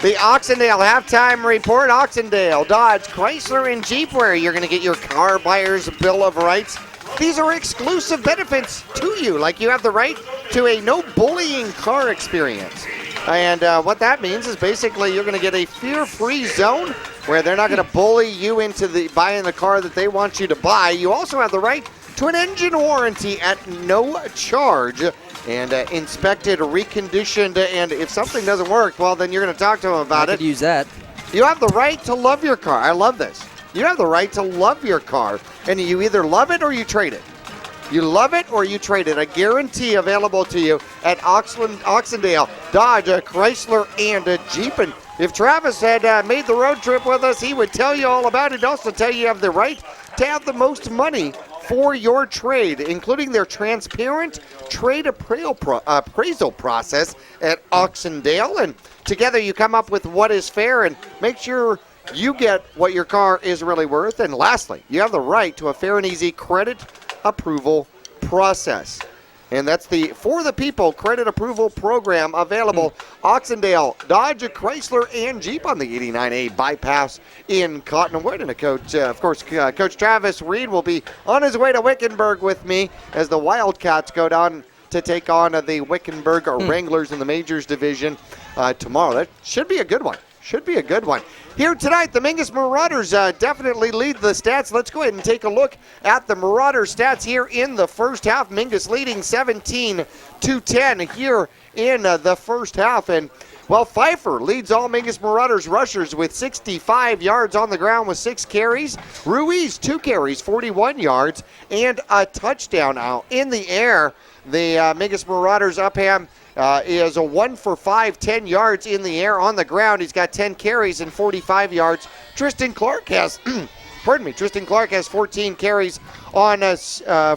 B: The Oxendale halftime report. Oxendale, Dodge, Chrysler, and Jeep, where you're going to get your car buyer's bill of rights. These are exclusive benefits to you, like you have the right to a no bullying car experience. And what that means is basically you're going to get a fear-free zone where they're not going to bully you into buying the car that they want you to buy. You also have the right to an engine warranty at no charge, and inspected, reconditioned, and if something doesn't work, well, then you're going to talk to them about it.
A: Use that.
B: You have the right to love your car. I love this. You have the right to love your car, and you either love it or you trade it. You love it or you trade it. A guarantee available to you at Oxendale, Dodge, Chrysler, and Jeep. And if Travis had made the road trip with us, he would tell you all about it. He'd also tell you have the right to have the most money for your trade, including their transparent trade appraisal process at Oxendale. And together you come up with what is fair and make sure you get what your car is really worth. And lastly, you have the right to a fair and easy credit approval process. And that's the For the People credit approval program available. Oxendale, Dodge, Chrysler, and Jeep on the 89A bypass in Cottonwood. And Coach Travis Reed will be on his way to Wickenburg with me as the Wildcats go down to take on the Wickenburg Wranglers in the Majors division tomorrow. That should be a good one. Here tonight, the Mingus Marauders definitely lead the stats. Let's go ahead and take a look at the Marauders stats here in the first half. Mingus leading 17-10 here in the first half. And, well, Pfeiffer leads all Mingus Marauders rushers with 65 yards on the ground with 6 carries. Ruiz, 2 carries, 41 yards, and a touchdown out in the air. The Mingus Marauders Upham is a 1 for 5, 10 yards in the air on the ground. He's got 10 carries and 45 yards. Tristan Clark has 14 carries on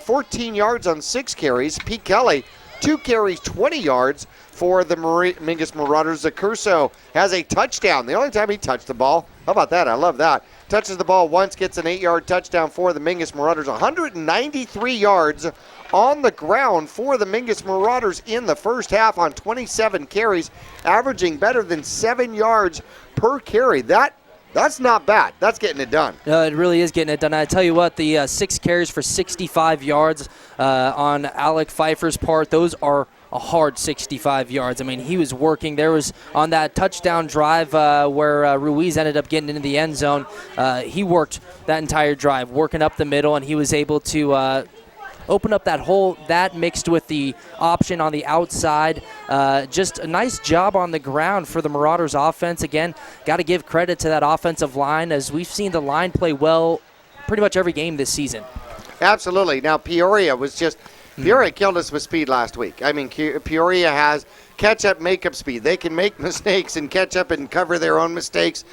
B: 14 yards on 6 carries. Pete Kelly, 2 carries, 20 yards for the Mingus Marauders. Zacurso has a touchdown. The only time he touched the ball. How about that? I love that. Touches the ball once, gets an 8-yard touchdown for the Mingus Marauders. 193 yards on the ground for the Mingus Marauders in the first half on 27 carries, averaging better than 7 yards per carry. That's not bad. That's getting it done.
A: It really is getting it done. I tell you what, the 6 carries for 65 yards on Alec Pfeiffer's part, those are a hard 65 yards. I mean, he was working. There was on that touchdown drive where Ruiz ended up getting into the end zone. He worked that entire drive, working up the middle, and he was able to open up that hole, that mixed with the option on the outside. Just a nice job on the ground for the Marauders offense. Again, got to give credit to that offensive line, as we've seen the line play well pretty much every game this season.
B: Absolutely. Now, Peoria killed us with speed last week. I mean, Peoria has catch-up, make-up speed. They can make mistakes and catch up and cover their own mistakes.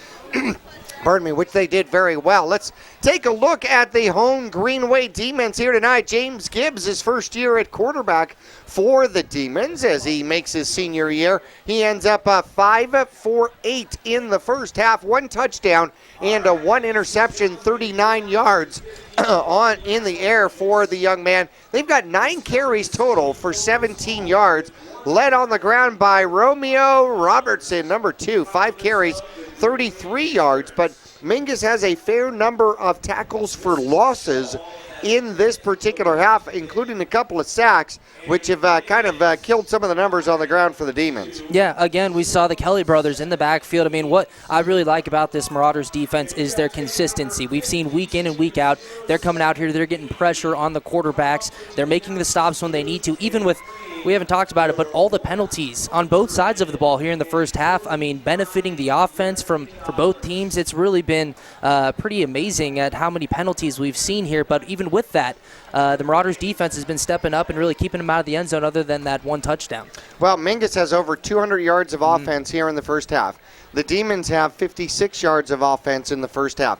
B: Which they did very well. Let's take a look at the home Greenway Demons here tonight. James Gibbs, his first year at quarterback for the Demons as he makes his senior year. He ends up 5 for 8 in the first half, 1 touchdown and 1 interception, 39 yards in the air for the young man. They've got 9 carries total for 17 yards, led on the ground by Romeo Robertson, number 2, 5 carries, 33 yards, but Mingus has a fair number of tackles for losses in this particular half, including a couple of sacks, which have killed some of the numbers on the ground for the Demons.
A: Yeah, again, we saw the Kelly brothers in the backfield. I mean, what I really like about this Marauders defense is their consistency. We've seen week in and week out, they're coming out here, they're getting pressure on the quarterbacks. They're making the stops when they need to, even with, we haven't talked about it, but all the penalties on both sides of the ball here in the first half, I mean, benefiting the offense for both teams. It's really been pretty amazing at how many penalties we've seen here, but even with that, the Marauders defense has been stepping up and really keeping them out of the end zone other than that 1 touchdown.
B: Well, Mingus has over 200 yards of offense here in the first half. The Demons have 56 yards of offense in the first half.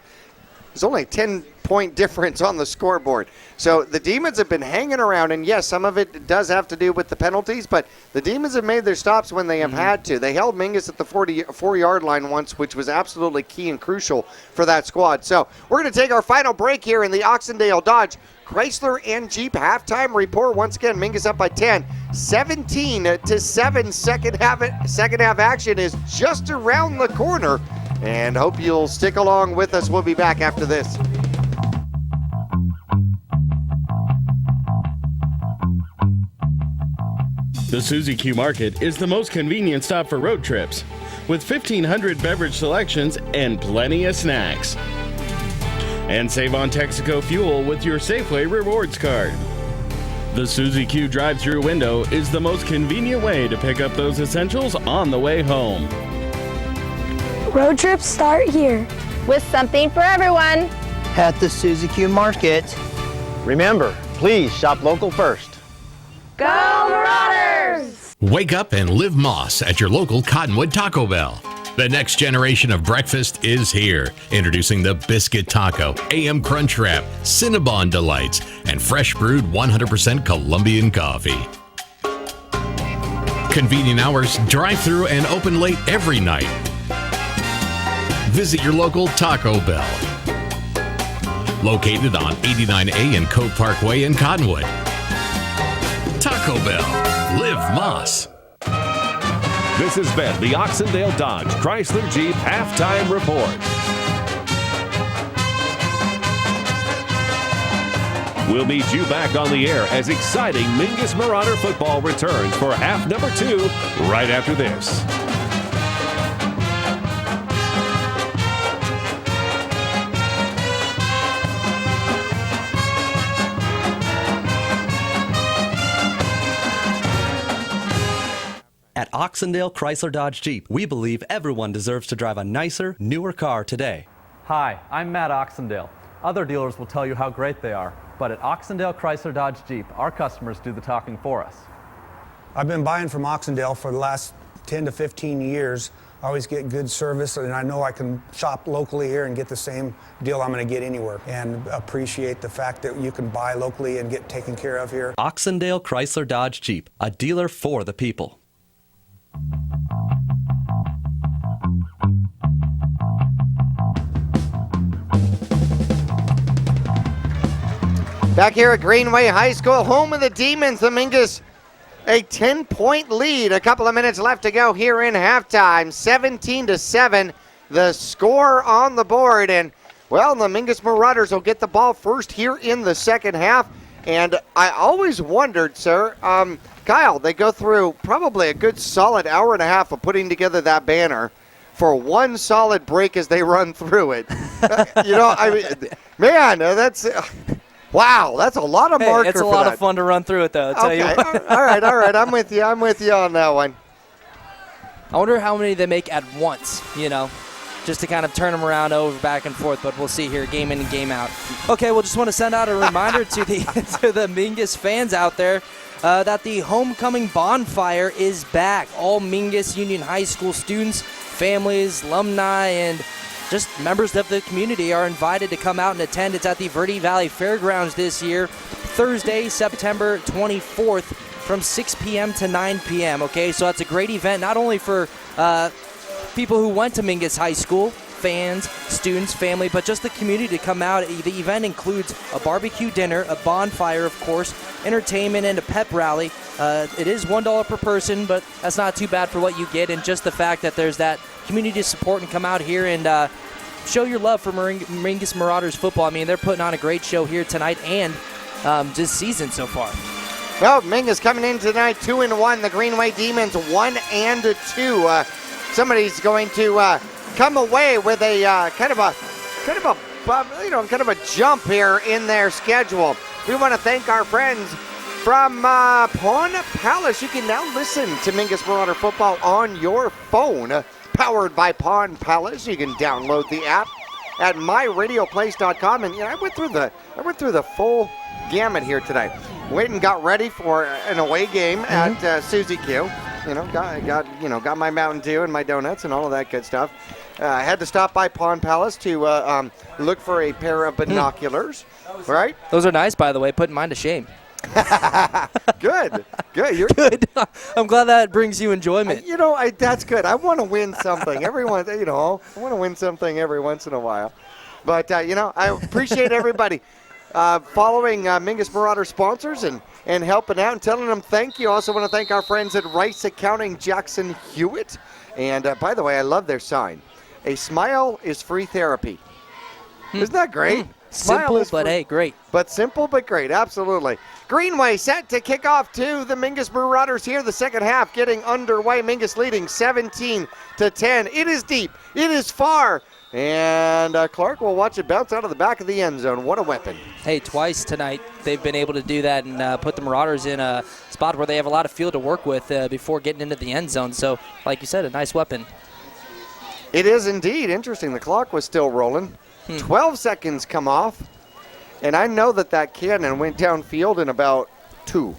B: There's only a 10-point difference on the scoreboard. So the Demons have been hanging around, and yes, some of it does have to do with the penalties, but the Demons have made their stops when they have had to. They held Mingus at the 44-yard line once, which was absolutely key and crucial for that squad. So we're going to take our final break here in the Oxendale Dodge Chrysler and Jeep halftime report. Once again, Mingus up by 10, 17-7. Second half action is just around the corner, and hope you'll stick along with us. We'll be back after this.
F: The Suzy Q Market is the most convenient stop for road trips, with 1,500 beverage selections and plenty of snacks. And save on Texaco fuel with your Safeway Rewards card. The Suzy Q drive-thru window is the most convenient way to pick up those essentials on the way home.
P: Road trips start here. With something for everyone.
Q: At the Suzy Q Market. Remember, please shop local first.
P: Go Marauders!
K: Wake up and live Moss at your local Cottonwood Taco Bell. The next generation of breakfast is here. Introducing the Biscuit Taco, AM Crunch Wrap, Cinnabon Delights, and fresh brewed 100% Colombian coffee. Convenient hours, drive-through, and open late every night. Visit your local Taco Bell. Located on 89A and Cove Parkway in Cottonwood. Taco Bell. Live Moss.
H: This has been the Oxendale Dodge Chrysler Jeep Halftime Report. We'll meet you back on the air as exciting Mingus Marauder football returns for half number 2 right after this.
C: At Oxendale Chrysler Dodge Jeep, we believe everyone deserves to drive a nicer, newer car today.
D: Hi, I'm Matt Oxendale. Other dealers will tell you how great they are, but at Oxendale Chrysler Dodge Jeep, our customers do the talking for us.
O: I've been buying from Oxendale for the last 10 to 15 years. I always get good service, and I know I can shop locally here and get the same deal I'm going to get anywhere, and appreciate the fact that you can buy locally and get taken care of here.
C: Oxendale Chrysler Dodge Jeep, a dealer for the people.
B: Back here at Greenway High School, home of the Demons, the Mingus, a 10-point lead. A couple of minutes left to go here in halftime. 17-7, the score on the board. And, well, the Mingus Marauders will get the ball first here in the second half. And I always wondered, sir, Kyle, they go through probably a good solid hour and a half of putting together that banner for one solid break as they run through it. I mean, man, that's... Wow, that's a lot of marker.
A: It's a lot of fun to run through it, though. I'll tell you what.
B: all right. I'm with you on that one.
A: I wonder how many they make at once, just to kind of turn them around over back and forth, but we'll see here, game in and game out. Okay, we'll just want to send out a reminder to the to the Mingus fans out there that the homecoming bonfire is back. All Mingus Union High School students, families, alumni, and just members of the community are invited to come out and attend. It's at the Verde Valley Fairgrounds this year, Thursday, September 24th from 6 p.m. to 9 p.m., okay? So that's a great event, not only for people who went to Mingus High School, fans, students, family, but just the community to come out. The event includes a barbecue dinner, a bonfire, of course, entertainment, and a pep rally. It is $1 per person, but that's not too bad for what you get, and just the fact that there's that community support and come out here and show your love for Mingus Marauders football. I mean, they're putting on a great show here tonight and this season so far.
B: Well, Mingus coming in tonight 2-1. The Greenway Demons 1-2. Somebody's going to come away with a kind of a jump here in their schedule. We want to thank our friends from Pawn Palace. You can now listen to Mingus Marauder football on your phone. Powered by Pawn Palace. You can download the app at myradioplace.com. And I went through the full gamut here today. Went and got ready for an away game at Suzy Q. Got my Mountain Dew and my donuts and all of that good stuff. I had to stop by Pawn Palace to look for a pair of binoculars. Right?
A: Those are nice, by the way. Putting mine to shame.
B: Good. You're
A: good. I'm glad that brings you enjoyment.
B: That's good. I want to win something every once. I want to win something every once in a while. But I appreciate everybody following Mingus Marauder sponsors and helping out and telling them thank you. Also want to thank our friends at Rice Accounting Jackson Hewitt. And by the way, I love their sign. A smile is free therapy. Isn't that great?
A: Simple,
B: Miles
A: but hey, great.
B: But simple, but great. Absolutely. Greenway set to kick off to the Mingus Marauders here. The second half getting underway. Mingus leading 17-10. It is deep. It is far. And Clark will watch it bounce out of the back of the end zone. What a weapon.
A: Hey, twice tonight they've been able to do that and put the Marauders in a spot where they have a lot of field to work with before getting into the end zone. So, like you said, a nice weapon.
B: It is indeed. Interesting. The clock was still rolling. 12 seconds come off. And I know that cannon went downfield in about 2.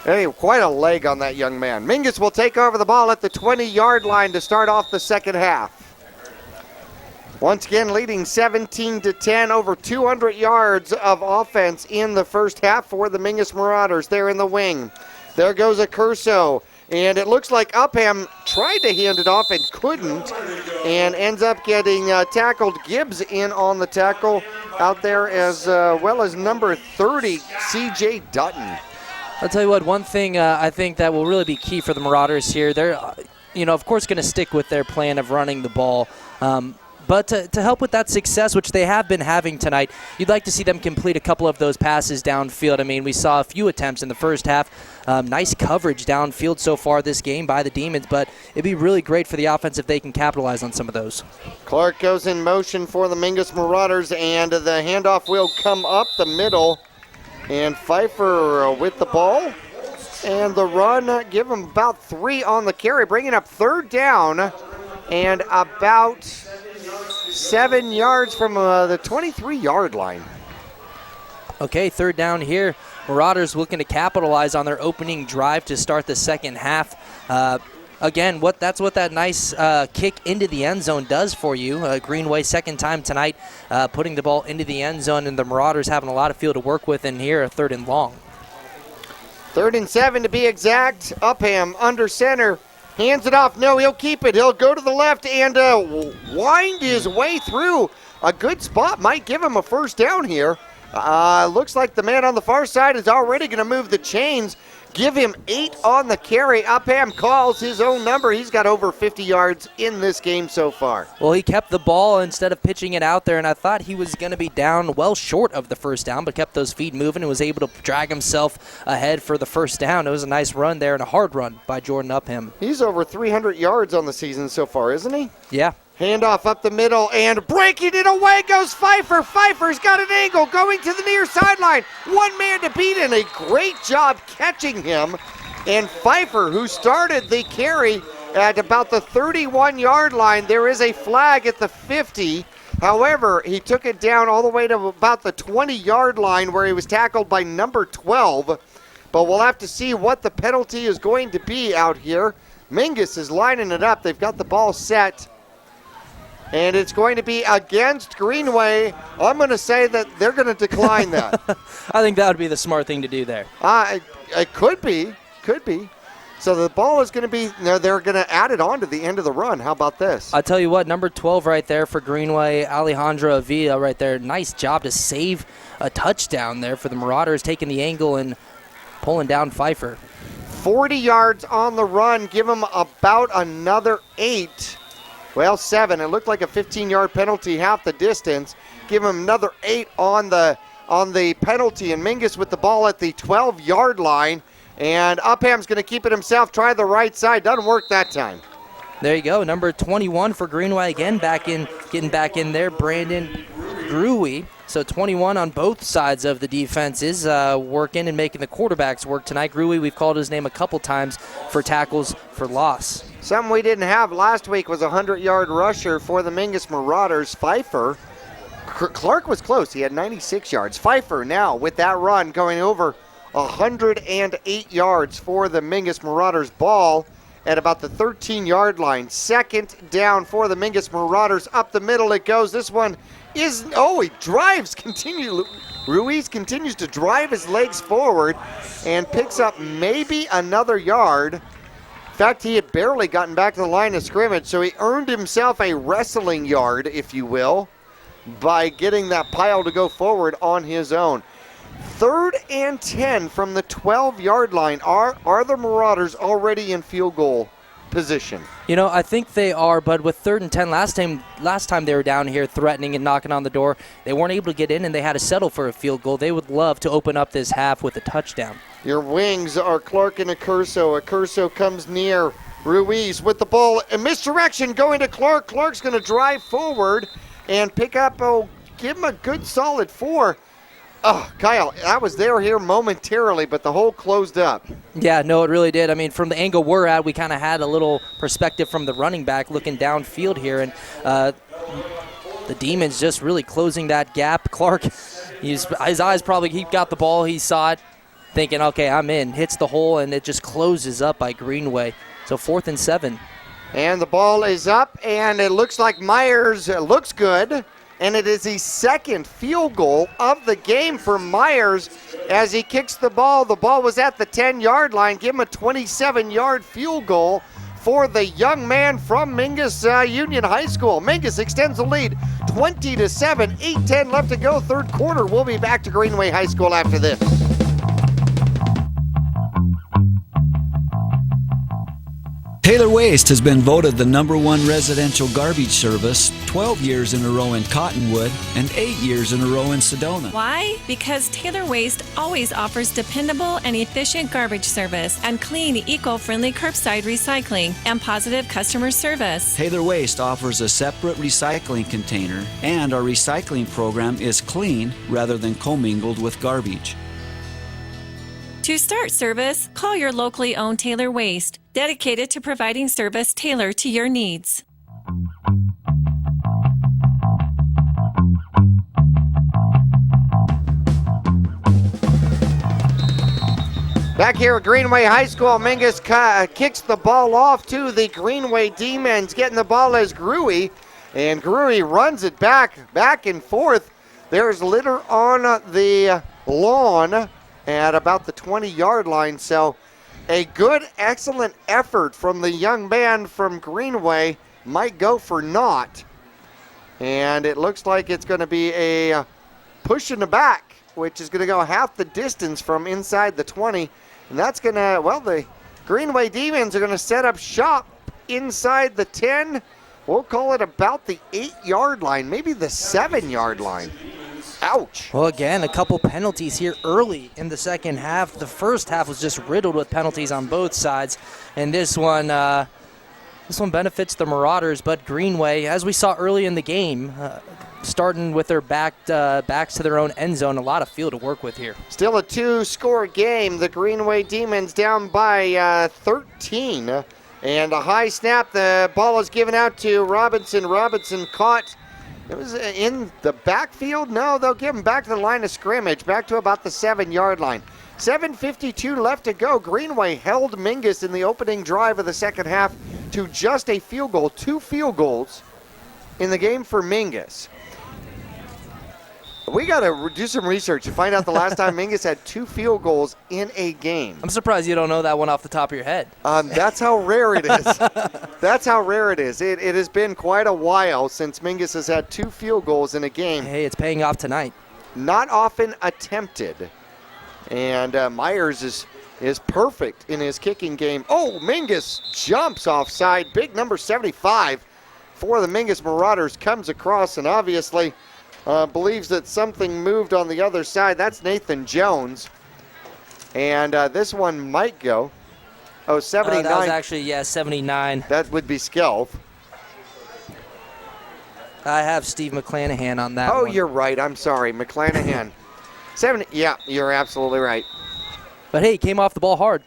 B: Hey, quite a leg on that young man. Mingus will take over the ball at the 20-yard line to start off the second half. Once again, leading 17-10, over 200 yards of offense in the first half for the Mingus Marauders. They're in the wing. There goes a Curso, and it looks like Upham tried to hand it off and couldn't, and ends up getting tackled. Gibbs in on the tackle out there, as well as number 30, C.J. Dutton.
A: I'll tell you what, one thing I think that will really be key for the Marauders here, they're, of course, going to stick with their plan of running the ball. But to help with that success, which they have been having tonight, you'd like to see them complete a couple of those passes downfield. I mean, we saw a few attempts in the first half. Nice coverage downfield so far this game by the Demons, but it'd be really great for the offense if they can capitalize on some of those.
B: Clark goes in motion for the Mingus Marauders, and the handoff will come up the middle. And Pfeiffer with the ball. And the run, give him about 3 on the carry, bringing up third down and about 7 yards from the 23-yard line.
A: Okay, third down here. Marauders looking to capitalize on their opening drive to start the second half. Again, that's what that nice kick into the end zone does for you. Greenway, second time tonight, putting the ball into the end zone, and the Marauders having a lot of field to work with in here, a third and long.
B: 3rd and 7 to be exact. Upham under center. Hands it off. No, he'll keep it. He'll go to the left and wind his way through. A good spot might give him a first down here. Looks like the man on the far side is already going to move the chains. Give him 8 on the carry. Upham calls his own number. He's got over 50 yards in this game so far.
A: Well, he kept the ball instead of pitching it out there, and I thought he was going to be down well short of the first down, but kept those feet moving and was able to drag himself ahead for the first down. It was a nice run there and a hard run by Jordan Upham.
B: He's over 300 yards on the season so far, isn't he?
A: Yeah.
B: Handoff up the middle, and breaking it away goes Pfeiffer. Pfeiffer's got an angle going to the near sideline. One man to beat, and a great job catching him. And Pfeiffer, who started the carry at about the 31-yard line, there is a flag at the 50. However, he took it down all the way to about the 20-yard line where he was tackled by number 12. But we'll have to see what the penalty is going to be out here. Mingus is lining it up. They've got the ball set. And it's going to be against Greenway. I'm going to say that they're going to decline that.
A: I think that would be the smart thing to do there.
B: It could be. Could be. So the ball is going to be, they're going to add it on to the end of the run. How about this?
A: I'll tell you what, number 12 right there for Greenway, Alejandro Avila right there. Nice job to save a touchdown there for the Marauders, taking the angle and pulling down Pfeiffer.
B: 40 yards on the run. Give them about another 8. Well, 7. It looked like a 15-yard penalty, half the distance. Give him another 8 on the penalty. And Mingus with the ball at the 12-yard line. And Upham's going to keep it himself. Try the right side. Doesn't work that time.
A: There you go. Number 21 for Greenway again, getting back in there. Brandon Greenway. So 21 on both sides of the defenses, working and making the quarterbacks work tonight. Greenway, we've called his name a couple times for tackles for loss.
B: Something we didn't have last week was a 100-yard rusher for the Mingus Marauders. Pfeiffer. Clark was close. He had 96 yards. Pfeiffer now with that run going over 108 yards for the Mingus Marauders. Ball at about the 13-yard line. Second down for the Mingus Marauders. Up the middle it goes. This one is, he drives, Ruiz continues to drive his legs forward and picks up maybe another yard. In fact, he had barely gotten back to the line of scrimmage, so he earned himself a wrestling yard, if you will, by getting that pile to go forward on his own. 3rd and 10 from the 12-yard line. Are the Marauders already in field goal position.
A: You know, I think they are, but with 3rd and 10, last time they were down here threatening and knocking on the door, they weren't able to get in, and they had to settle for a field goal. They would love to open up this half with a touchdown.
B: Your wings are Clark and Accurso. Accurso comes near. Ruiz with the ball. A misdirection going to Clark. Clark's going to drive forward and pick up, give him a good solid 4. Oh, Kyle, I was here momentarily, but the hole closed up.
A: Yeah, no, it really did. I mean, from the angle we're at, we kind of had a little perspective from the running back looking downfield here, and the Demons just really closing that gap. Clark, his eyes probably, he got the ball, he saw it, thinking, okay, I'm in. Hits the hole, and it just closes up by Greenway. So 4th and 7.
B: And the ball is up, and it looks like Myers looks good. And it is the 2nd field goal of the game for Myers as he kicks the ball. The ball was at the 10-yard line. Give him a 27-yard field goal for the young man from Mingus Union High School. Mingus extends the lead 20-7, 8:10 left to go, 3rd quarter. We'll be back to Greenway High School after this.
E: Taylor Waste has been voted the #1 residential garbage service 12 years in a row in Cottonwood and 8 years in a row in Sedona.
J: Why? Because Taylor Waste always offers dependable and efficient garbage service and clean, eco-friendly curbside recycling and positive customer service.
E: Taylor Waste offers a separate recycling container, and our recycling program is clean rather than commingled with garbage.
J: To start service, call your locally owned Taylor Waste, dedicated to providing service tailored to your needs.
B: Back here at Greenway High School, Mingus kicks the ball off to the Greenway Demons, getting the ball as Gruey, and Gruey runs it back and forth. There's litter on the lawn at about the 20-yard line, so a good, excellent effort from the young man from Greenway might go for naught. And it looks like it's going to be a push in the back, which is going to go half the distance from inside the 20. And that's going to, well, the Greenway Demons are going to set up shop inside the 10. We'll call it about the 8-yard line, maybe the 7-yard line. Ouch.
A: Well, again, a couple penalties here early in the second half. The first half was just riddled with penalties on both sides. And this one benefits the Marauders, but Greenway, as we saw early in the game, starting with their backs to their own end zone, a lot of field to work with here.
B: Still a 2-score game. The Greenway Demons down by 13. And a high snap. The ball is given out to Robinson. Robinson caught. It was in the backfield. No, they'll give him back to the line of scrimmage, back to about the 7-yard line. 7:52 left to go. Greenway held Mingus in the opening drive of the second half to just a field goal, 2 field goals in the game for Mingus. We got to do some research to find out the last time Mingus had 2 field goals in a game.
A: I'm surprised you don't know that one off the top of your head.
B: That's how rare it is. That's how rare it is. It has been quite a while since Mingus has had 2 field goals in a game.
A: Hey, it's paying off tonight.
B: Not often attempted. And Myers is perfect in his kicking game. Oh, Mingus jumps offside. Big number 75 for the Mingus Marauders comes across and obviously believes that something moved on the other side. That's Nathan Jones. And this one might go. Oh, 79.
A: That was actually, 79.
B: That would be Skelf.
A: I have Steve McClanahan on that
B: one.
A: one.
B: You're right. I'm sorry. McClanahan. 70. Yeah, you're absolutely right.
A: But hey, he came off the ball hard.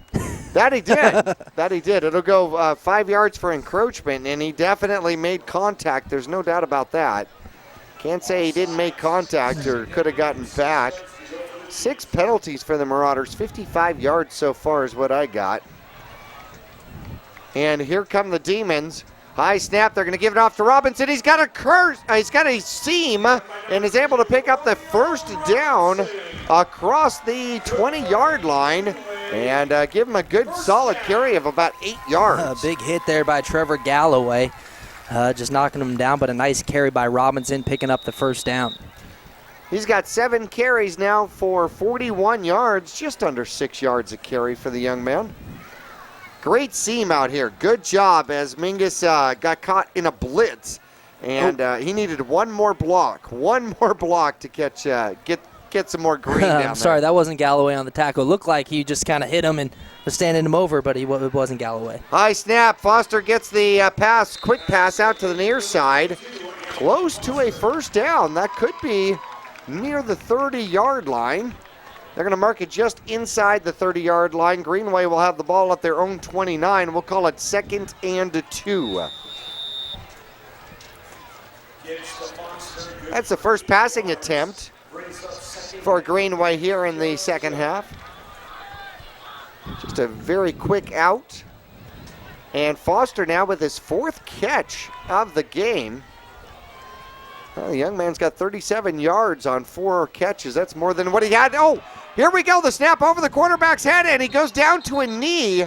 B: That he did. That he did. It'll go 5 yards for encroachment, and he definitely made contact. There's no doubt about that. Can't say he didn't make contact or could have gotten back. 6 penalties for the Marauders. 55 yards so far is what I got. And here come the Demons. High snap. They're going to give it off to Robinson. He's got a seam and is able to pick up the first down across the 20-yard line and give him a good solid carry of about 8 yards.
A: A big hit there by Trevor Galloway. Just knocking him down, but a nice carry by Robinson picking up the first down.
B: He's got 7 carries now for 41 yards, just under 6 yards a carry for the young man. Great seam out here. Good job as Mingus got caught in a blitz. And he needed one more block to catch, get some more green down there.
A: I'm sorry, that wasn't Galloway on the tackle. It looked like he just kind of hit him and was standing him over, but it wasn't Galloway.
B: High snap. Foster gets the pass, quick pass out to the near side. Close to a first down. That could be near the 30-yard line. They're going to mark it just inside the 30-yard line. Greenway will have the ball at their own 29. We'll call it 2nd and 2. That's the first passing attempt for Greenway here in the second half. Just a very quick out. And Foster now with his 4th catch of the game. Well, the young man's got 37 yards on 4 catches. That's more than what he had. Oh, here we go. The snap over the quarterback's head, and he goes down to a knee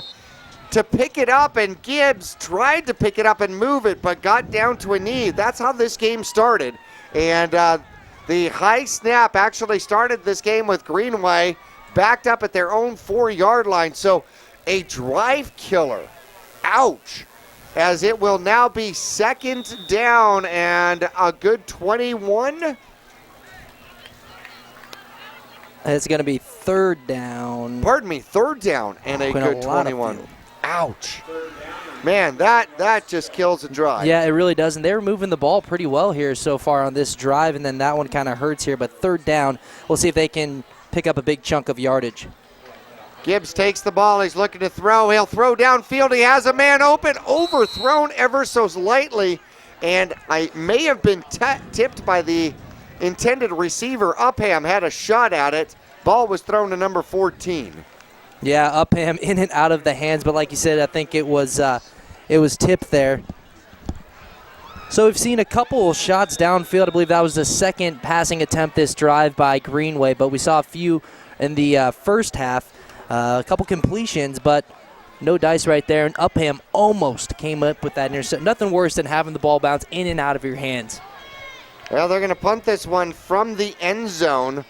B: to pick it up, and Gibbs tried to pick it up and move it, but got down to a knee. That's how this game started. And the high snap actually started this game with Greenway backed up at their own 4-yard line. So a drive killer. Ouch. As it will now be 2nd down and a good 21.
A: It's going to be 3rd down.
B: Pardon me, 3rd down and a good 21. Ouch. Man, that just kills a drive.
A: Yeah, it really does. And they were moving the ball pretty well here so far on this drive, and then that one kind of hurts here. But 3rd down, we'll see if they can pick up a big chunk of yardage.
B: Gibbs takes the ball. He's looking to throw. He'll throw downfield. He has a man open. Overthrown ever so slightly. And I may have been tipped by the intended receiver. Upham had a shot at it. Ball was thrown to number 14.
A: Yeah, Upham in and out of the hands. But like you said, I think it was tipped there. So we've seen a couple shots downfield. I believe that was the 2nd passing attempt this drive by Greenway. But we saw a few in the first half. A couple completions, but no dice right there. And Upham almost came up with that interception. Nothing worse than having the ball bounce in and out of your hands.
B: Well, they're going to punt this one from the end zone.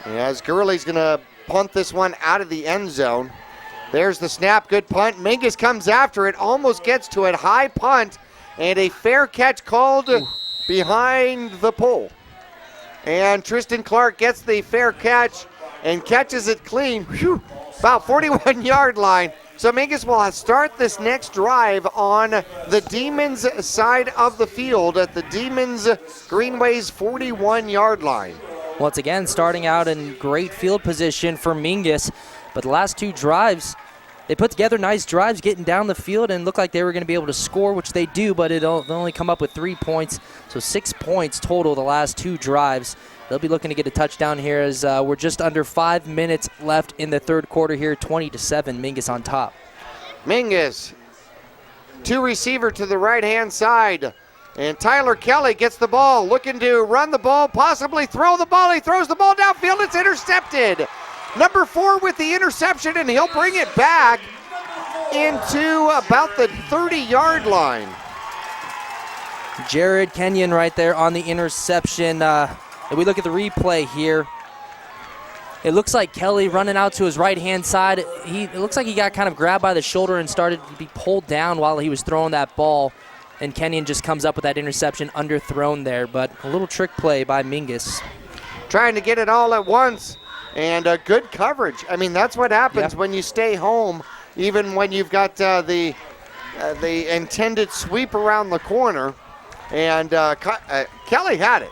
B: As Gurley's going to punt this one out of the end zone. There's the snap. Good punt. Mingus comes after it. Almost gets to it. High punt. And a fair catch called behind the pole. And Tristan Clark gets the fair catch and catches it clean. Whew. About 41-yard line. So Mingus will start this next drive on the Demons side of the field at the Demons Greenway's 41-yard line.
A: Once again, starting out in great field position for Mingus. But the last 2 drives, they put together nice drives getting down the field and looked like they were going to be able to score, which they do, but they'll only come up with 3 points. So 6 points total the last 2 drives. They'll be looking to get a touchdown here as we're just under 5 minutes left in the 3rd quarter here, 20-7, Mingus on top.
B: Mingus, 2 receiver to the right-hand side. And Tyler Kelly gets the ball, looking to run the ball, possibly throw the ball. He throws the ball downfield. It's intercepted. Number 4 with the interception, and he'll bring it back into about the 30-yard line.
A: Jared Kenyon right there on the interception. If we look at the replay here, it looks like Kelly running out to his right-hand side. It looks like he got kind of grabbed by the shoulder and started to be pulled down while he was throwing that ball. And Kenyon just comes up with that interception underthrown there. But a little trick play by Mingus.
B: Trying to get it all at once. And good coverage. I mean, that's what happens when you stay home, even when you've got the intended sweep around the corner. And Kelly had it.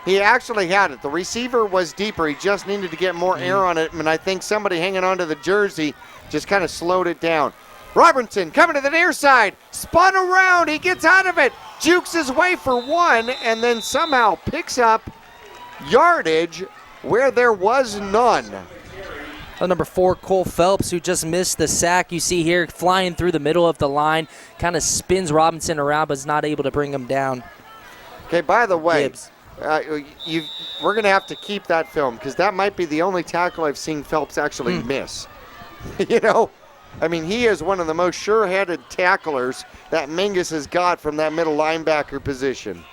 B: He actually had it. The receiver was deeper. He just needed to get more air on it, and I think somebody hanging onto the jersey just kind of slowed it down. Robertson coming to the near side, spun around. He gets out of it, jukes his way for 1, and then somehow picks up yardage where there was none.
A: Number 4, Cole Phelps, who just missed the sack. You see here flying through the middle of the line, kind of spins Robinson around, but is not able to bring him down.
B: Okay, by the way,
A: Gibbs.
B: We're going to have to keep that film because that might be the only tackle I've seen Phelps actually miss. You know, I mean, he is one of the most sure-headed tacklers that Mingus has got from that middle linebacker position.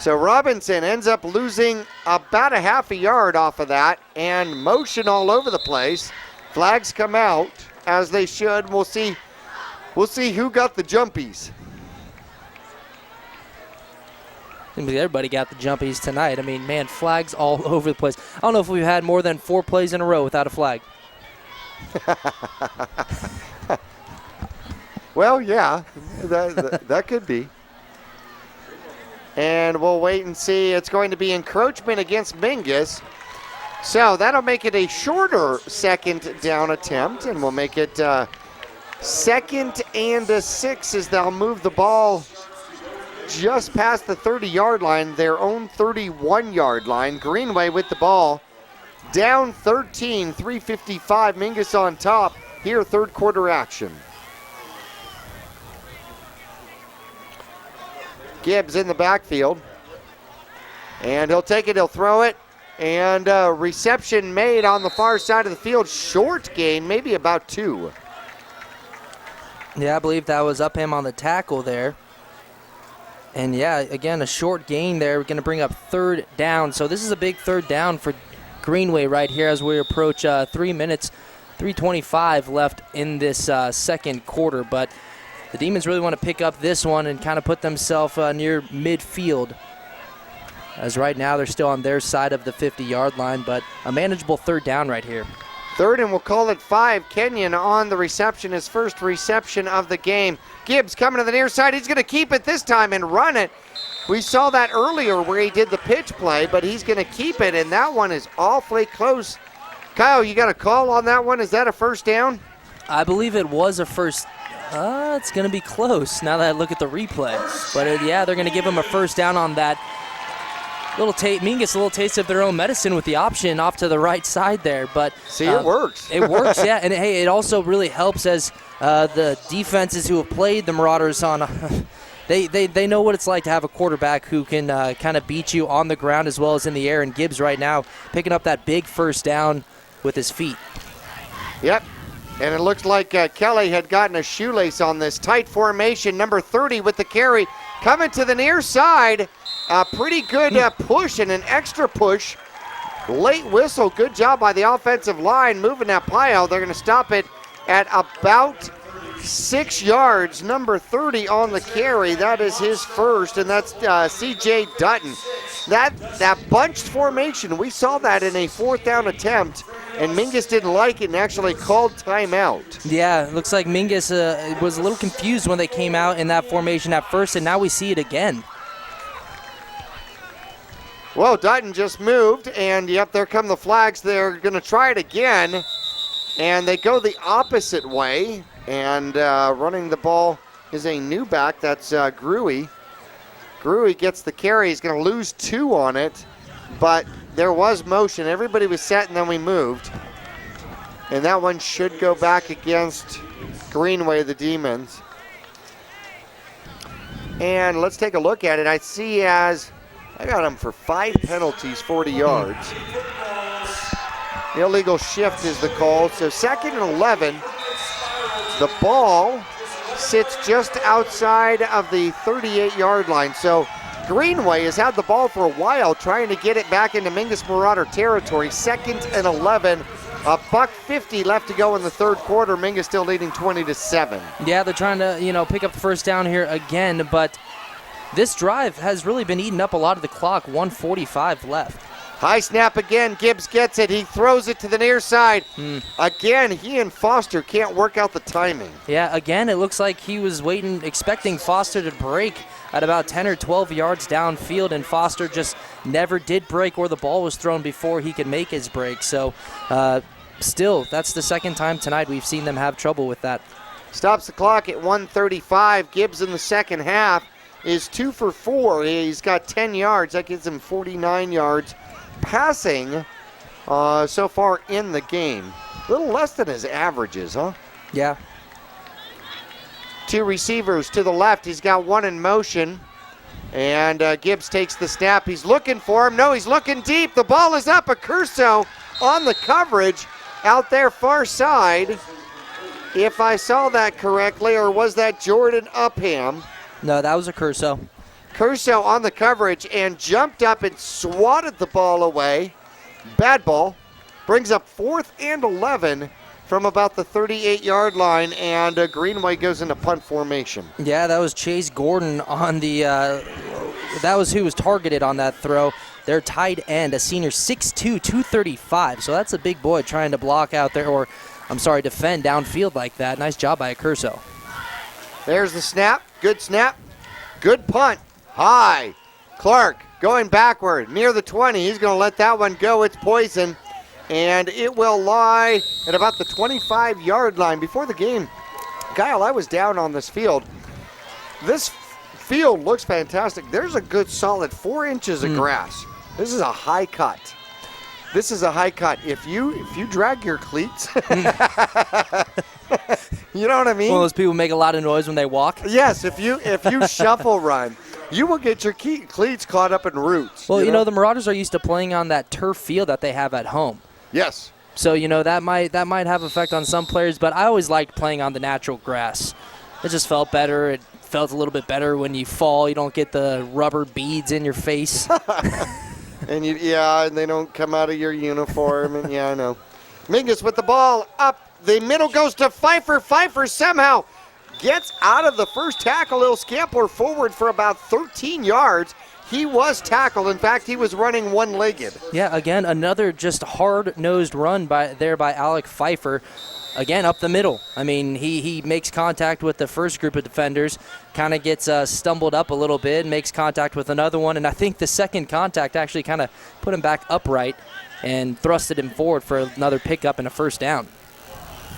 B: So Robinson ends up losing about a half a yard off of that and motion all over the place. Flags come out, as they should. We'll see who got the jumpies.
A: Seems like everybody got the jumpies tonight. I mean, man, flags all over the place. I don't know if we've had more than 4 plays in a row without a flag.
B: Well, yeah, that could be. And we'll wait and see. It's going to be encroachment against Mingus. So that'll make it a shorter second down attempt, and we'll make it 2nd and 6 as they'll move the ball just past the 30-yard line, their own 31-yard line. Greenway with the ball. Down 13, 3:55. Mingus on top. Here, third quarter action. Gibbs in the backfield. And he'll take it, he'll throw it. And reception made on the far side of the field. Short gain, maybe about 2.
A: Yeah, I believe that was Upham on the tackle there. And yeah, again, a short gain there. We're going to bring up third down. So this is a big third down for Greenway right here as we approach 3 minutes, 3:25 left in this second quarter. But the Demons really want to pick up this one and kind of put themselves near midfield. As right now they're still on their side of the 50-yard line, but a manageable third down right here.
B: Third, and we'll call it 5. Kenyon on the reception, his first reception of the game. Gibbs coming to the near side. He's going to keep it this time and run it. We saw that earlier where he did the pitch play, but he's going to keep it, and that one is awfully close. Kyle, you got a call on that one? Is that a first down?
A: I believe it was a first. It's going to be close now that I look at the replay. But yeah, they're going to give him a first down on that. Mingus a little taste of their own medicine with the option off to the right side there. But
B: see, it works.
A: It works, yeah. And hey, it also really helps as the defenses who have played the Marauders on. They know what it's like to have a quarterback who can kind of beat you on the ground as well as in the air. And Gibbs right now picking up that big first down with his feet.
B: Yep. And it looks like Kelly had gotten a shoelace on this tight formation. Number 30 with the carry. Coming to the near side. A pretty good push and an extra push. Late whistle. Good job by the offensive line moving that pile. They're going to stop it at about 6 yards. Number 30 on the carry. That is his first, and that's C.J. Dutton. That bunched formation, we saw that in a fourth down attempt, and Mingus didn't like it and actually called timeout.
A: Yeah, it looks like Mingus was a little confused when they came out in that formation at first, and now we see it again.
B: Well, Dutton just moved, and yep, there come the flags. They're going to try it again, and they go the opposite way, and running the ball is a new back. That's Greenway. Greenway gets the carry. He's going to lose 2 on it, but there was motion. Everybody was set, and then we moved. And that one should go back against Greenway, the Demons. And let's take a look at it. I see I got him for 5 penalties, 40 yards. Illegal shift is the call. So 2nd and 11. The ball sits just outside of the 38-yard line. So Greenway has had the ball for a while, trying to get it back into Mingus Marauder territory. 2nd and 11. $1:50 left to go in the third quarter. Mingus still leading 20-7.
A: Yeah, they're trying to, pick up the first down here again, but this drive has really been eating up a lot of the clock. 1:45 left.
B: High snap again. Gibbs gets it. He throws it to the near side. Again, he and Foster can't work out the timing.
A: Yeah, again, it looks like he was expecting Foster to break at about 10 or 12 yards downfield, and Foster just never did break where the ball was thrown before he could make his break. So still, that's the second time tonight we've seen them have trouble with that.
B: Stops the clock at 1:35. Gibbs in the second half is 2 for 4. He's got 10 yards. That gives him 49 yards passing so far in the game. A little less than his averages, huh?
A: Yeah.
B: 2 receivers to the left. He's got 1 in motion. And Gibbs takes the snap. He's looking for him. No, he's looking deep. The ball is up. Accurso on the coverage out there far side. If I saw that correctly, or was that Jordan Upham?
A: No, that was Accurso.
B: Accurso on the coverage and jumped up and swatted the ball away. Bad ball. Brings up 4th and 11 from about the 38-yard line, and Greenway goes into punt formation.
A: Yeah, that was Chase Gordon on the that was who was targeted on that throw. Their tight end, a senior, 6'2", 235. So that's a big boy trying to block out there, or defend downfield like that. Nice job by Accurso.
B: There's the snap. Good snap. Good punt. High. Clark going backward near the 20. He's going to let that one go. It's poison. And it will lie at about the 25-yard line. Before the game, Kyle, I was down on this field. This field looks fantastic. There's a good solid 4 inches of grass. This is a high cut. This is a high cut. If you drag your cleats, you know what I mean?
A: One of those people who make a lot of noise when they walk.
B: Yes, if you shuffle run, you will get your cleats caught up in roots.
A: Well, you know, the Marauders are used to playing on that turf field that they have at home.
B: Yes.
A: So, that might have effect on some players, but I always liked playing on the natural grass. It just felt better. It felt a little bit better when you fall. You don't get the rubber beads in your face.
B: And and they don't come out of your uniform. And I know. Mingus with the ball up the middle goes to Pfeiffer. Pfeiffer somehow gets out of the first tackle. He'll scamper forward for about 13 yards. He was tackled. In fact, he was running one-legged.
A: Yeah, again, another just hard-nosed run by Alec Pfeiffer. Again, up the middle. I mean, he makes contact with the first group of defenders, kind of gets stumbled up a little bit, makes contact with another one, and I think the second contact actually kind of put him back upright and thrusted him forward for another pickup and a first down.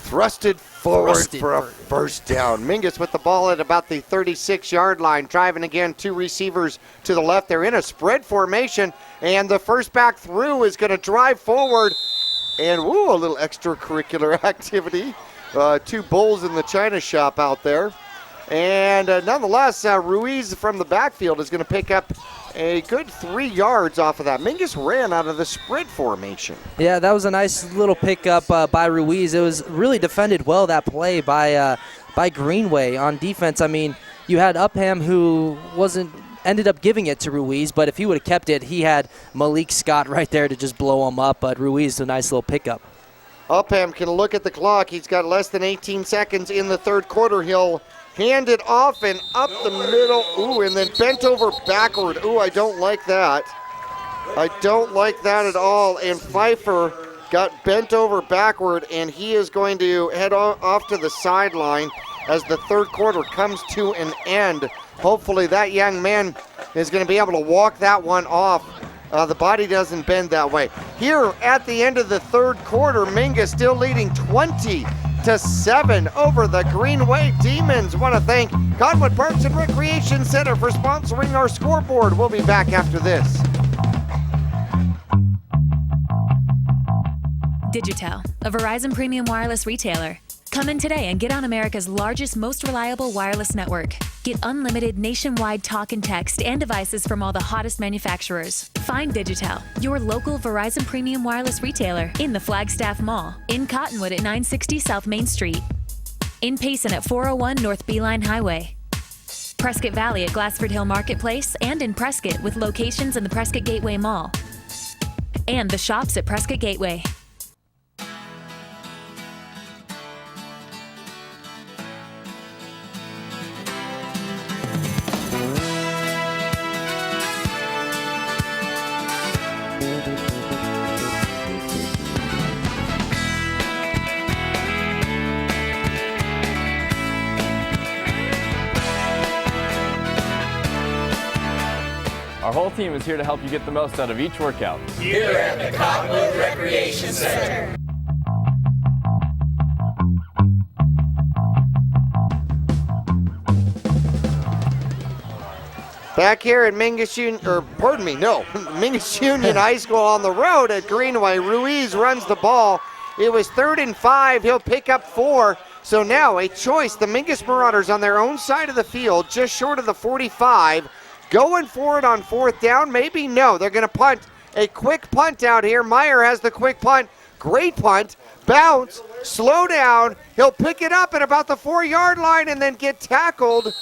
B: Thrusted forward for a first down. Mingus with the ball at about the 36-yard line, driving again, 2 receivers to the left. They're in a spread formation, and the first back through is going to drive forward. And, a little extracurricular activity. 2 bulls in the china shop out there. And nonetheless, Ruiz from the backfield is going to pick up a good 3 yards off of that. Mingus ran out of the spread formation.
A: Yeah, that was a nice little pickup by Ruiz. It was really defended well, that play by Greenway on defense. I mean, you had Upham who ended up giving it to Ruiz, but if he would have kept it, he had Malik Scott right there to just blow him up, but Ruiz, a nice little pickup.
B: Upham can look at the clock. He's got less than 18 seconds in the third quarter. He'll hand it off and up the middle. And then bent over backward. I don't like that. I don't like that at all. And Pfeiffer got bent over backward, and he is going to head off to the sideline as the third quarter comes to an end. Hopefully that young man is going to be able to walk that one off. The body doesn't bend that way. Here at the end of the third quarter, Mingus still leading 20-7 over the Greenway Demons. Want to thank Cottonwood Parks and Recreation Center for sponsoring our scoreboard. We'll be back after this.
I: Digitel, a Verizon premium wireless retailer. Come in today and get on America's largest, most reliable wireless network. Get unlimited nationwide talk and text and devices from all the hottest manufacturers. Find Digitel, your local Verizon premium wireless retailer, in the Flagstaff Mall, in Cottonwood at 960 South Main Street, in Payson at 401 North Beeline Highway, Prescott Valley at Glassford Hill Marketplace, and in Prescott with locations in the Prescott Gateway Mall, and the shops at Prescott Gateway.
R: Our whole team is here to help you get the most out of each workout.
S: Here at the Cottonwood Recreation Center.
B: Back here at Mingus Union High School on the road at Greenway. Ruiz runs the ball. It was 3rd and 5. He'll pick up 4. So now a choice. The Mingus Marauders on their own side of the field, just short of the 45. Going for it on 4th down? Maybe no. They're going to punt. A quick punt out here. Meyer has the quick punt. Great punt. Bounce. Slow down. He'll pick it up at about the 4-yard line and then get tackled.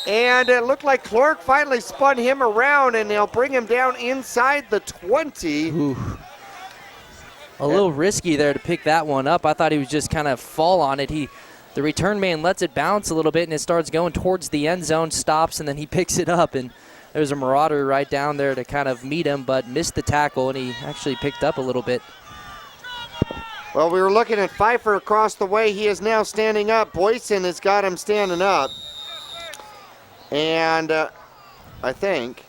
B: And it looked like Clark finally spun him around, and they'll bring him down inside the 20.
A: Ooh. A little risky there to pick that one up. I thought he was just kind of fall on it. The return man lets it bounce a little bit, and it starts going towards the end zone, stops, and then he picks it up. And there's a Marauder right down there to kind of meet him, but missed the tackle, and he actually picked up a little bit.
B: Well, we were looking at Pfeiffer across the way. He is now standing up. Boyson has got him standing up. And I think,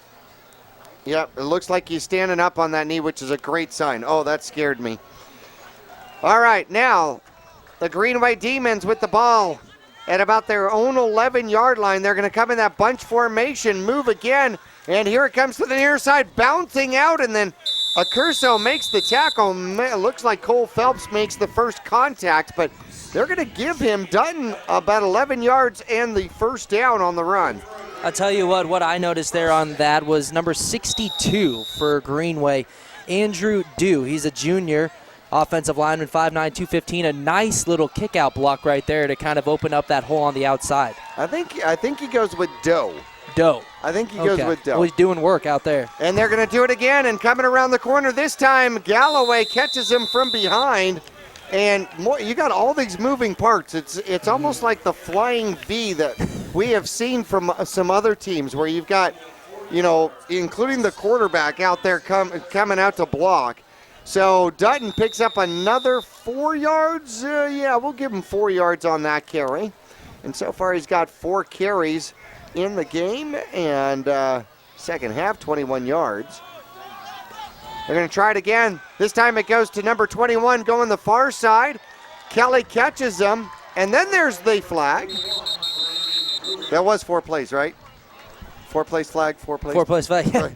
B: yep, it looks like he's standing up on that knee, which is a great sign. Oh, that scared me. All right, now the Greenway Demons with the ball at about their own 11-yard line. They're going to come in that bunch formation, move again, and here it comes to the near side, bouncing out, and then Accurso makes the tackle. It looks like Cole Phelps makes the first contact, but they're going to give him Dutton about 11 yards and the first down on the run.
A: I'll tell you what I noticed there on that was number 62 for Greenway, Andrew Dew. He's a junior. Offensive lineman, 5'9", 215. A nice little kick-out block right there to kind of open up that hole on the outside.
B: I think he goes with Doe. I think he goes with Doe.
A: Well, he's doing work out there.
B: And they're going to do it again, and coming around the corner this time, Galloway catches him from behind. And you got all these moving parts. It's almost like the flying V that we have seen from some other teams where you've got, including the quarterback out there coming out to block. So Dutton picks up another 4 yards. We'll give him 4 yards on that carry. And so far he's got 4 carries in the game, and second half, 21 yards. They're going to try it again. This time it goes to number 21 going the far side. Kelly catches them, and then there's the flag. That was 4 plays, right? 4 plays flag, 4 plays?
A: 4 plays flag, yeah.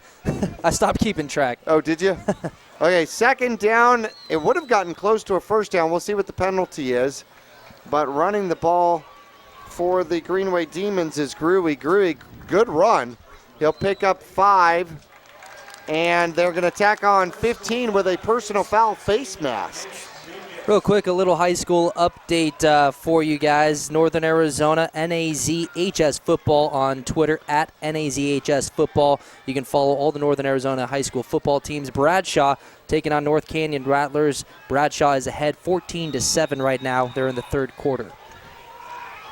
A: I stopped keeping track.
B: Oh, did you? Okay, second down. It would have gotten close to a first down. We'll see what the penalty is. But running the ball for the Greenway Demons is Greenway. Good run. He'll pick up 5. And they're going to tack on 15 with a personal foul face mask.
A: Real quick, a little high school update for you guys. Northern Arizona, NAZHS football on Twitter, at NAZHS football. You can follow all the Northern Arizona high school football teams. Bradshaw taking on North Canyon Rattlers. Bradshaw is ahead 14-7 right now. They're in the third quarter.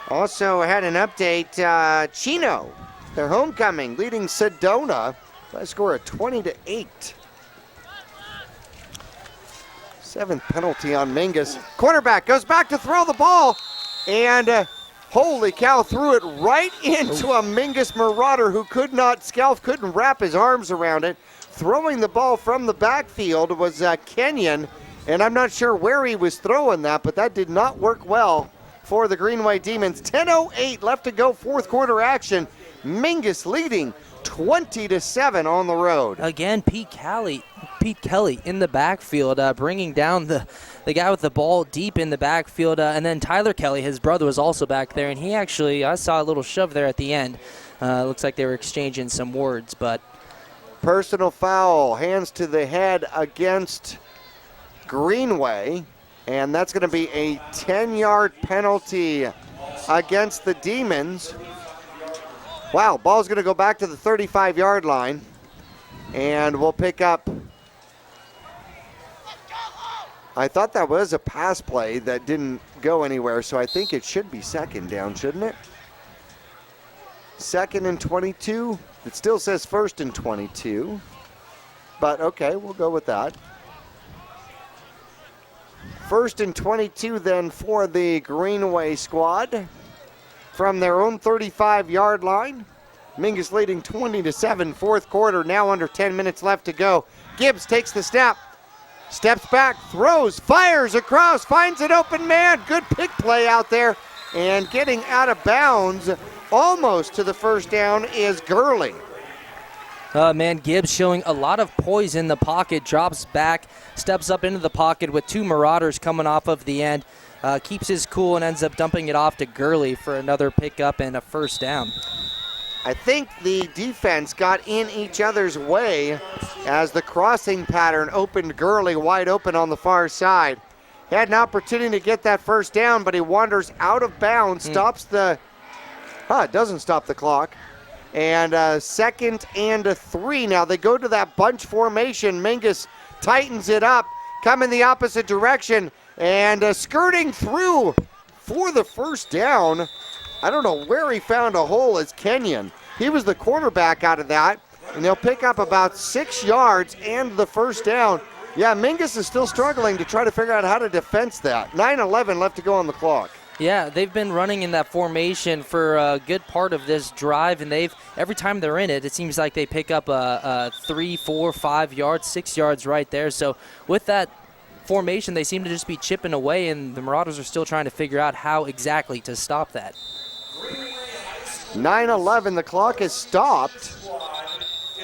B: Also had an update. Chino, their homecoming, leading Sedona by a score of 20-8. 7th penalty on Mingus. Cornerback goes back to throw the ball, and holy cow, threw it right into a Mingus Marauder who couldn't wrap his arms around it. Throwing the ball from the backfield was Kenyon, and I'm not sure where he was throwing that, but that did not work well for the Greenway Demons. 10:08 left to go, fourth quarter action. Mingus leading 20-7 on the road.
A: Again, Pete Kelly in the backfield, bringing down the guy with the ball deep in the backfield. And then Tyler Kelly, his brother, was also back there. And he actually, I saw a little shove there at the end. Looks like they were exchanging some words. But
B: personal foul, hands to the head against Greenway. And that's going to be a 10-yard penalty against the Demons. Wow, ball's going to go back to the 35-yard line, and we'll pick up. I thought that was a pass play that didn't go anywhere, so I think it should be second down, shouldn't it? 2nd and 22. It still says 1st and 22, but okay, we'll go with that. 1st and 22 then for the Greenway squad. From their own 35-yard line. Mingus leading 20-7, fourth quarter, now under 10 minutes left to go. Gibbs takes the snap, steps back, throws, fires across, finds an open man. Good pick play out there, and getting out of bounds almost to the first down is Gurley.
A: Gibbs showing a lot of poise in the pocket, drops back, steps up into the pocket with 2 Marauders coming off of the end. Keeps his cool and ends up dumping it off to Gurley for another pickup and a first down.
B: I think the defense got in each other's way as the crossing pattern opened Gurley wide open on the far side. He had an opportunity to get that first down, but he wanders out of bounds, doesn't stop the clock. And 2nd and 3. Now they go to that bunch formation. Mingus tightens it up, coming the opposite direction and skirting through for the first down. I don't know where he found a hole as Kenyon. He was the quarterback out of that, and they'll pick up about 6 yards and the first down. Yeah, Mingus is still struggling to try to figure out how to defense that. 9:11 left to go on the clock.
A: Yeah, they've been running in that formation for a good part of this drive, and every time they're in it, it seems like they pick up 3, 4, 5 yards, 6 yards right there. So with that formation, they seem to just be chipping away, and the Marauders are still trying to figure out how exactly to stop that.
B: 9:11, the clock is stopped.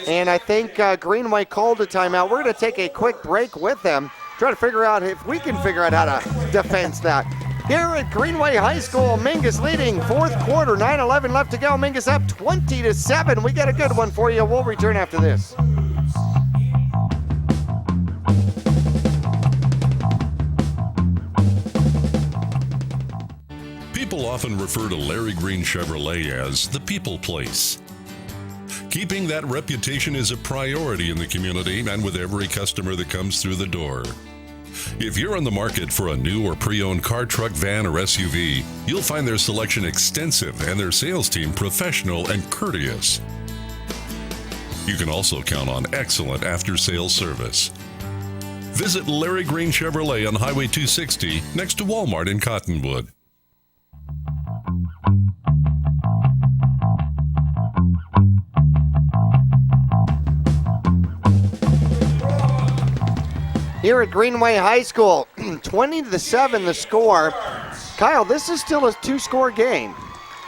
B: And I think Greenway called a timeout. We're going to take a quick break with them, try to figure out if we can figure out how to defense that. Here at Greenway High School, Mingus leading fourth quarter, 9:11 left to go. Mingus up 20-7. We got a good one for you. We'll return after this.
N: People often refer to Larry Green Chevrolet as the people place. Keeping that reputation is a priority in the community and with every customer that comes through the door. If you're on the market for a new or pre-owned car, truck, van, or SUV, you'll find their selection extensive and their sales team professional and courteous. You can also count on excellent after-sales service. Visit Larry Green Chevrolet on Highway 260 next to Walmart in Cottonwood.
B: Here at Greenway High School, 20-7 the score. Kyle, this is still a two-score game.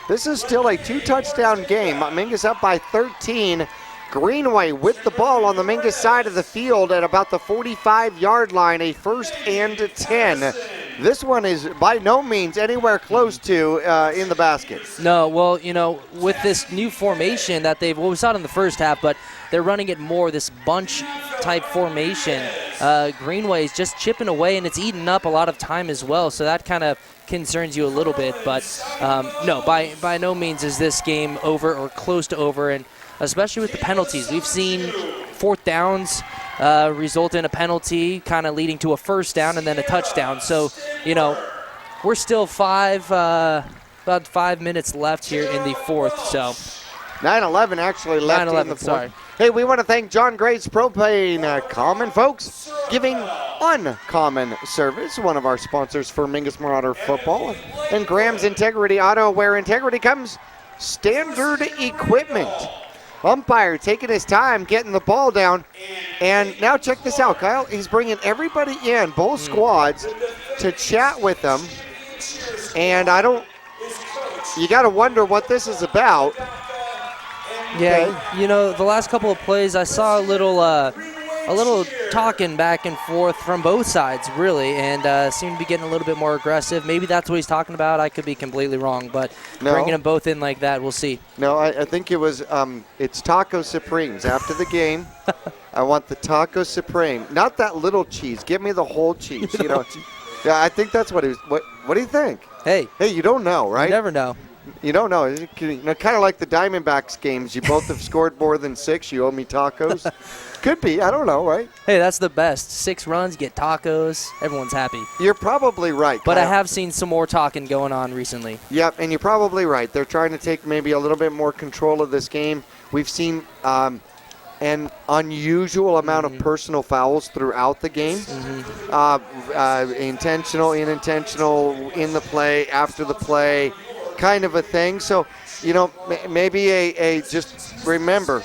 B: This is still a two-touchdown game. Mingus up by 13. Greenway with the ball on the Mingus side of the field at about the 45-yard line, a 1st and 10. This one is by no means anywhere close to in the basket.
A: No, well, with this new formation that we saw it in the first half, but they're running it more, this bunch-type formation. Greenway is just chipping away, and it's eating up a lot of time as well, so that kind of concerns you a little bit. But, no, by no means is this game over or close to over, and especially with the penalties. We've seen 4th downs result in a penalty, kind of leading to a first down and then a touchdown. So, we're still about 5 minutes left here in the fourth. So
B: 9:11 actually left in the fourth.
A: Sorry.
B: Hey, we want to thank John Gray's Propane Common, folks, giving uncommon service, one of our sponsors for Mingus Marauder football. And Graham's Integrity Auto, where integrity comes standard equipment. Umpire taking his time, getting the ball down. And now check this out, Kyle. He's bringing everybody in, both squads, to chat with them. And you got to wonder what this is about.
A: Yeah, the last couple of plays, I saw a little talking back and forth from both sides, really, and seemed to be getting a little bit more aggressive. Maybe that's what he's talking about. I could be completely wrong, but bringing them both in like that, we'll see.
B: No, I think it was it's Taco Supremes. After the game, I want the Taco Supreme. Not that little cheese. Give me the whole cheese, Yeah, I think that's what he was. What do you think?
A: Hey,
B: you don't know, right?
A: You never know.
B: You don't know. Kind of like the Diamondbacks games. You both have scored more than 6. You owe me tacos. Could be. I don't know, right?
A: Hey, that's the best. 6 runs, get tacos. Everyone's happy.
B: You're probably right.
A: But I have seen some more talking going on recently.
B: Yep, and you're probably right. They're trying to take maybe a little bit more control of this game. We've seen an unusual amount of personal fouls throughout the game. Intentional, unintentional, in the play, after the play, kind of a thing. So, maybe just remember,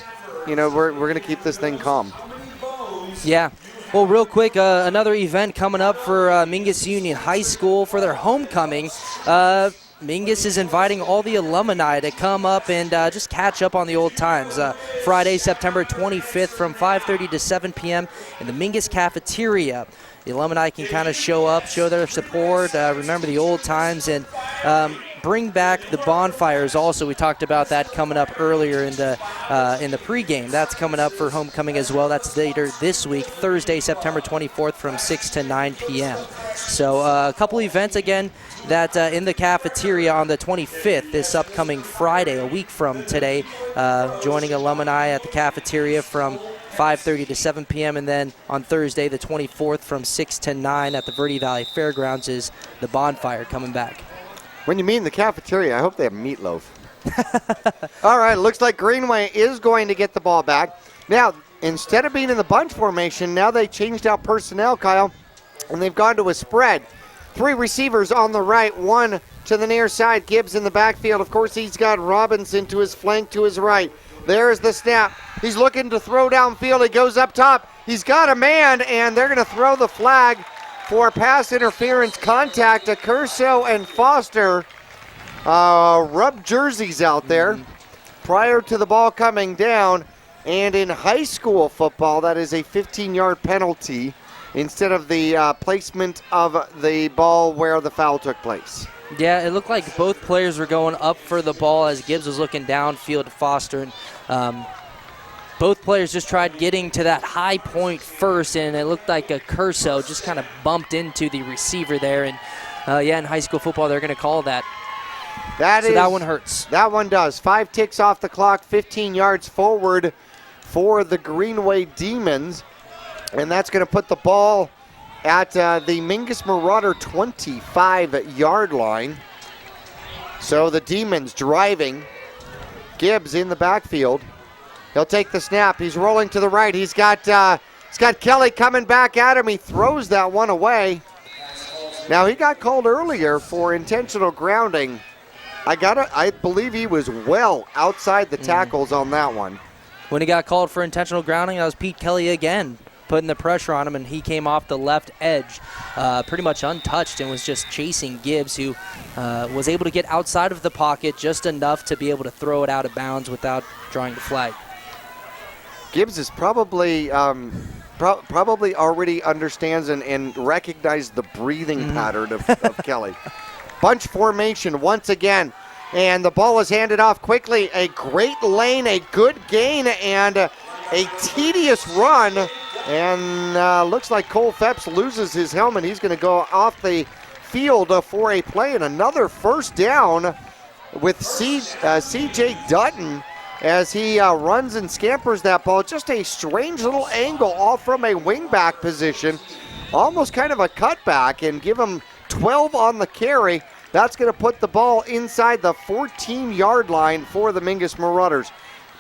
B: we're going to keep this thing calm.
A: Yeah. Well, real quick, another event coming up for Mingus Union High School for their homecoming. Mingus is inviting all the alumni to come up and just catch up on the old times. Friday, September 25th from 5:30 to 7 p.m. in the Mingus Cafeteria. The alumni can kind of show up, show their support, remember the old times, and bring back the bonfires also. We talked about that coming up earlier in the pregame. That's coming up for homecoming as well. That's later this week, Thursday, September 24th from 6 to 9 p.m. So a couple events again that in the cafeteria on the 25th, this upcoming Friday, a week from today, joining alumni at the cafeteria from 5:30 to 7 p.m. And then on Thursday, the 24th, from 6 to 9 at the Verde Valley Fairgrounds is the bonfire coming back.
B: When you meet in the cafeteria, I hope they have meatloaf. All right, looks like Greenway is going to get the ball back. Now, instead of being in the bunch formation, now they changed out personnel, Kyle, and they've gone to a spread. 3 receivers on the right, 1 to the near side. Gibbs in the backfield. Of course, he's got Robinson to his flank to his right. There's the snap. He's looking to throw downfield. He goes up top. He's got a man, and they're going to throw the flag for pass interference contact. Accurso and Foster rubbed jerseys out there prior to the ball coming down. And in high school football, that is a 15-yard penalty instead of the placement of the ball where the foul took place.
A: Yeah, it looked like both players were going up for the ball as Gibbs was looking downfield to Foster. And both players just tried getting to that high point first, and it looked like Accurso just kind of bumped into the receiver there. And, yeah, in high school football, they're going to call that. That one hurts.
B: That one does. 5 ticks off the clock, 15 yards forward for the Greenway Demons. And that's going to put the ball at the Mingus Marauder 25-yard line. So the Demons driving. Gibbs in the backfield. He'll take the snap. He's rolling to the right. He's got Kelly coming back at him. He throws that one away. Now, he got called earlier for intentional grounding. I believe he was well outside the tackles on that one.
A: When he got called for intentional grounding, that was Pete Kelly again, putting the pressure on him, and he came off the left edge pretty much untouched and was just chasing Gibbs, who was able to get outside of the pocket just enough to be able to throw it out of bounds without drawing the flag.
B: Gibbs is probably already understands and recognized the breathing pattern of Kelly. Bunch formation once again, and the ball is handed off quickly. A great lane, a good gain, and a tedious run. And looks like Cole Phepps loses his helmet. He's going to go off the field for a play, and another first down with C.J. Dutton as he runs and scampers that ball. Just a strange little angle off from a wingback position. Almost kind of a cutback, and give him 12 on the carry. That's going to put the ball inside the 14-yard line for the Mingus Marauders.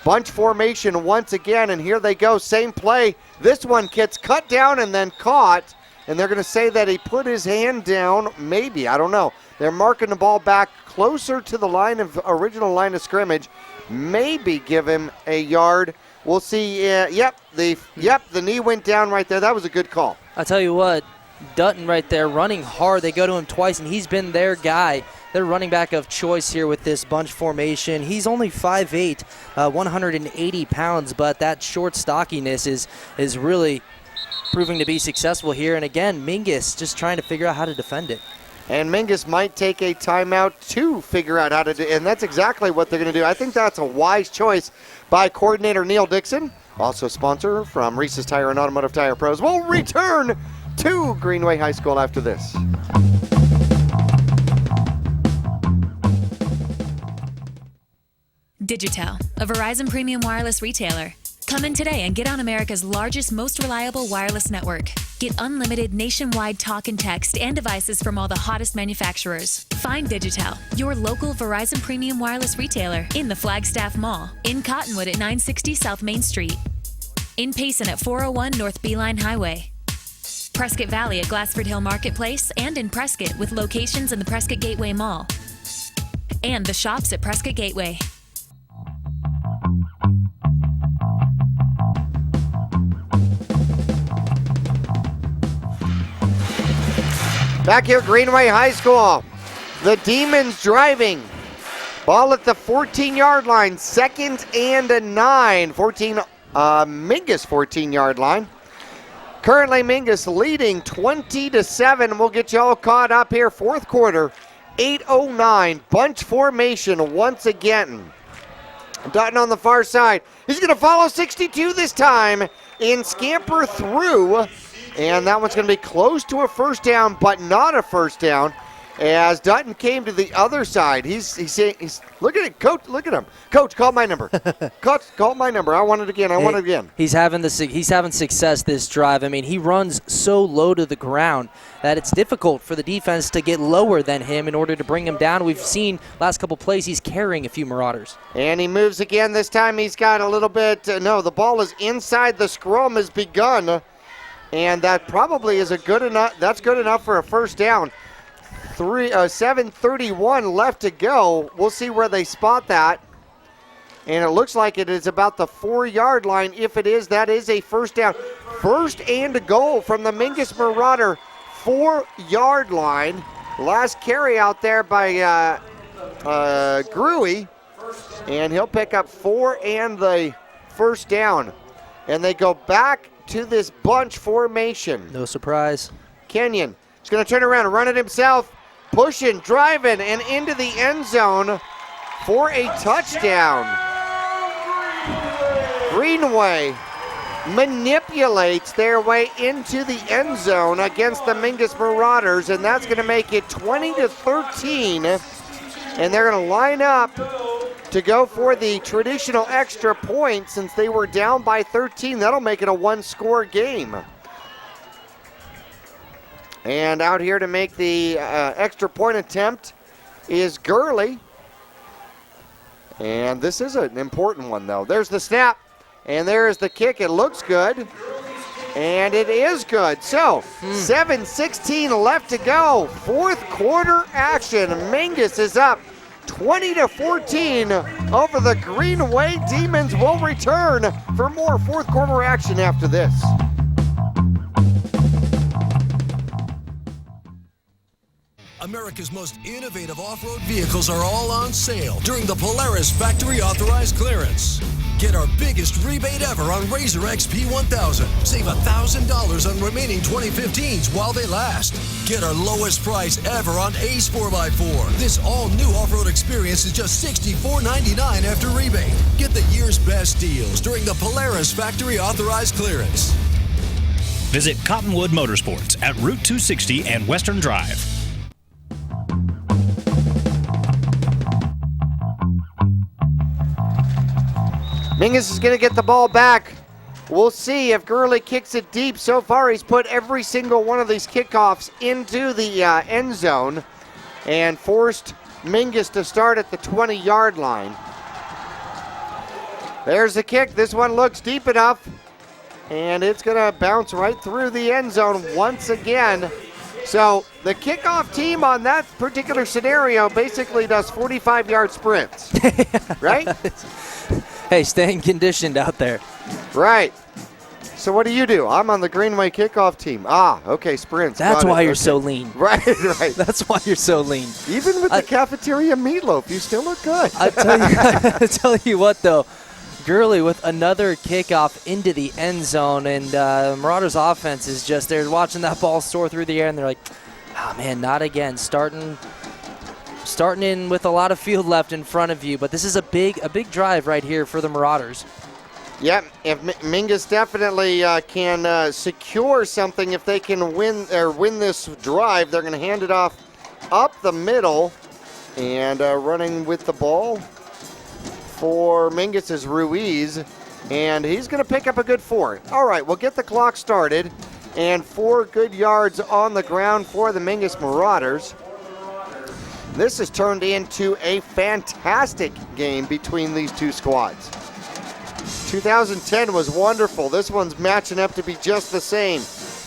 B: Bunch formation once again, and here they go. Same play. This one gets cut down and then caught, and they're going to say that he put his hand down. Maybe, I don't know. They're marking the ball back closer to the original line of scrimmage. Maybe give him a yard. We'll see. The knee went down right there. That was a good call.
A: I'll tell you what, Dutton right there running hard. They go to him twice, and he's been their guy. Their running back of choice here with this bunch formation. He's only 5'8", 180 pounds, but that short stockiness is really proving to be successful here. And again, Mingus just trying to figure out how to defend it.
B: And Mingus might take a timeout to figure out how to do, and that's exactly what they're going to do. I think that's a wise choice by coordinator Neil Dixon, also sponsor from Reese's Tire and Automotive Tire Pros. We'll return to Greenway High School after this.
I: Digitel, a Verizon premium wireless retailer. Come in today and get on America's largest, most reliable wireless network. Get unlimited nationwide talk and text and devices from all the hottest manufacturers. Find Digitel, your local Verizon premium wireless retailer, in the Flagstaff Mall, in Cottonwood at 960 South Main Street, in Payson at 401 North Beeline Highway, Prescott Valley at Glassford Hill Marketplace, and in Prescott with locations in the Prescott Gateway Mall, and the shops at Prescott Gateway.
B: Back here at Greenway High School, the Demons driving. Ball at the 14-yard line, 2nd and 9. Mingus 14-yard line. Currently Mingus leading 20-7. We'll get you all caught up here. Fourth quarter, 8:09. Bunch formation once again. Dutton on the far side. He's going to follow 62 this time and scamper through. And that one's going to be close to a first down, but not a first down. As Dutton came to the other side, he's look at it, coach. Look at him, coach. Call my number. Coach, call my number. I want it again. I want it again.
A: He's having success this drive. I mean, he runs so low to the ground that it's difficult for the defense to get lower than him in order to bring him down. We've seen last couple plays he's carrying a few Marauders.
B: And he moves again. This time he's got a little bit. No, the ball is inside the scrum has begun, and that probably is good enough. That's good enough for a first down. 7:31 left to go. We'll see where they spot that. And it looks like it is about the 4-yard line. If it is, that is a first down. First and a goal from the Mingus Marauder 4-yard line. Last carry out there by Greenway. And he'll pick up 4 and the first down. And they go back to this bunch formation.
A: No surprise.
B: Kenyon is going to turn around and run it himself. Pushing, driving, and into the end zone for a touchdown. Greenway manipulates their way into the end zone against the Mingus Marauders, and that's going to make it 20-13. And they're going to line up to go for the traditional extra point since they were down by 13. That'll make it a one-score game. And out here to make the extra point attempt is Gurley. And this is an important one, though. There's the snap, and there's the kick. It looks good, and it is good. So 7:16 left to go. Fourth quarter action. Mingus is up 20-14 over the Greenway Demons. Will return for more fourth quarter action after this.
X: America's most innovative off-road vehicles are all on sale during the Polaris Factory Authorized Clearance. Get our biggest rebate ever on Razor XP 1000. Save $1,000 on remaining 2015s while they last. Get our lowest price ever on Ace 4x4. This all-new off-road experience is just $64.99 after rebate. Get the year's best deals during the Polaris Factory Authorized Clearance.
Y: Visit Cottonwood Motorsports at Route 260 and Western Drive.
B: Mingus is going to get the ball back. We'll see if Gurley kicks it deep. So far, he's put every single one of these kickoffs into the end zone and forced Mingus to start at the 20-yard line. There's the kick. This one looks deep enough, and it's going to bounce right through the end zone once again. So the kickoff team on that particular scenario basically does 45-yard sprints, right?
A: Hey, staying conditioned out there.
B: Right. So what do? I'm on the Greenway kickoff team. Okay, sprints.
A: That's why you're so lean.
B: Right.
A: That's why you're so lean.
B: Even with the cafeteria meatloaf, you still look good.
A: I tell you what, though, Gurley with another kickoff into the end zone, and Marauders' offense is just they're watching that ball soar through the air, and they're like, oh, man, not again. Starting in with a lot of field left in front of you, but this is a big drive right here for the Marauders.
B: Yep, if Mingus definitely can secure something, if they can win this drive, they're going to hand it off up the middle, and running with the ball for Mingus is Ruiz, and he's going to pick up a good 4. All right, we'll get the clock started, and 4 good yards on the ground for the Mingus Marauders. This has turned into a fantastic game between these two squads. 2010 was wonderful. This one's matching up to be just the same.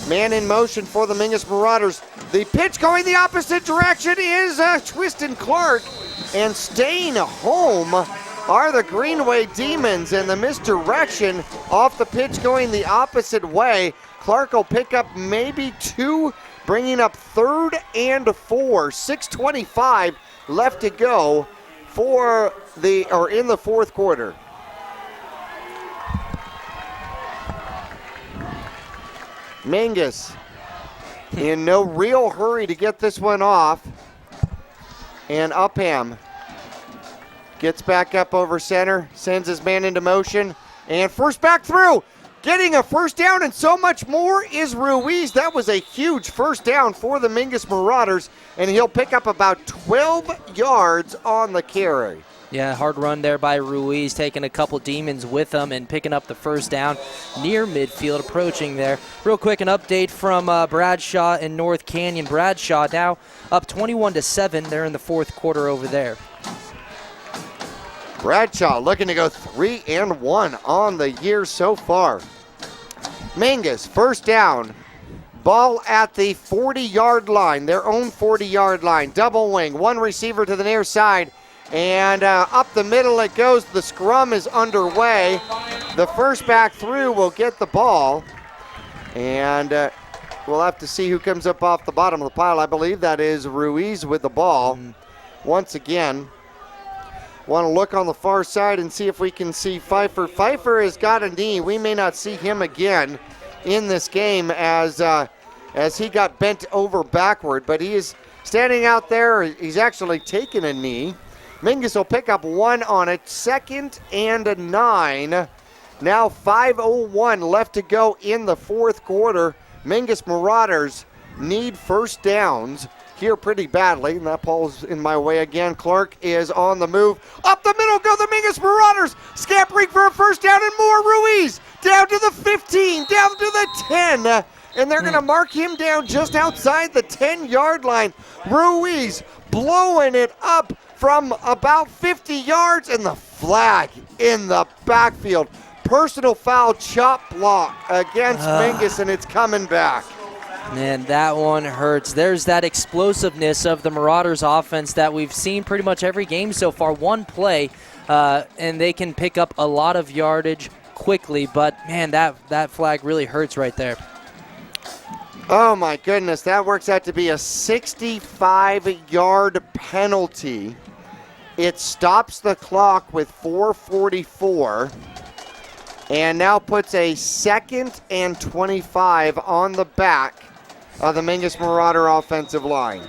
B: Man in motion for the Mingus Marauders. The pitch going the opposite direction is Twiston Clark. And staying home are the Greenway Demons, and the misdirection off the pitch going the opposite way. Clark will pick up maybe 2, bringing up 3rd and 4. 6:25 left to go in the fourth quarter. Mingus in no real hurry to get this one off. And Upham gets back up over center, sends his man into motion, and first back through. Getting a first down and so much more is Ruiz. That was a huge first down for the Mingus Marauders, and he'll pick up about 12 yards on the carry.
A: Yeah, hard run there by Ruiz, taking a couple demons with him and picking up the first down near midfield, approaching there. Real quick, an update from Bradshaw and North Canyon. Bradshaw now up 21-7. They're in the fourth quarter over there.
B: Bradshaw looking to go 3-1 on the year so far. Mingus, first down. Ball at the 40-yard line, their own 40-yard line. Double wing, one receiver to the near side. And up the middle it goes. The scrum is underway. The first back through will get the ball. And we'll have to see who comes up off the bottom of the pile. I believe that is Ruiz with the ball. Once again, want to look on the far side and see if we can see Pfeiffer. Pfeiffer has got a knee. We may not see him again in this game as he got bent over backward. But he is standing out there. He's actually taken a knee. Mingus will pick up one on it, 2nd and 9. Now 5:01 left to go in the fourth quarter. Mingus Marauders need first downs here pretty badly, and that ball's in my way again. Clark is on the move. Up the middle go the Mingus Marauders, scampering for a first down and more. Ruiz down to the 15, down to the 10, and they're going to mark him down just outside the 10-yard line. Ruiz blowing it up from about 50 yards, and the flag in the backfield. Personal foul chop block against Mingus, and it's coming back.
A: Man, that one hurts. There's that explosiveness of the Marauders offense that we've seen pretty much every game so far. One play, and they can pick up a lot of yardage quickly, but man, that flag really hurts right there.
B: Oh my goodness, that works out to be a 65-yard penalty. It stops the clock with 4:44 and now puts a 2nd and 25 on the back of the Mingus Marauder offensive line.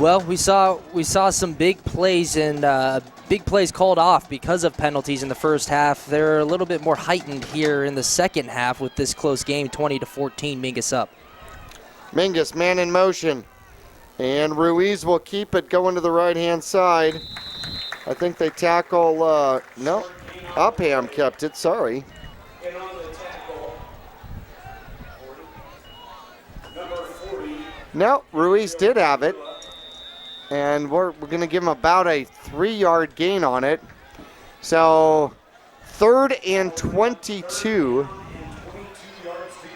A: Well, we saw some big plays and big plays called off because of penalties in the first half. They're a little bit more heightened here in the second half with this close game, 20-14, Mingus up.
B: Mingus, man in motion. And Ruiz will keep it going to the right-hand side. I think they tackle, no, Upham kept it, sorry. No, Ruiz did have it. And we're going to give him about a 3-yard gain on it. So 3rd and 22.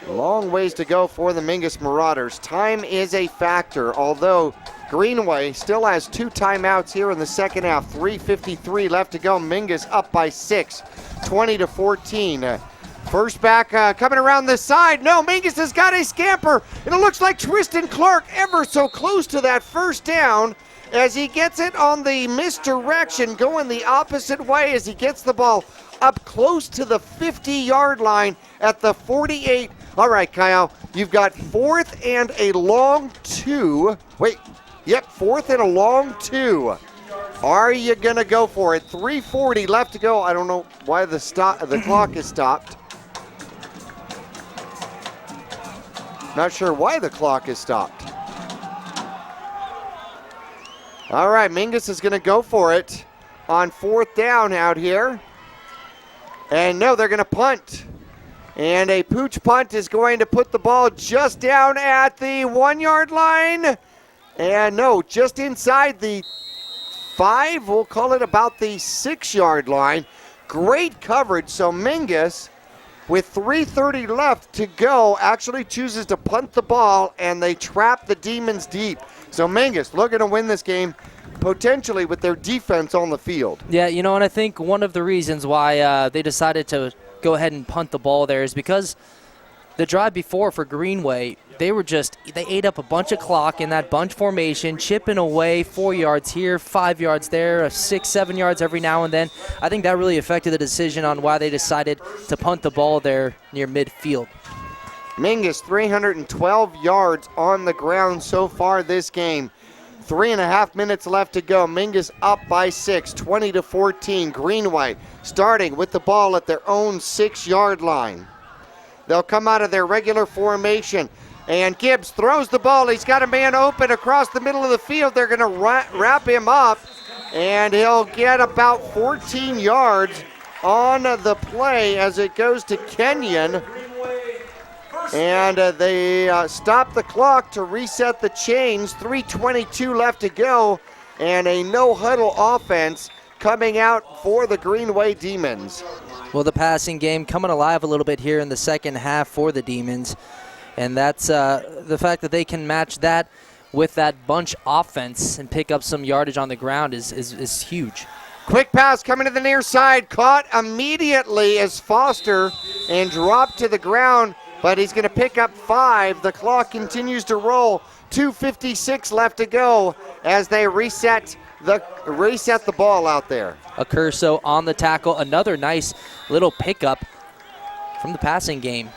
B: Long ways to go for the Mingus Marauders. Time is a factor, although Greenway still has 2 timeouts here in the second half. 3:53 left to go. Mingus up by 6, 20-14. First back coming around the side. No, Mingus has got a scamper. And it looks like Tristan Clark ever so close to that first down as he gets it on the misdirection, going the opposite way as he gets the ball up close to the 50-yard line at the 48. All right, Kyle, you've got 4th and a long 2. Wait, yep, 4th and a long 2. Are you going to go for it? 3:40 left to go. I don't know why the clock is stopped. Not sure why the clock is stopped. All right, Mingus is going to go for it on 4th down out here. And no, they're going to punt. And a pooch punt is going to put the ball just down at the 1-yard line. And no, just inside the 5, we'll call it about the 6-yard line. Great coverage, so Mingus, with 3:30 left to go, actually chooses to punt the ball, and they trap the Demons deep. So Mingus looking to win this game, potentially with their defense on the field.
A: Yeah, you know, and I think one of the reasons why they decided to go ahead and punt the ball there is because the drive before for Greenway, they ate up a bunch of clock in that bunch formation, chipping away 4 yards here, 5 yards there, 6, 7 yards every now and then. I think that really affected the decision on why they decided to punt the ball there near midfield.
B: Mingus, 312 yards on the ground so far this game. 3.5 minutes left to go. Mingus up by 6, 20-14. Greenway starting with the ball at their own 6-yard line. They'll come out of their regular formation. And Gibbs throws the ball. He's got a man open across the middle of the field. They're going to wrap him up. And he'll get about 14 yards on the play as it goes to Kenyon. And they stop the clock to reset the chains. 3:22 left to go. And a no-huddle offense coming out for the Greenway Demons.
A: Well, the passing game coming alive a little bit here in the second half for the Demons. And that's the fact that they can match that with that bunch offense and pick up some yardage on the ground is huge.
B: Quick pass coming to the near side. Caught immediately as Foster and dropped to the ground. But he's going to pick up 5. The clock continues to roll. 2:56 left to go as they reset the ball out there.
A: Accurso on the tackle. Another nice little pickup from the passing game.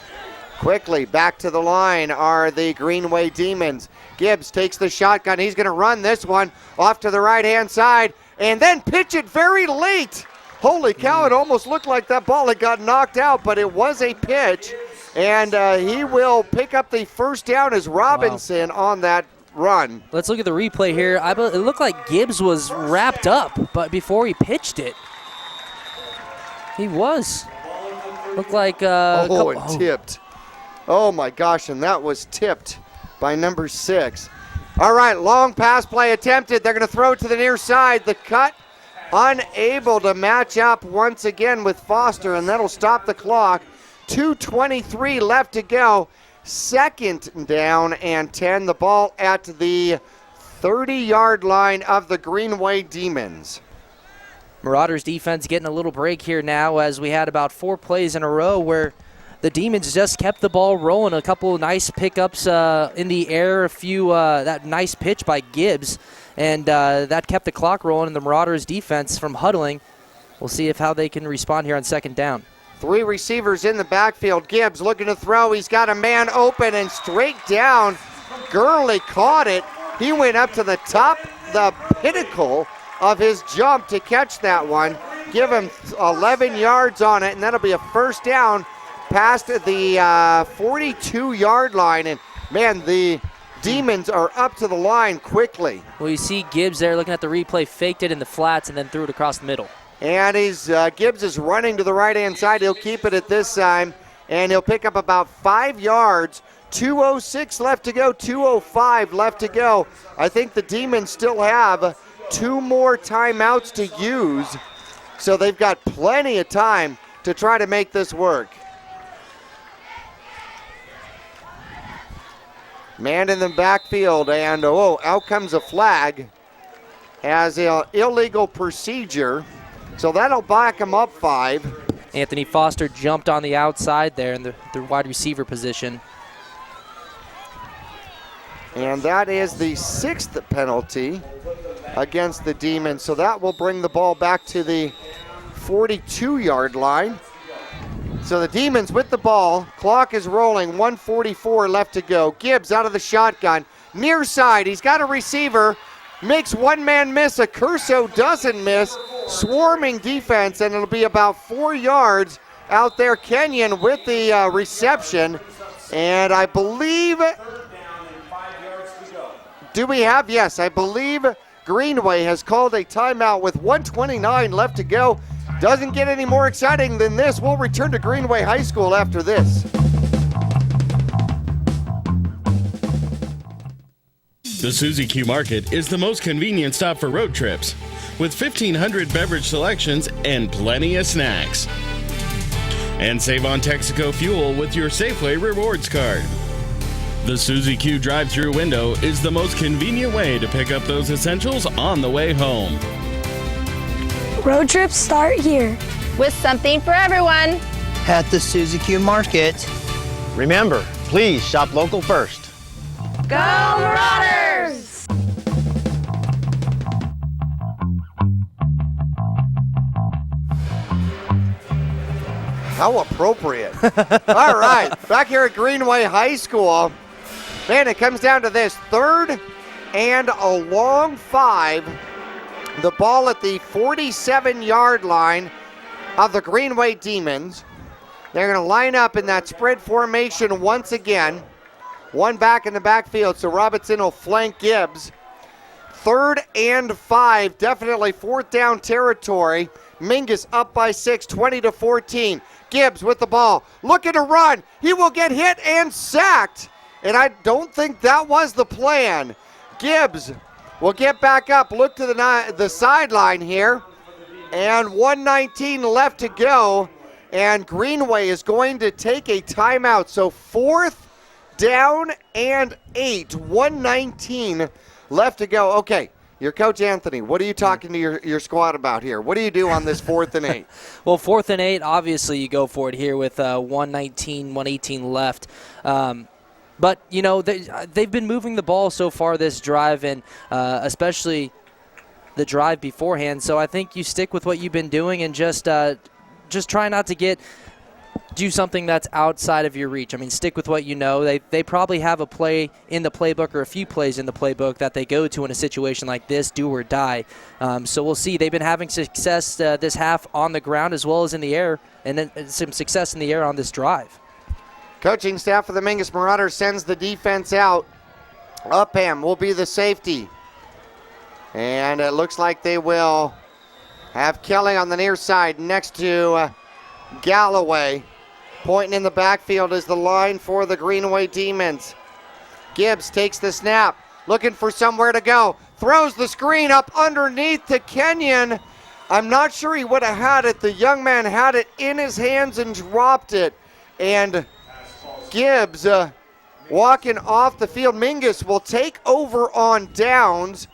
B: Quickly back to the line are the Greenway Demons. Gibbs takes the shotgun. He's going to run this one off to the right-hand side and then pitch it very late. Holy cow, it almost looked like that ball had got knocked out, but it was a pitch. And he will pick up the first down as Robinson on that run.
A: Let's look at the replay here. It looked like Gibbs was wrapped up, but before he pitched it, he was. Looked like
B: tipped. Oh my gosh, and that was tipped by number 6. All right, long pass play attempted. They're going to throw it to the near side. The cut unable to match up once again with Foster, and that'll stop the clock. 2:23 left to go. 2nd down and 10. The ball at the 30-yard line of the Greenway Demons.
A: Marauders defense getting a little break here now as we had about 4 plays in a row where the Demons just kept the ball rolling. A couple of nice pickups in the air, a few that nice pitch by Gibbs, and that kept the clock rolling. And the Marauders defense from huddling. We'll see how they can respond here on 2nd down.
B: 3 receivers in the backfield. Gibbs looking to throw. He's got a man open and straight down. Gurley caught it. He went up to the top, the pinnacle of his jump to catch that one. Give him 11 yards on it, and that'll be a first down past the 42-yard line. And, man, the Demons are up to the line quickly.
A: Well, you see Gibbs there looking at the replay, faked it in the flats, and then threw it across the middle.
B: And Gibbs is running to the right-hand side. He'll keep it at this time, and he'll pick up about 5 yards. 2:06 left to go, 2:05 left to go. I think the Demons still have 2 more timeouts to use, so they've got plenty of time to try to make this work. Man in the backfield, and out comes a flag as an illegal procedure. So that'll back him up 5.
A: Anthony Foster jumped on the outside there in the wide receiver position.
B: And that is the 6th penalty against the Demons. So that will bring the ball back to the 42-yard line. So the Demons with the ball. Clock is rolling. 1:44 left to go. Gibbs out of the shotgun. Near side. He's got a receiver. Makes one man miss. Accurso doesn't miss. Swarming defense, and it'll be about 4 yards out there. Kenyon with the reception. And I believe, yes, I believe Greenway has called a timeout with 1:29 left to go. Doesn't get any more exciting than this. We'll return to Greenway High School after this.
F: The Suzy Q Market is the most convenient stop for road trips, with 1,500 beverage selections and plenty of snacks. And save on Texaco fuel with your Safeway Rewards card. The Suzy Q drive-thru window is the most convenient way to pick up those essentials on the way home.
P: Road trips start here.
L: With something for everyone.
Q: At the Suzy Q Market. Remember, please shop local first.
L: Go Marauders!
B: How appropriate. All right, back here at Greenway High School. Man, it comes down to this. 3rd and a long 5. The ball at the 47-yard line of the Greenway Demons. They're going to line up in that spread formation once again. One back in the backfield, so Robinson will flank Gibbs. 3rd and 5, definitely 4th down territory. Mingus up by 6, 20-14. Gibbs with the ball, looking to run. He will get hit and sacked. And I don't think that was the plan. Gibbs will get back up, look to the sideline here. And 1:19 left to go. And Greenway is going to take a timeout. So 4th down and 8, 1:19 left to go. Okay, your coach Anthony, what are you talking to your squad about here? What do you do on this 4th and 8?
A: Well, 4th and 8, obviously you go for it here with 1:19, 1:18 left. But, you know, they've been moving the ball so far this drive, and especially the drive beforehand. So I think you stick with what you've been doing and just try not to do something that's outside of your reach. I mean, stick with what you know. They probably have a play in the playbook or a few plays in the playbook that they go to in a situation like this, do or die. So we'll see. They've been having success this half on the ground as well as in the air, and then some success in the air on this drive.
B: Coaching staff for the Mingus Marauders sends the defense out. Upham will be the safety. And it looks like they will have Kelly on the near side next to Galloway. Pointing in the backfield is the line for the Greenway Demons. Gibbs takes the snap, looking for somewhere to go. Throws the screen up underneath to Kenyon. I'm not sure he would have had it. The young man had it in his hands and dropped it. And Gibbs walking off the field. Mingus will take over on downs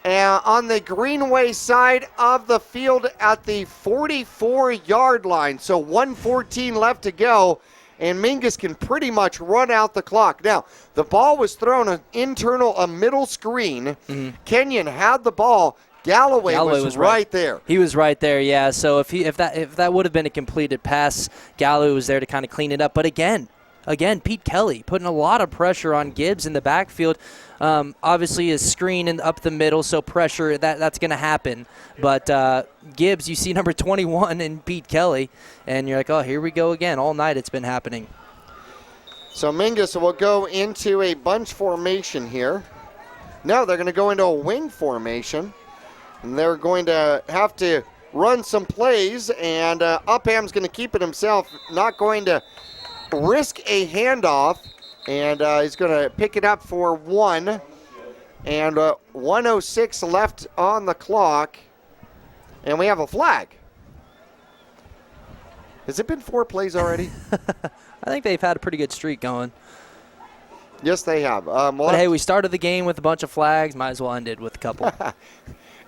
B: on the Greenway side of the field at the 44-yard line. So 1:14 left to go, and Mingus can pretty much run out the clock. Now, the ball was thrown a middle screen. Mm-hmm. Kenyon had the ball. Galloway was right there.
A: He was right there, yeah. So if that would have been a completed pass, Galloway was there to kind of clean it up. But again, Pete Kelly putting a lot of pressure on Gibbs in the backfield. Obviously, his screen and up the middle, so pressure, that's going to happen. But Gibbs, you see number 21 in Pete Kelly, and you're like, oh, here we go again. All night it's been happening.
B: So Mingus will go into a bunch formation here. No, they're going to go into a wing formation. And they're going to have to run some plays, and Upham's going to keep it himself, not going to risk a handoff, and he's going to pick it up for 1. And 1:06 left on the clock, and we have a flag. Has it been 4 plays already?
A: I think they've had a pretty good streak going.
B: Yes, they have.
A: But hey, we started the game with a bunch of flags. Might as well end it with a couple.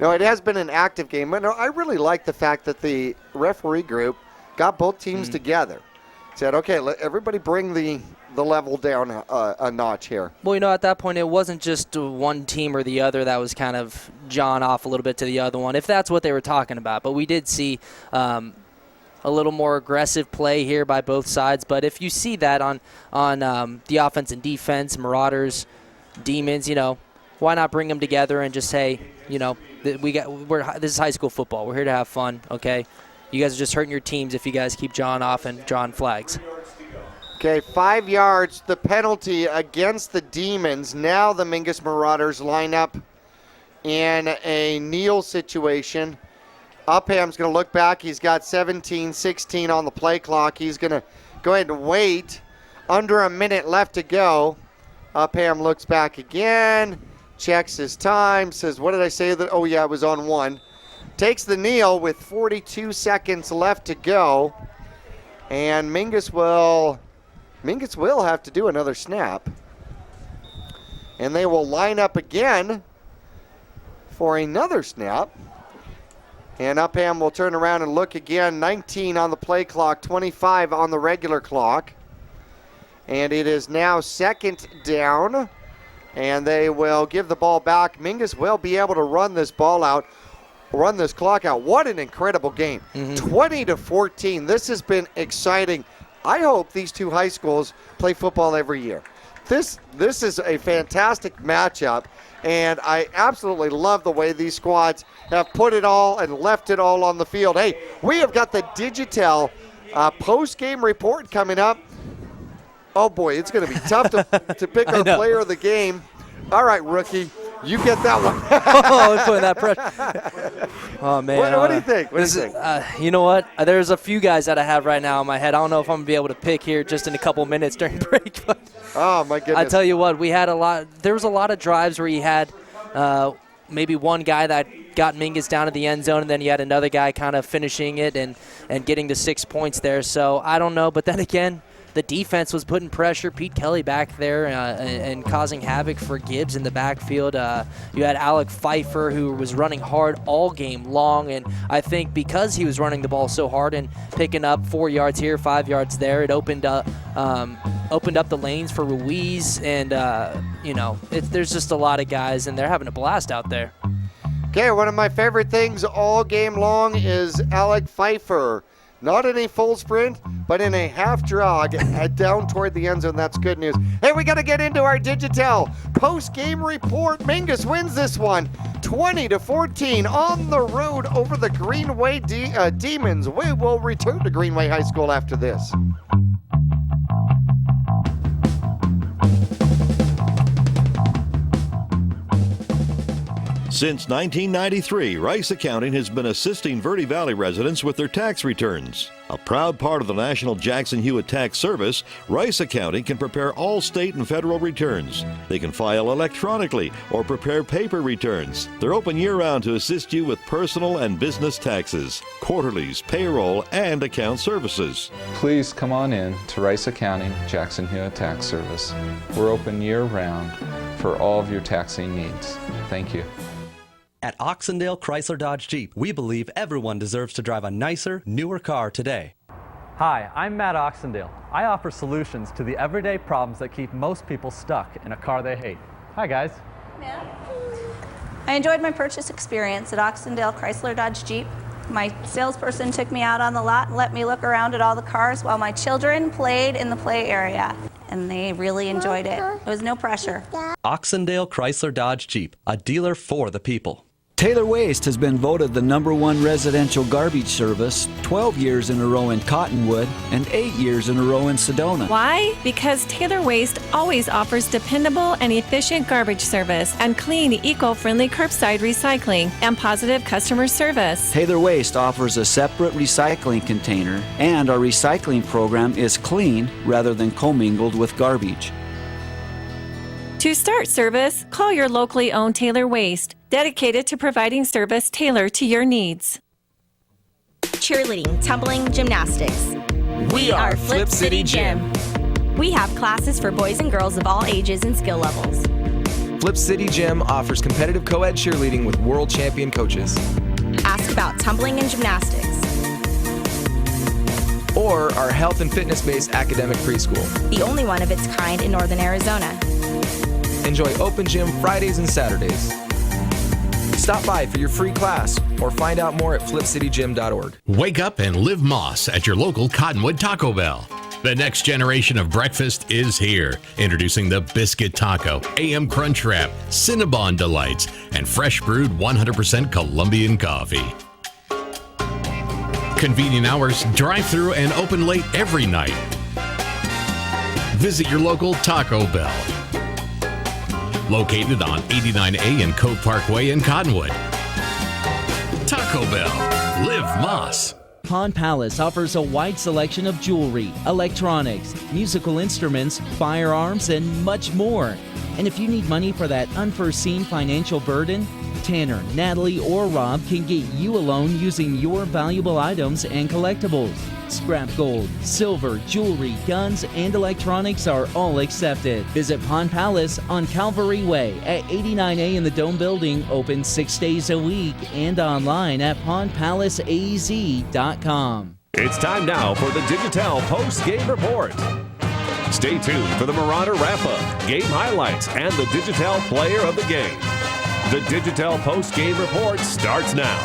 B: No, it has been an active game. But no, I really like the fact that the referee group got both teams together. Said, okay, let everybody bring the level down a notch here.
A: Well, you know, at that point, it wasn't just one team or the other that was kind of jawing off a little bit to the other one, if that's what they were talking about. But we did see a little more aggressive play here by both sides. But if you see that on the offense and defense, Marauders, Demons, you know, why not bring them together and just say, you know, this is high school football. We're here to have fun, okay? You guys are just hurting your teams if you guys keep jawing off and drawing flags.
B: Okay, 5 yards, the penalty against the Demons. Now the Mingus Marauders line up in a kneel situation. Upham's going to look back. He's got 17-16 on the play clock. He's going to go ahead and wait. Under a minute left to go. Upham looks back again, checks his time, says, what did I say? Oh, yeah, it was on 1. Takes the kneel with 42 seconds left to go. And Mingus will have to do another snap. And they will line up again for another snap. And Upham will turn around and look again. 19 on the play clock, 25 on the regular clock. And it is now 2nd down. And they will give the ball back. Mingus will be able to run this ball out. Run this clock out. What an incredible game. 20-14. This has been exciting. I hope these two high schools play football every year. this is a fantastic matchup, and I absolutely love the way these squads have put it all and left it all on the field. Hey, we have got the Digital post-game report coming up. Oh, boy, it's going to be tough to pick our player of the game. All right, rookie, you get that one.
A: Oh, putting that pressure. Oh, man.
B: What do you think?
A: You know what? There's a few guys that I have right now in my head. I don't know if I'm going to be able to pick here just in a couple minutes during break. But
B: oh, my goodness.
A: I tell you what, there was a lot of drives where you had maybe one guy that got Mingus down to the end zone, and then you had another guy kind of finishing it and getting to 6 points there. So I don't know. But then again, the defense was putting pressure. Pete Kelly back there and causing havoc for Gibbs in the backfield. You had Alec Pfeiffer, who was running hard all game long, and I think because he was running the ball so hard and picking up 4 yards here, 5 yards there, it opened up the lanes for Ruiz, and there's just a lot of guys, and they're having a blast out there.
B: Okay, one of my favorite things all game long is Alec Pfeiffer. Not in a full sprint, but in a half jog down toward the end zone. That's good news. Hey, we got to get into our Digital post-game report. Mingus wins this one 20-14 on the road over the Greenway Demons. We will return to Greenway High School after this.
G: Since 1993, Rice Accounting has been assisting Verde Valley residents with their tax returns. A proud part of the National Jackson Hewitt Tax Service, Rice Accounting can prepare all state and federal returns. They can file electronically or prepare paper returns. They're open year-round to assist you with personal and business taxes, quarterlies, payroll, and account services.
T: Please come on in to Rice Accounting Jackson Hewitt Tax Service. We're open year-round for all of your taxing needs. Thank you.
C: At Oxendale Chrysler Dodge Jeep, we believe everyone deserves to drive a nicer, newer car today.
D: Hi, I'm Matt Oxendale. I offer solutions to the everyday problems that keep most people stuck in a car they hate. Hi, guys.
U: Matt. I enjoyed my purchase experience at Oxendale Chrysler Dodge Jeep. My salesperson took me out on the lot and let me look around at all the cars while my children played in the play area. And they really enjoyed it. There was no pressure.
C: Oxendale Chrysler Dodge Jeep, a dealer for the people.
E: Taylor Waste has been voted the #1 residential garbage service 12 years in a row in Cottonwood and 8 years in a row in Sedona.
J: Why? Because Taylor Waste always offers dependable and efficient garbage service and clean, eco-friendly curbside recycling and positive customer service.
E: Taylor Waste offers a separate recycling container, and our recycling program is clean rather than commingled with garbage.
J: To start service, call your locally owned Taylor Waste, dedicated to providing service tailored to your needs.
L: Cheerleading, tumbling, gymnastics.
S: We are Flip City Gym.
L: We have classes for boys and girls of all ages and skill levels.
M: Flip City Gym offers competitive co-ed cheerleading with world champion coaches.
L: Ask about tumbling and gymnastics.
M: Or our health and fitness-based academic preschool.
L: The only one of its kind in northern Arizona.
M: Enjoy open gym Fridays and Saturdays. Stop by for your free class or find out more at flipcitygym.org.
K: Wake up and live Moss at your local Cottonwood Taco Bell. The next generation of breakfast is here. Introducing the Biscuit Taco, AM Crunch Wrap, Cinnabon Delights, and fresh brewed 100% Colombian coffee. Convenient hours, drive-through, and open late every night. Visit your local Taco Bell. Located on 89A and Cove Parkway in Cottonwood. Taco Bell. Live Moss.
V: Pond Palace offers a wide selection of jewelry, electronics, musical instruments, firearms, and much more. And if you need money for that unforeseen financial burden, Tanner, Natalie, or Rob can get you a loan using your valuable items and collectibles. Scrap gold, silver, jewelry, guns, and electronics are all accepted. Visit Pond Palace on Calvary Way at 89A in the Dome Building, open 6 days a week, and online at pondpalaceaz.com.
H: It's time now for the Digital post-game report. Stay tuned for the Marauder wrap-up, game highlights, and the Digital player of the game. The Digital post-game report starts now.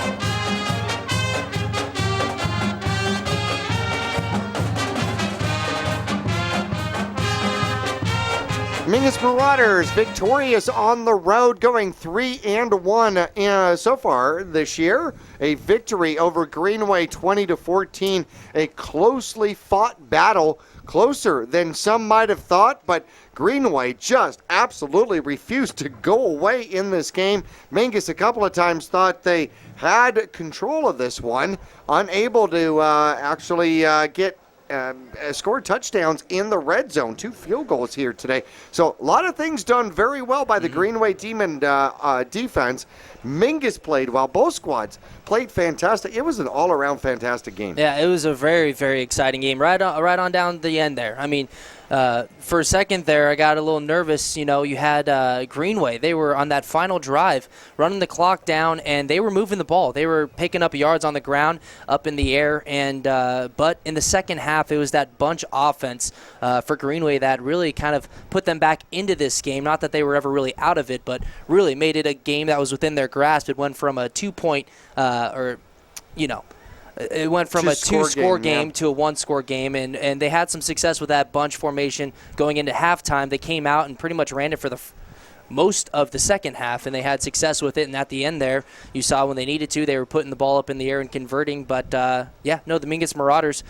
B: Mingus Marauders victorious on the road, going 3-1 so far this year. A victory over Greenway 20-14, a closely fought battle, closer than some might have thought, but Greenway just absolutely refused to go away in this game. Mingus a couple of times thought they had control of this one, unable to actually get scored touchdowns in the red zone. 2 field goals here today. So a lot of things done very well by the Greenway Demon defense. Mingus played well. Both squads played fantastic. It was an all-around fantastic game.
A: Yeah, it was a very, very exciting game. Right on down the end there. I mean, for a second there, I got a little nervous. You know, you had Greenway. They were on that final drive, running the clock down, and they were moving the ball. They were picking up yards on the ground, up in the air, and but in the second half, it was that bunch offense for Greenway that really kind of put them back into this game. Not that they were ever really out of it, but really made it a game that was within their grasp. It went from a 2-point it went from a 2-score game to a 1-score game, and they had some success with that bunch formation going into halftime. They came out and pretty much ran it for the most of the second half, and they had success with it. And at the end there, you saw when they needed to, they were putting the ball up in the air and converting. But, the Mingus Marauders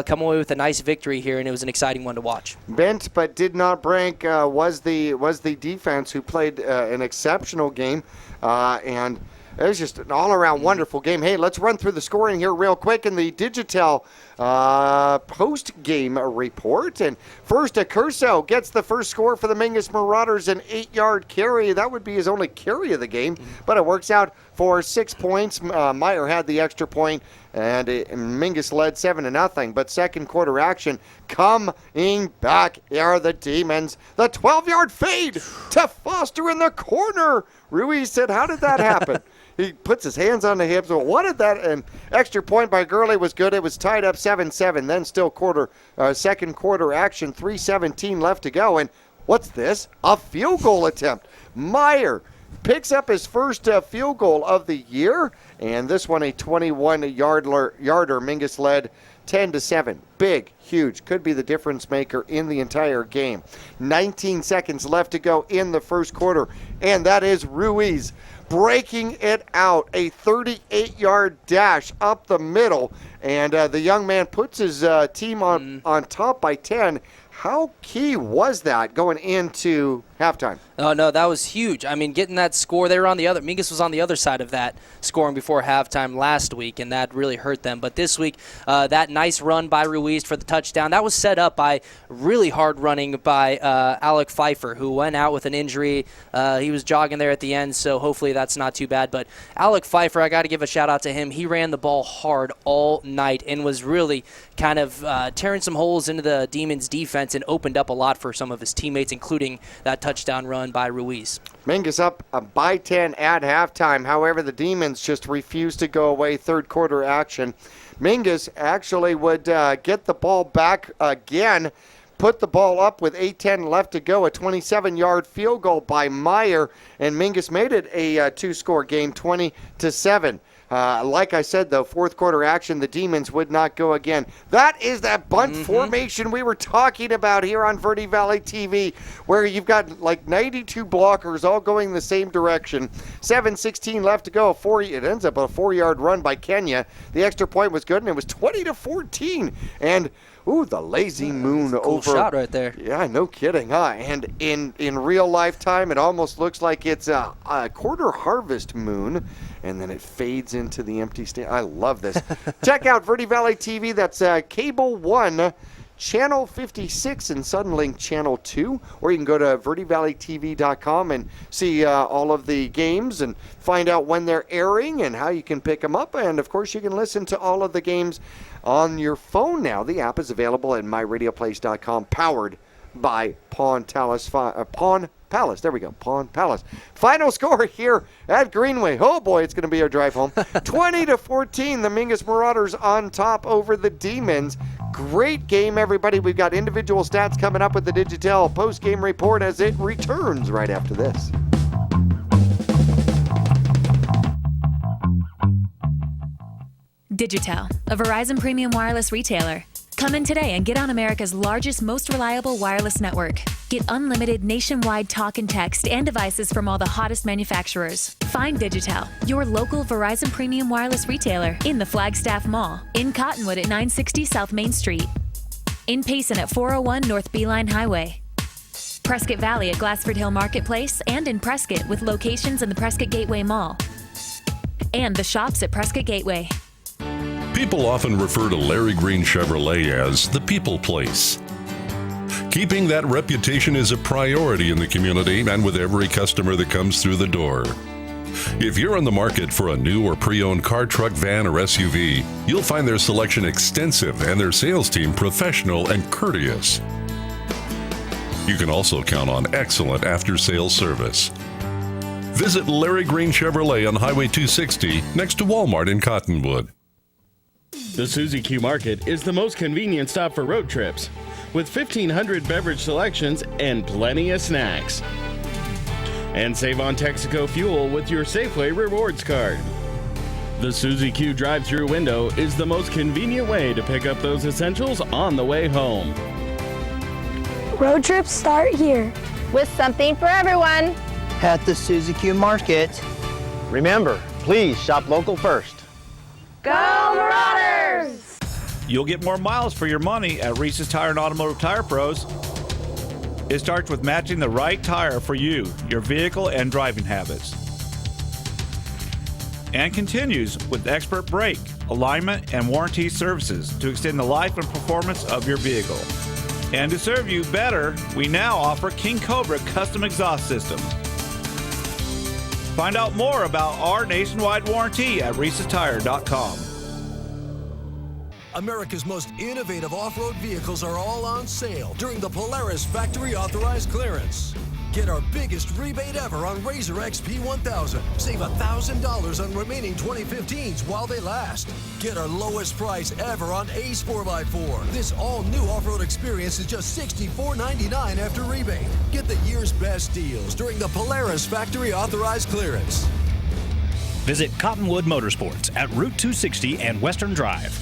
A: come away with a nice victory here, and it was an exciting one to watch.
B: Bent but did not break was the defense, who played an exceptional game, and it was just an all-around wonderful game. Hey, let's run through the scoring here real quick in the Digital post-game report. And first, Curso gets the first score for the Mingus Marauders, an 8-yard carry. That would be his only carry of the game, but it works out for 6 points. Meyer had the extra point, and Mingus led 7-0. But second quarter action coming back are the Demons. The 12-yard fade to Foster in the corner. Ruiz said, how did that happen? He puts his hands on the hips. Well, what did that? And extra point by Gurley was good. It was tied up 7-7. Then still second quarter action, 3:17 left to go. And what's this? A field goal attempt. Meyer picks up his first field goal of the year. And this one, a 21-yarder. Mingus led 10-7. Big, huge. Could be the difference maker in the entire game. 19 seconds left to go in the first quarter. And that is Ruiz breaking it out. A 38-yard dash up the middle. And the young man puts his team on top by 10. How key was that going into halftime?
A: Oh, no, that was huge. I mean, getting that score, Mingus was on the other side of that scoring before halftime last week, and that really hurt them. But this week, that nice run by Ruiz for the touchdown, that was set up by really hard running by Alec Pfeiffer, who went out with an injury. He was jogging there at the end, so hopefully that's not too bad. But Alec Pfeiffer, I got to give a shout out to him. He ran the ball hard all night and was really kind of tearing some holes into the Demons' defense and opened up a lot for some of his teammates, including that touchdown run by Ruiz.
B: Mingus up by 10 at halftime. However, the Demons just refused to go away. Third quarter action. Mingus actually would get the ball back again, put the ball up with 8:10 left to go. A 27-yard field goal by Meyer, and Mingus made it a 2-score game, 20-7. Like I said, though, fourth quarter action, the Demons would not go again. That is that bunt formation we were talking about here on Verde Valley TV, where you've got like 92 blockers all going the same direction. 7:16 left to go. It ends up a 4-yard run by Kenya. The extra point was good, and it was 20-14. And the lazy moon
A: cool
B: over.
A: Shot right there.
B: Yeah, no kidding, huh? And in real lifetime, it almost looks like it's a quarter harvest moon, and then it fades into the empty stand. I love this. Check out Verde Valley TV. That's Cable 1, Channel 56, and Suddenlink Channel 2. Or you can go to verdevalleytv.com and see all of the games and find out when they're airing and how you can pick them up. And, of course, you can listen to all of the games on your phone now. The app is available at myradioplace.com, powered by Pawn Palace. There we go, Pawn Palace. Final score here at Greenway. Oh boy, it's going to be our drive home. 20-14, the Mingus Marauders on top over the Demons. Great game, everybody. We've got individual stats coming up with the Digital post-game report as it returns right after this.
I: Digital, a Verizon premium wireless retailer. Come in today and get on America's largest, most reliable wireless network. Get unlimited nationwide talk and text and devices from all the hottest manufacturers. Find Digitel, your local Verizon Premium Wireless retailer, in the Flagstaff Mall, in Cottonwood at 960 South Main Street, in Payson at 401 North Beeline Highway, Prescott Valley at Glassford Hill Marketplace, and in Prescott with locations in the Prescott Gateway Mall, and the shops at Prescott Gateway.
H: People often refer to Larry Green Chevrolet as the people place. Keeping that reputation is a priority in the community and with every customer that comes through the door. If you're on the market for a new or pre-owned car, truck, van, or SUV, you'll find their selection extensive and their sales team professional and courteous. You can also count on excellent after-sales service. Visit Larry Green Chevrolet on Highway 260 next to Walmart in Cottonwood.
F: The Suzy Q Market is the most convenient stop for road trips, with 1,500 beverage selections and plenty of snacks. And save on Texaco fuel with your Safeway Rewards card. The Suzy Q drive-thru window is the most convenient way to pick up those essentials on the way home.
P: Road trips start here.
N: With something for everyone.
Q: At the Suzy Q Market. Remember, please shop local first.
N: Go Marauders!
Y: You'll get more miles for your money at Reese's Tire and Automotive Tire Pros. It starts with matching the right tire for you, your vehicle, and driving habits. And continues with expert brake, alignment, and warranty services to extend the life and performance of your vehicle. And to serve you better, we now offer King Cobra custom exhaust systems. Find out more about our nationwide warranty at Reese'sTire.com.
X: America's most innovative off-road vehicles are all on sale during the Polaris Factory Authorized Clearance. Get our biggest rebate ever on Razor XP 1000. Save $1,000 on remaining 2015s while they last. Get our lowest price ever on Ace 4x4. This all-new off-road experience is just $64.99 after rebate. Get the year's best deals during the Polaris Factory Authorized Clearance.
Y: Visit Cottonwood Motorsports at Route 260 and Western Drive.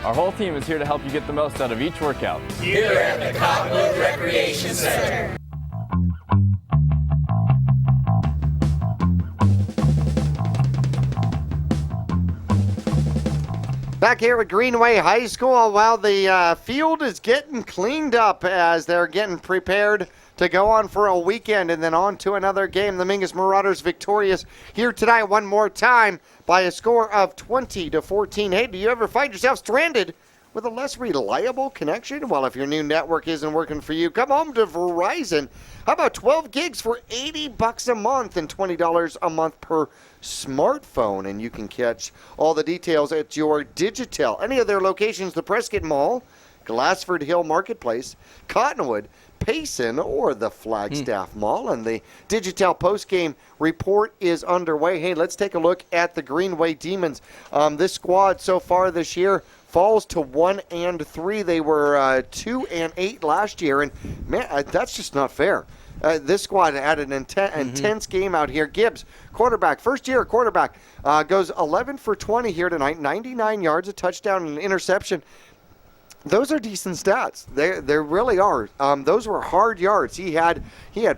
O: Our whole team is here to help you get the most out of each workout.
S: Here at the Cottonwood Recreation Center.
B: Back here at Greenway High School, while the field is getting cleaned up as they're getting prepared to go on for a weekend and then on to another game. The Mingus Marauders victorious here tonight one more time by a score of 20-14. Hey, do you ever find yourself stranded with a less reliable connection? Well, if your new network isn't working for you, come home to Verizon. How about 12 gigs for $80 a month and $20 a month per smartphone? And you can catch all the details at your Digitel. Any of their locations, the Prescott Mall, Glassford Hill Marketplace, Cottonwood, Payson, or the Flagstaff Mall. And the Digitel postgame report is underway. Hey, let's take a look at the Greenway Demons. This squad so far this year falls to 1-3. They were 2-8 last year, and man, that's just not fair. This squad had an intense game out here. Gibbs, quarterback, first-year quarterback, goes 11 for 20 here tonight, 99 yards, a touchdown, and an interception. Those are decent stats. They really are. Those were hard yards. He had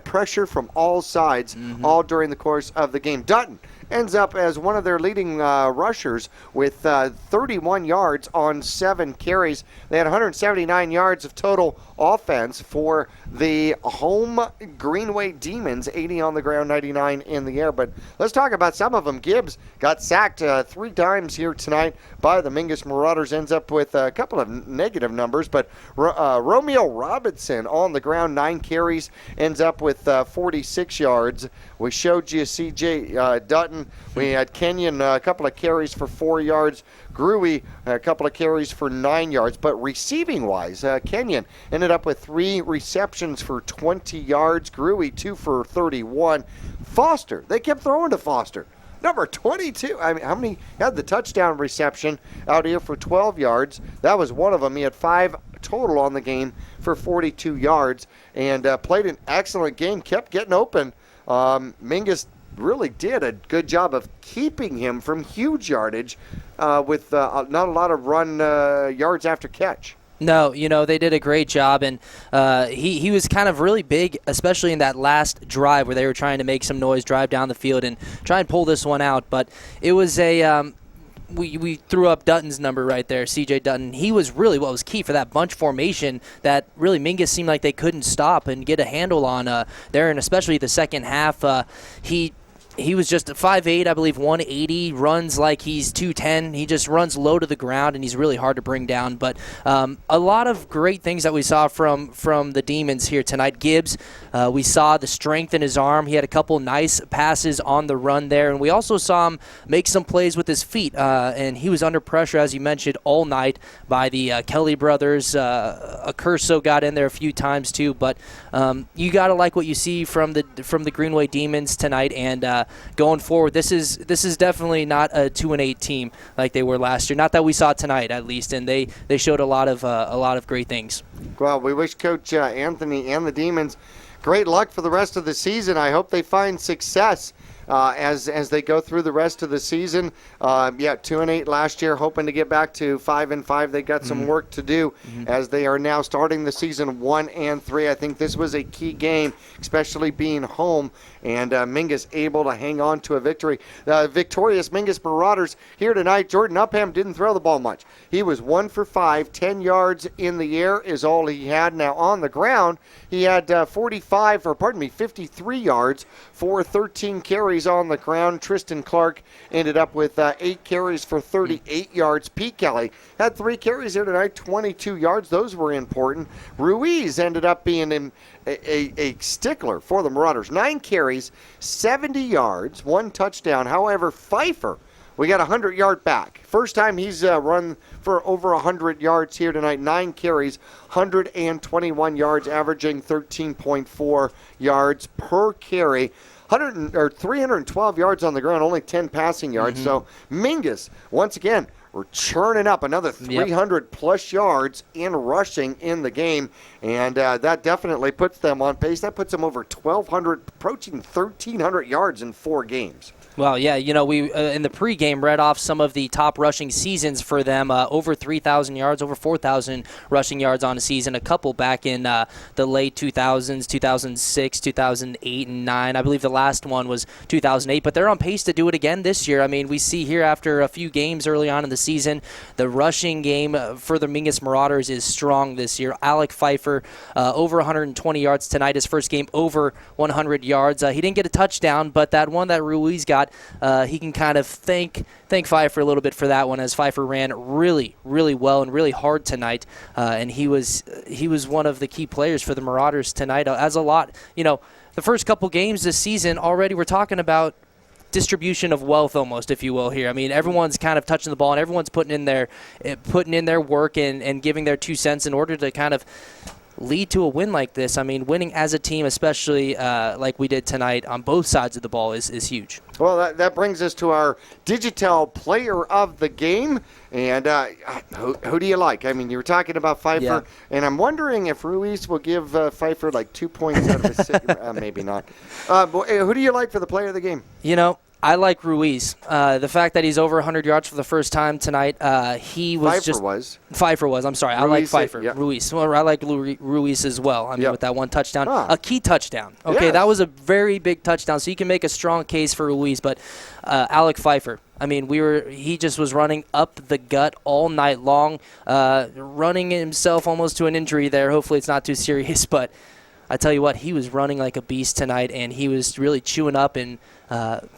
B: pressure from all sides all during the course of the game. Dutton ends up as one of their leading rushers with 31 yards on 7 carries. They had 179 yards of total offense for the home Greenway Demons, 80 on the ground, 99 in the air. But let's talk about some of them. Gibbs got sacked 3 times here tonight by the Mingus Marauders, ends up with a couple of negative numbers. But Romeo Robinson on the ground, 9 carries, ends up with 46 yards. We showed you C.J. Dutton Cotton. We had Kenyon a couple of carries for 4 yards. Greenway a couple of carries for 9 yards. But receiving-wise, Kenyon ended up with 3 receptions for 20 yards. Greenway 2 for 31. Foster, they kept throwing to Foster. Number 22. I mean, how many had the touchdown reception out here for 12 yards? That was one of them. He had 5 total on the game for 42 yards and played an excellent game, kept getting open. Mingus really did a good job of keeping him from huge yardage with not a lot of run yards after catch.
A: No, they did a great job, and he was kind of really big, especially in that last drive where they were trying to make some noise, drive down the field, and try and pull this one out. But it was we threw up Dutton's number right there, C.J. Dutton. He was really what was key for that bunch formation that really Mingus seemed like they couldn't stop and get a handle on there, and especially the second half. He was just 5'8", I believe, 180, runs like he's 210. He just runs low to the ground, and he's really hard to bring down. But a lot of great things that we saw from the Demons here tonight. Gibbs, we saw the strength in his arm. He had a couple nice passes on the run there, and we also saw him make some plays with his feet. And he was under pressure, as you mentioned, all night by the Kelly brothers. Accurso got in there a few times too. But you got to like what you see from the Greenway Demons tonight, and going forward, this is definitely not a 2-8 team like they were last year. Not that we saw tonight, at least, and they showed a lot of great things.
B: Well, we wish Coach Anthony and the Demons great luck for the rest of the season. I hope they find success as they go through the rest of the season. 2-8 last year, hoping to get back to 5-5. They got some work to do as they are now starting the season 1-3. I think this was a key game, especially being home, and Mingus able to hang on to a victory. Victorious Mingus Marauders here tonight. Jordan Upham didn't throw the ball much. He was 1 for 5, 10 yards in the air is all he had. Now on the ground, he had 53 yards for 13 carries on the ground. Tristan Clark ended up with 8 carries for 38 yards. Pete Kelly had 3 carries here tonight, 22 yards. Those were important. Ruiz ended up being a stickler for the Marauders. 9 carries, 70 yards, 1 touchdown. However, Pfeiffer, we got a 100-yard back. First time he's run for over 100 yards here tonight. 9 carries, 121 yards, averaging 13.4 yards per carry. 312 yards on the ground, only 10 passing yards. So Mingus, once again, we're churning up another 300-plus yards in rushing in the game, and that definitely puts them on pace. That puts them over 1,200, approaching 1,300 yards in 4 games.
A: Well, yeah, we in the pregame read off some of the top rushing seasons for them, over 3,000 yards, over 4,000 rushing yards on a season, a couple back in the late 2000s, 2006, 2008, and 9. I believe the last one was 2008, but they're on pace to do it again this year. I mean, we see here after a few games early on in the season, the rushing game for the Mingus Marauders is strong this year. Alec Pfeiffer, over 120 yards tonight, his first game over 100 yards. He didn't get a touchdown, but that one that Ruiz got, he can kind of thank Pfeiffer a little bit for that one, as Pfeiffer ran really, really well and really hard tonight, and he was one of the key players for the Marauders tonight. As a lot, the first couple games this season already, we're talking about distribution of wealth almost, if you will, here. I mean, everyone's kind of touching the ball, and everyone's putting in their work and giving their 2 cents in order to kind of lead to a win like this. I mean, winning as a team, especially like we did tonight on both sides of the ball, is huge.
B: Well, that brings us to our Digital Player of the Game. And who do you like? I mean, you were talking about Pfeiffer, and I'm wondering if Ruiz will give Pfeiffer like 2 points out of his maybe not. Who do you like for the Player of the Game?
A: I like Ruiz. The fact that he's over 100 yards for the first time tonight, Pfeiffer was. I'm sorry. Ruiz, I like Pfeiffer. Yeah. Ruiz. Well, I like Ruiz as well. I mean, with that one touchdown. A key touchdown. Okay, that was a very big touchdown, so you can make a strong case for Ruiz. But Alec Pfeiffer, I mean, he just was running up the gut all night long, running himself almost to an injury there. Hopefully it's not too serious, but I tell you what, he was running like a beast tonight, and he was really chewing up and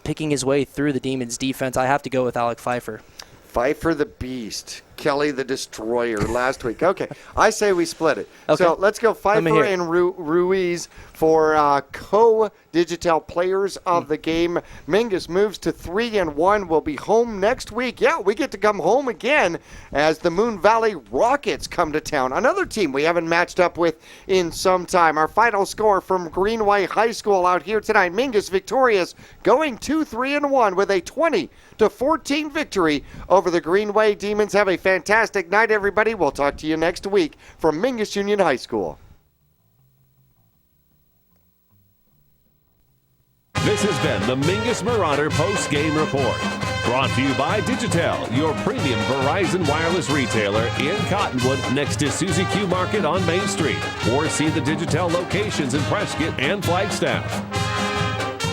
A: picking his way through the Demons' defense. I have to go with Alec Pfeiffer.
B: Pfeiffer the Beast. Kelly the Destroyer last week. Okay, I say we split it.
A: Okay.
B: So let's go Pfeiffer and Ruiz for co-Digital Players of the Game. Mingus moves to 3-1. We'll be home next week. Yeah, we get to come home again as the Moon Valley Rockets come to town. Another team we haven't matched up with in some time. Our final score from Greenway High School out here tonight. Mingus victorious, going 2-3-1 with a 20-14 victory over the Greenway Demons. Have a fantastic night, everybody. We'll talk to you next week from Mingus Union High School.
H: This has been the Mingus Marauder post-game report. Brought to you by Digitel, your premium Verizon wireless retailer in Cottonwood next to Suzy Q Market on Main Street. Or see the Digitel locations in Prescott and Flagstaff.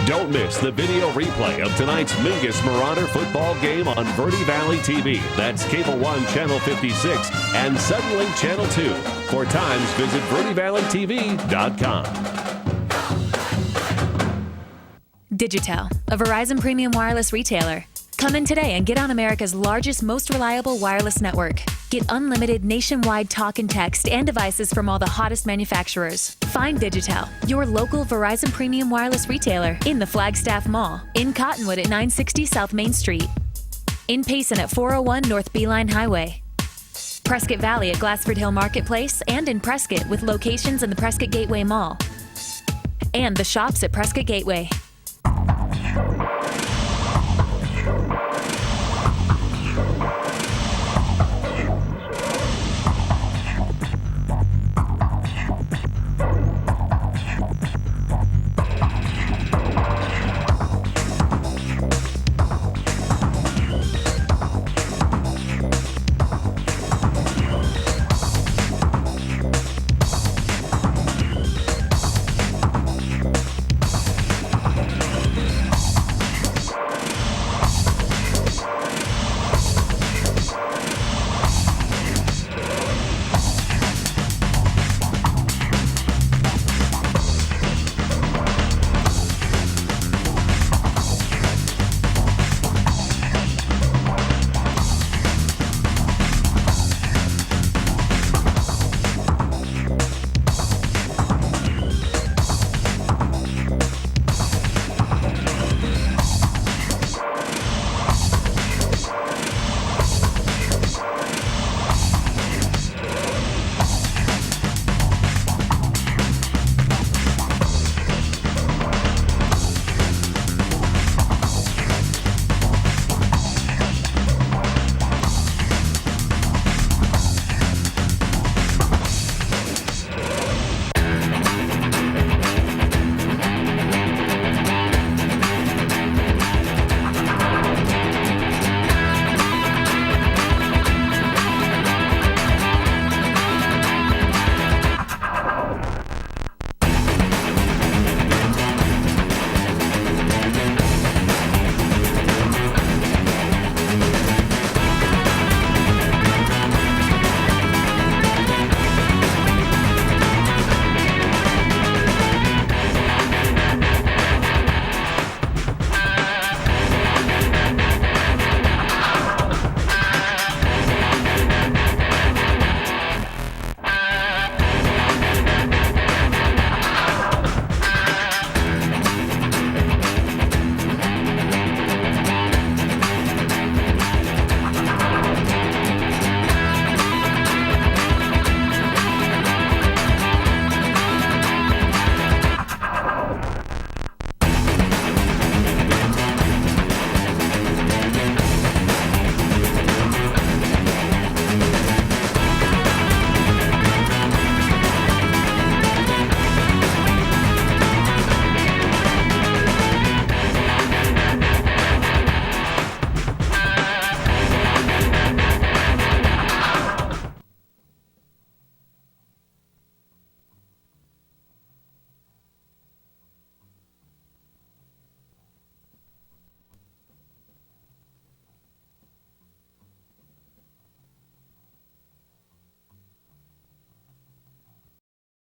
H: Don't miss the video replay of tonight's Mingus Marauder football game on Verde Valley TV. That's Cable 1 Channel 56 and Suddenlink Channel 2. For times, visit verdevalleytv.com.
I: Digitel, a Verizon premium wireless retailer. Come in today and get on America's largest, most reliable wireless network. Get unlimited nationwide talk and text and devices from all the hottest manufacturers. Find Digitel, your local Verizon premium wireless retailer, in the Flagstaff Mall, in Cottonwood at 960 South Main Street, in Payson at 401 North Beeline Highway, Prescott Valley at Glassford Hill Marketplace, and in Prescott with locations in the Prescott Gateway Mall, and the shops at Prescott Gateway.